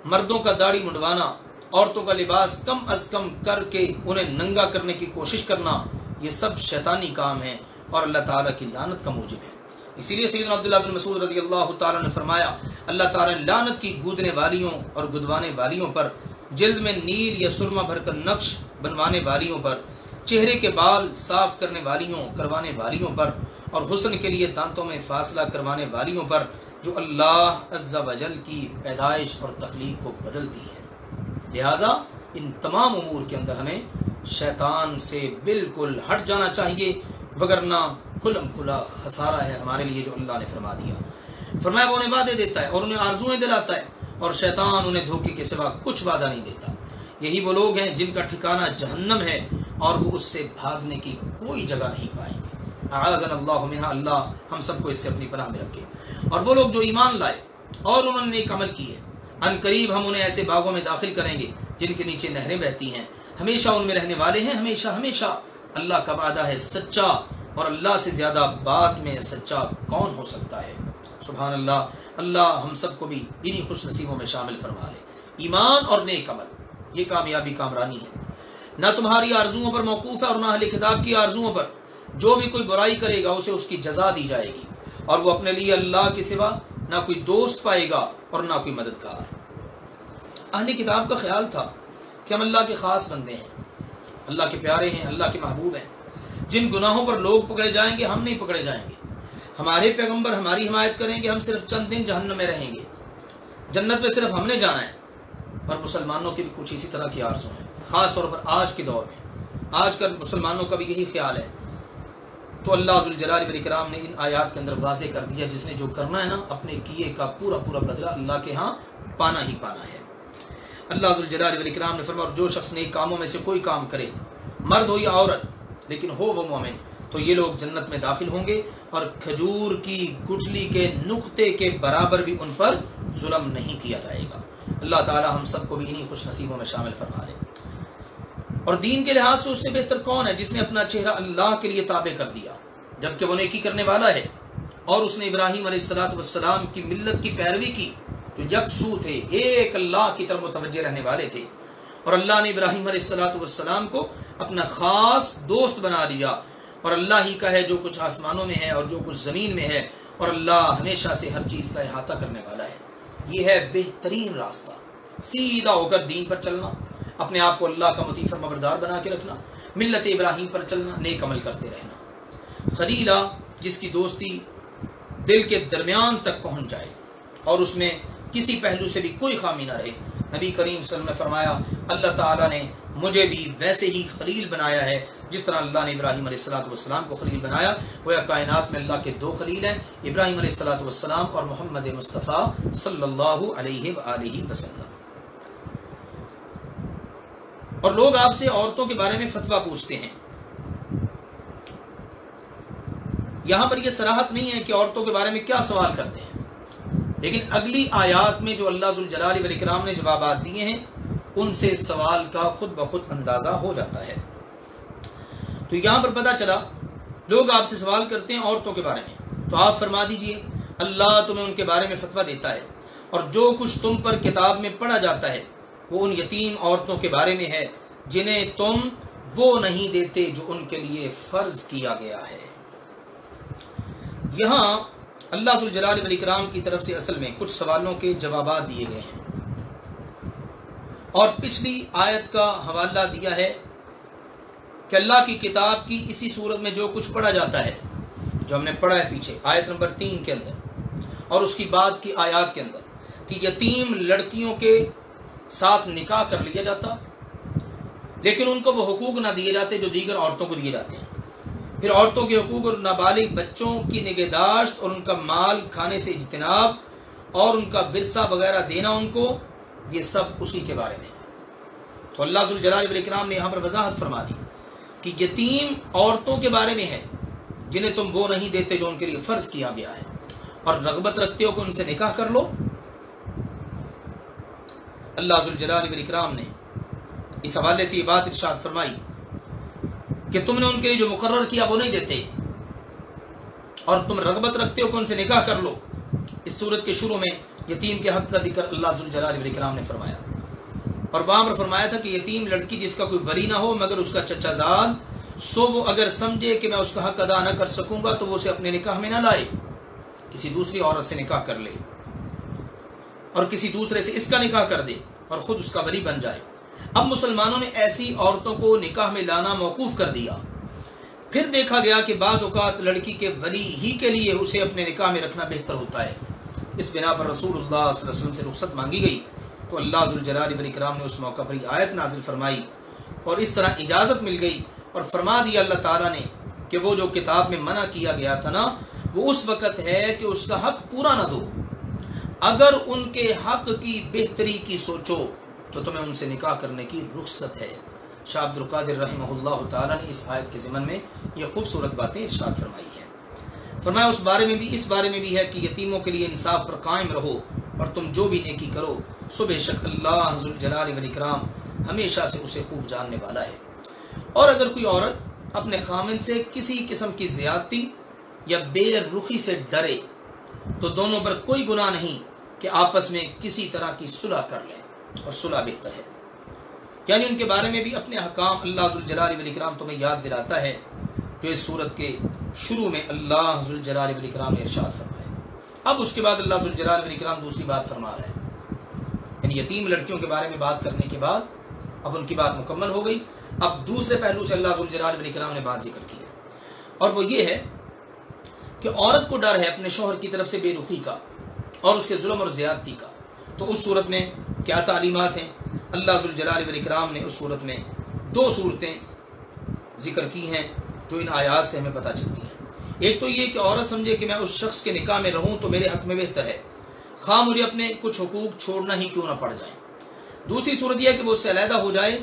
Speaker 1: مردوں کا داڑھی منڈوانا، عورتوں کا لباس کم از کم کر کے انہیں ننگا کرنے کی کوشش کرنا، یہ سب شیطانی کام ہیں اور اللہ تعالیٰ کی لعنت کا موجب ہے۔ اسی لیے سیدنا عبداللہ بن مسعود رضی اللہ تعالیٰ نے فرمایا اللہ تعالیٰ نے لعنت کی گودنے والیوں اور گدوانے والیوں پر، جلد میں نیل یا سرما بھر کر نقش بنوانے والیوں پر، چہرے کے بال صاف کروانے والیوں پر، اور حسن کے لیے دانتوں میں فاصلہ کروانے والیوں پر، جو اللہ عز و جل کی پیدائش اور تخلیق کو بدلتی ہے۔ لہٰذا ان تمام امور کے اندر ہمیں شیطان سے بالکل ہٹ جانا چاہیے، وگرنہ کھلم کھلا خسارہ ہے ہمارے لیے جو اللہ نے فرما دیا۔ فرمایا وہ انہیں وعدے دیتا ہے اور انہیں آرزویں دلاتا ہے، اور شیطان انہیں دھوکے کے سوا کچھ وعدہ نہیں دیتا۔ یہی وہ لوگ ہیں جن کا ٹھکانہ جہنم ہے اور وہ اس سے بھاگنے کی کوئی جگہ نہیں پائیں گے۔ اعاذنا اللہ منہا، اللہ ہم سب کو اس سے اپنی پناہ میں رکھے۔ اور وہ لوگ جو ایمان لائے اور انہوں نے نیک عمل کیے، ان قریب ہم انہیں ایسے باغوں میں داخل کریں گے جن کے نیچے نہریں بہتی ہیں، ہمیشہ ان میں رہنے والے ہیں، ہمیشہ ہمیشہ۔ اللہ کا وعدہ ہے سچا، اور اللہ سے زیادہ بات میں سچا کون ہو سکتا ہے؟ سبحان اللہ۔ اللہ ہم سب کو بھی انہی خوش نصیبوں میں شامل فرما لے۔ ایمان اور نیک عمل یہ کامیابی کامرانی ہے، نہ تمہاری آرزوؤں پر موقوف ہے اور نہ اہل کتاب کی آرزوؤں پر۔ جو بھی کوئی برائی کرے گا اسے اس کی جزا دی جائے گی، اور وہ اپنے لیے اللہ کے سوا نہ کوئی دوست پائے گا اور نہ کوئی مددگار۔ اہل کتاب کا خیال تھا کہ ہم اللہ کے خاص بندے ہیں، اللہ کے پیارے ہیں، اللہ کے محبوب ہیں، جن گناہوں پر لوگ پکڑے جائیں گے ہم نہیں پکڑے جائیں گے، ہمارے پیغمبر ہماری حمایت کریں گے، ہم صرف چند دن جہنم میں رہیں گے، جنت میں صرف ہم نے جانا ہے۔ اور مسلمانوں کی بھی کچھ اسی طرح کی آرزو ہیں، خاص طور پر آج کے دور میں، آج کل مسلمانوں کا بھی یہی خیال ہے، تو اللہ ذوالجلال والاکرام نے ان آیات کے اندر واضح کر دیا جس نے جو کرنا ہے نا اپنے کیے کا پورا پورا بدلہ اللہ کے ہاں پانا ہی پانا ہے۔ اللہ ذوالجلال والاکرام نے فرمایا اور جو شخص نیک کاموں میں سے کوئی کام کرے، مرد ہو یا عورت، لیکن ہو وہ مومن، تو یہ لوگ جنت میں داخل ہوں گے اور کھجور کی گٹھلی کے نقطے کے برابر بھی ان پر ظلم نہیں کیا جائے گا۔ اللہ تعالی ہم سب کو بھی انہی خوش نصیبوں میں شامل فرما لے۔ اور دین کے لحاظ سے اس سے بہتر کون ہے جس نے اپنا چہرہ اللہ کے لیے تابع کر دیا جبکہ وہ نیکی کرنے والا ہے، اور اس نے ابراہیم علیہ السلام کی ملت کی پیروی کی جو یکسو تھے، ایک اللہ کی طرف متوجہ رہنے والے تھے، اور اللہ نے ابراہیم علیہ السلام کو اپنا خاص دوست بنا لیا، اور اللہ ہی کا ہے جو کچھ آسمانوں میں ہے اور جو کچھ زمین میں ہے، اور اللہ ہمیشہ سے ہر چیز کا احاطہ کرنے والا ہے۔ یہ ہے بہترین راستہ، سیدھا ہو کر دین پر چلنا، اپنے آپ کو اللہ کا مطیع فرمانبردار بنا کے رکھنا، ملت ابراہیم پر چلنا، نیک عمل کرتے رہنا۔ خلیلہ جس کی دوستی دل کے درمیان تک پہنچ جائے اور اس میں کسی پہلو سے بھی کوئی خامی نہ رہے۔ نبی کریم صلی اللہ علیہ وسلم نے فرمایا اللہ تعالیٰ نے مجھے بھی ویسے ہی خلیل بنایا ہے جس طرح اللہ نے ابراہیم علیہ السلام کو خلیل بنایا۔ گویا کائنات میں اللہ کے دو خلیل ہیں، ابراہیم علیہ السلام اور محمد مصطفیٰ صلی اللہ علیہ وآلہ وسلم۔ اور لوگ آپ سے عورتوں کے بارے میں فتویٰ پوچھتے ہیں، یہاں پر یہ صراحت نہیں ہے کہ عورتوں کے بارے میں کیا سوال کرتے ہیں، لیکن اگلی آیات میں جو اللہ ذوالجلال والاکرام نے جوابات دیے ہیں ان سے سوال کا خود بخود اندازہ ہو جاتا ہے۔ تو یہاں پر پتہ چلا لوگ آپ سے سوال کرتے ہیں عورتوں کے بارے میں، تو آپ فرما دیجئے اللہ تمہیں ان کے بارے میں فتویٰ دیتا ہے، اور جو کچھ تم پر کتاب میں پڑھا جاتا ہے وہ ان یتیم عورتوں کے بارے میں ہے جنہیں تم وہ نہیں دیتے جو ان کے لیے فرض کیا گیا ہے۔ یہاں اللہ ذوالجلال والاکرام کی طرف سے اصل میں کچھ سوالوں کے جوابات دیے گئے ہیں، اور پچھلی آیت کا حوالہ دیا ہے کہ اللہ کی کتاب کی اسی صورت میں جو کچھ پڑھا جاتا ہے، جو ہم نے پڑھا ہے پیچھے آیت نمبر 3 کے اندر اور اس کی بعد کی آیات کے اندر، کہ یتیم لڑکیوں کے ساتھ نکاح کر لیا جاتا لیکن ان کو وہ حقوق نہ دیے جاتے جو دیگر عورتوں کو دیے جاتے ہیں، پھر عورتوں کے حقوق اور نابالغ بچوں کی نگہداشت اور ان کا مال کھانے سے اجتناب اور ان کا ورثہ وغیرہ دینا ان کو، یہ سب اسی کے بارے میں ہے۔ تو اللہ ذوالجلال والاکرام نے یہاں پر وضاحت فرما دی کہ یتیم عورتوں کے بارے میں ہے جنہیں تم وہ نہیں دیتے جو ان کے لیے فرض کیا گیا ہے، اور رغبت رکھتے ہو کہ ان سے نکاح کر لو۔ اللہ ذوالجلال والاکرام نے اس حوالے سے یہ بات ارشاد فرمائی کہ تم نے ان کے لیے جو مقرر کیا وہ نہیں دیتے اور تم رغبت رکھتے ہو کہ ان سے نکاح کر لو۔ اس صورت کے شروع میں یتیم کے حق کا ذکر اللہ ذوالجلال والاکرام نے فرمایا، اور وہاں پر فرمایا تھا کہ یتیم لڑکی جس کا کوئی ولی نہ ہو مگر اس کا چچا زاد، سو وہ اگر سمجھے کہ میں اس کا حق ادا نہ کر سکوں گا تو وہ اسے اپنے نکاح میں نہ لائے، کسی دوسری عورت سے نکاح کر لے اور کسی دوسرے سے اس کا نکاح کر دے اور خود اس کا ولی بن جائے۔ اب مسلمانوں نے ایسی عورتوں کو نکاح میں لانا موقوف کر دیا، پھر دیکھا گیا کہ بعض اوقات لڑکی کے ولی ہی کے لیے اسے اپنے نکاح میں رکھنا بہتر ہوتا ہے، اس بنا پر رسول اللہ صلی اللہ علیہ وسلم سے رخصت مانگی گئی، تو اللہ ذوالجلال والاکرام نے اس موقع پر یہ آیت نازل فرمائی اور اس طرح اجازت مل گئی، اور فرما دیا اللہ تعالیٰ نے کہ وہ جو کتاب میں منع کیا گیا تھا نا وہ اس وقت ہے کہ اس کا حق پورا نہ دو، اگر ان کے حق کی بہتری کی سوچو تو تمہیں ان سے نکاح کرنے کی رخصت ہے۔ شاہ عبد القادر رحمہ اللہ تعالیٰ نے اس آیت کے ضمن میں یہ خوبصورت باتیں ارشاد فرمائی ہیں۔ فرمایا اس بارے میں بھی ہے کہ یتیموں کے لیے انصاف پر قائم رہو اور تم جو بھی نیکی کرو سو بے شک اللہ ذوالجلال والاکرام ہمیشہ سے اسے خوب جاننے والا ہے۔ اور اگر کوئی عورت اپنے خامن سے کسی قسم کی زیادتی یا بے رخی سے ڈرے تو دونوں پر کوئی گناہ نہیں کہ آپس میں کسی طرح کی صلح کر لیں، اور صلح بہتر ہے۔ یعنی ان کے بارے میں بھی اپنے احکام اللہ ذوالجلال والاکرام تمہیں یاد دلاتا ہے جو اس صورت کے شروع میں اللہ ذوالجلال والاکرام نے ارشاد فرمایا۔ اب اس کے بعد اللہ ذوالجلال والاکرام دوسری بات فرما رہا ہے، یعنی یتیم لڑکیوں کے بارے میں بات کرنے کے بعد اب ان کی بات مکمل ہو گئی، اب دوسرے پہلو سے اللہ ذوالجلال والاکرام نے بات ذکر کی ہے، اور وہ یہ ہے کہ عورت کو ڈر ہے اپنے شوہر کی طرف سے بے رخی کا اور اس کے ظلم اور زیادتی کا، تو اس صورت میں کیا تعلیمات ہیں؟ اللہ ذوالجلال والاکرام نے اس صورت میں 2 صورتیں ذکر کی ہیں جو ان آیات سے ہمیں پتہ چلتی ہیں۔ ایک تو یہ کہ عورت سمجھے کہ میں اس شخص کے نکاح میں رہوں تو میرے حق میں بہتر ہے، خواہ مجھے اپنے کچھ حقوق چھوڑنا ہی کیوں نہ پڑ جائیں۔ دوسری صورت یہ ہے کہ وہ اس سے علیحدہ ہو جائے۔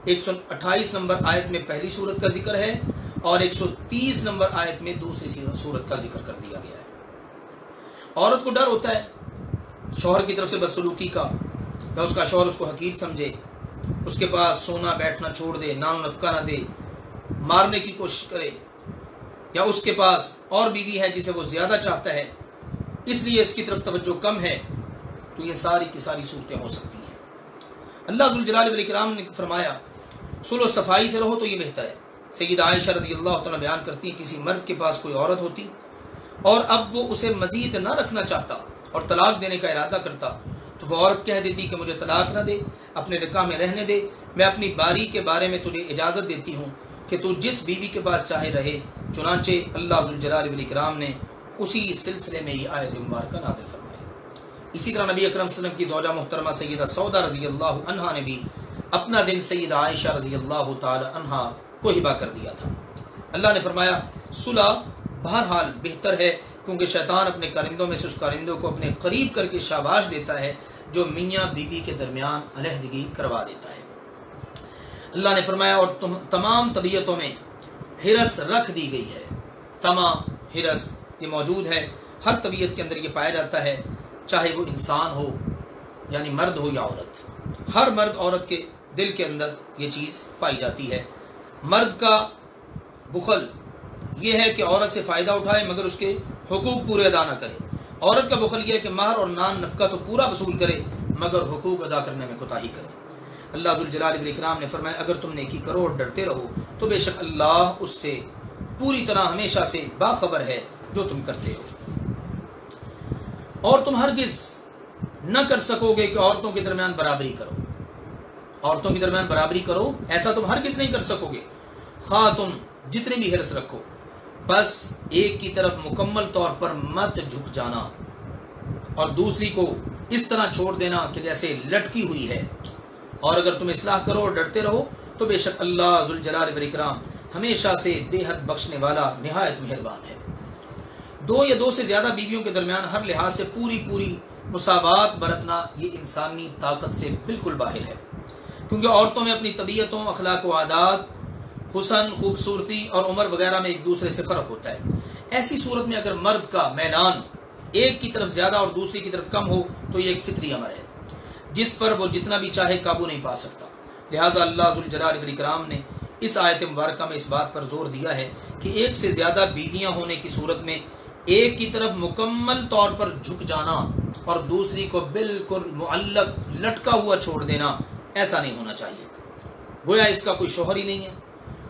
Speaker 1: 128 نمبر آیت میں پہلی صورت کا ذکر ہے اور 130 نمبر آیت میں دوسری صورت کا ذکر کر دیا گیا ہے۔ عورت کو ڈر ہوتا ہے شوہر کی طرف سے بدسلوکی کا، یا اس کا شوہر اس کو حقیر سمجھے، اس کے پاس سونا بیٹھنا چھوڑ دے، نان و نفقہ نہ دے، مارنے کی کوشش کرے، یا اس کے پاس اور بیوی ہے جسے وہ زیادہ چاہتا ہے اس لیے اس کی طرف توجہ کم ہے، تو یہ ساری کی ساری صورتیں ہو سکتی ہیں۔ اللہ ذوالجلال والاکرام نے فرمایا صلح و صفائی سے رہو تو یہ بہتر ہے۔ سیدہ عائشہ رضی اللہ تعالیٰ بیان کرتی ہیں کسی مرد کے پاس کوئی عورت ہوتی اور اب وہ اسے مزید نہ رکھنا چاہتا اور طلاق دینے کا ارادہ کرتا تو وہ عورت کہہ دیتی کہ مجھے طلاق نہ دے، اپنے نکاح میں رہنے دے، میں اپنی باری کے بارے میں تجھے اجازت دیتی ہوں کہ تو جس بیوی کے پاس چاہے رہے۔ چنانچہ اللہ ذوالجلال والاکرام نے اسی سلسلے میں یہ آیت مبارکہ نازل فرمائی۔ اسی طرح نبی اکرم صلی اللہ علیہ وسلم کی زوجہ محترمہ سیدہ سودا رضی اللہ عنہا نے بھی اپنا دل سیدہ عائشہ رضی اللہ تعالی عنہا کو ہبہ کر دیا تھا۔ اللہ نے فرمایا صلح بہرحال بہتر ہے، کیونکہ شیطان اپنے کارندوں میں سے اس کارندوں کو اپنے قریب کر کے شاباش دیتا ہے جو میاں بیوی کے درمیان علیحدگی کروا دیتا ہے۔ اللہ نے فرمایا اور تمام طبیعتوں میں ہرس رکھ دی گئی ہے۔ تمام ہرس یہ موجود ہے، ہر طبیعت کے اندر یہ پایا جاتا ہے، چاہے وہ انسان ہو یعنی مرد ہو یا عورت۔ ہر مرد عورت کے دل کے اندر یہ چیز پائی جاتی ہے۔ مرد کا بخل یہ ہے کہ عورت سے فائدہ اٹھائے مگر اس کے حقوق پورے ادا نہ کرے۔ عورت کا بخل یہ ہے کہ مہر اور نان نفقہ تو پورا وصول کرے مگر حقوق ادا کرنے میں کوتاہی کرے۔ اللہ ذوالجلال والاکرام نے فرمایا اگر تم نیکی کرو اور ڈرتے رہو تو بے شک اللہ اس سے پوری طرح ہمیشہ سے باخبر ہے جو تم کرتے ہو۔ اور تم ہرگز نہ کر سکو گے کہ عورتوں کے درمیان برابری کرو۔ عورتوں کے درمیان برابری کرو ایسا تم ہرگز نہیں کر سکو گے، خواہ تم جتنے بھی حرص رکھو، بس ایک کی طرف مکمل طور پر مت جھک جانا اور دوسری کو اس طرح چھوڑ دینا کہ جیسے لٹکی ہوئی ہے۔ اور اگر تم اصلاح کرو اور ڈرتے رہو تو بے شک اللہ ذوالجلال والاکرام ہمیشہ سے بے حد بخشنے والا نہایت مہربان ہے۔ 2 یا 2 سے زیادہ بیویوں کے درمیان ہر لحاظ سے پوری مساوات برتنا یہ انسانی طاقت سے بالکل باہر ہے، کیونکہ عورتوں میں اپنی طبیعتوں، اخلاق و عادات، حسن، خوبصورتی اور عمر وغیرہ میں ایک دوسرے سے فرق ہوتا ہے۔ ایسی صورت میں اگر مرد کا میلان ایک کی طرف زیادہ اور دوسری کی طرف کم ہو تو یہ ایک فطری امر ہے جس پر وہ جتنا بھی چاہے قابو نہیں پا سکتا۔ لہٰذا اللہ ذوالجلال والاکرام نے اس آیت مبارکہ میں اس بات پر زور دیا ہے کہ ایک سے زیادہ بیویاں ہونے کی صورت میں ایک کی طرف مکمل طور پر جھک جانا اور دوسری کو بالکل معلق لٹکا ہوا چھوڑ دینا ایسا نہیں ہونا چاہیے۔ گویا اس کا کوئی شوہر ہی نہیں ہے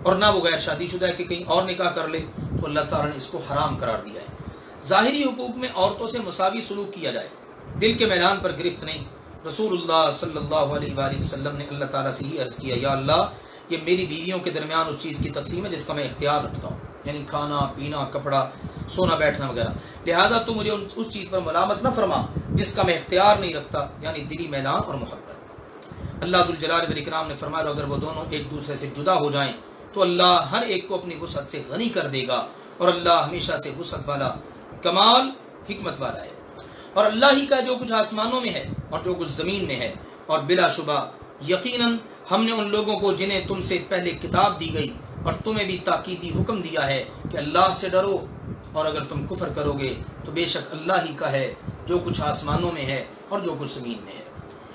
Speaker 1: اور نہ وہ غیر شادی شدہ ہے کہ کہیں اور نکاح کر لے، تو اللہ تعالیٰ نے اس کو حرام قرار دیا ہے۔ ظاہری حقوق میں عورتوں سے مساوی سلوک کیا جائے، دل کے میدان پر گرفت نہیں۔ رسول اللہ صلی اللہ علیہ وآلہ وسلم نے اللہ تعالیٰ سے یہ عرض کیا یا اللہ یہ میری بیویوں کے درمیان اس چیز کی تقسیم ہے جس کا میں اختیار رکھتا ہوں، یعنی کھانا پینا، کپڑا، سونا بیٹھنا وغیرہ، لہٰذا تو مجھے اس چیز پر ملامت نہ فرما جس کا میں اختیار نہیں رکھتا، یعنی دلی میلان اور محبت۔ اللہ ذوالجلال والاکرام نے فرمایا اگر وہ دونوں ایک دوسرے سے جدا ہو جائیں تو اللہ ہر ایک کو اپنی وسعت سے غنی کر دے گا، اور اللہ ہمیشہ سے وسعت والا، کمال حکمت والا ہے۔ اور اللہ ہی کا جو کچھ آسمانوں میں ہے اور جو کچھ زمین میں ہے، اور بلا شبہ یقیناً ہم نے ان لوگوں کو جنہیں تم سے پہلے کتاب دی گئی اور تمہیں بھی تاکیدی حکم دیا ہے کہ اللہ سے ڈرو، اور اگر تم کفر کرو گے تو بے شک اللہ ہی کا ہے جو کچھ آسمانوں میں ہے اور جو کچھ زمین میں ہے۔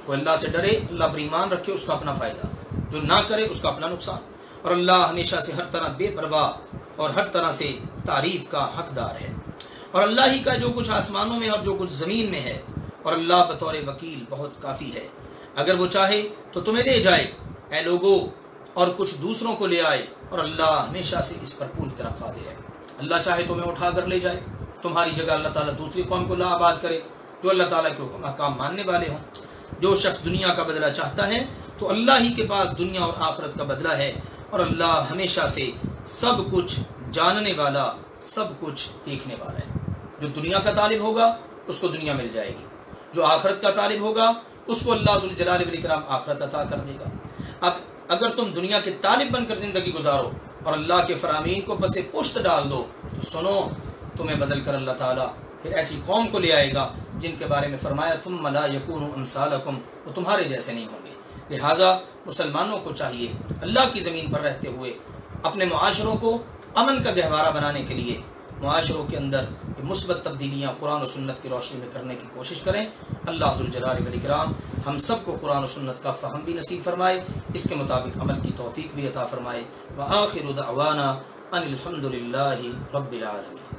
Speaker 1: کوئی اللہ سے ڈرے، اللہ پر ایمان رکھے، اس کا اپنا فائدہ، جو نہ کرے اس کا اپنا نقصان، اور اللہ ہمیشہ سے ہر طرح بے پرواہ اور ہر طرح سے تعریف کا حقدار ہے۔ اور اللہ ہی کا جو کچھ آسمانوں میں اور جو کچھ زمین میں ہے، اور اللہ بطور وکیل بہت کافی ہے۔ اگر وہ چاہے تو تمہیں لے جائے اے لوگو اور کچھ دوسروں کو لے آئے، اور اللہ ہمیشہ سے اس پر پوری طرح قادر ہے۔ اللہ چاہے تمہیں اٹھا کر لے جائے، تمہاری جگہ اللہ تعالیٰ دوسری قوم کو لا آباد کرے جو اللہ تعالیٰ کے حکم احکام ماننے والے ہوں۔ جو شخص دنیا کا بدلہ چاہتا ہے تو اللہ ہی کے پاس دنیا اور آخرت کا بدلہ ہے، اور اللہ ہمیشہ سے سب کچھ جاننے والا، سب کچھ دیکھنے والا ہے۔ جو دنیا کا طالب ہوگا اس کو دنیا مل جائے گی، جو آخرت کا طالب ہوگا اس کو اللہ ذو الجلال والاکرام آخرت عطا کر دے گا۔ اب اگر تم دنیا کے طالب بن کر زندگی گزارو اور اللہ کے فرامین کو پس پشت ڈال دو تو سنو، تمہیں بدل کر اللہ تعالیٰ پھر ایسی قوم کو لے آئے گا جن کے بارے میں فرمایا ثم لا یکونوا امثالکم، وہ تمہارے جیسے نہیں ہوں گے۔ لہٰذا مسلمانوں کو چاہیے اللہ کی زمین پر رہتے ہوئے اپنے معاشروں کو امن کا گہوارہ بنانے کے لیے معاشروں کے اندر مثبت تبدیلیاں قرآن و سنت کی روشنی میں کرنے کی کوشش کریں۔ اللہ ذو الجلال والاکرام ہم سب کو قرآن و سنت کا فہم بھی نصیب فرمائے، اس کے مطابق عمل کی توفیق بھی عطا فرمائے۔ وآخر دعوانا ان الحمد للہ رب العالمین۔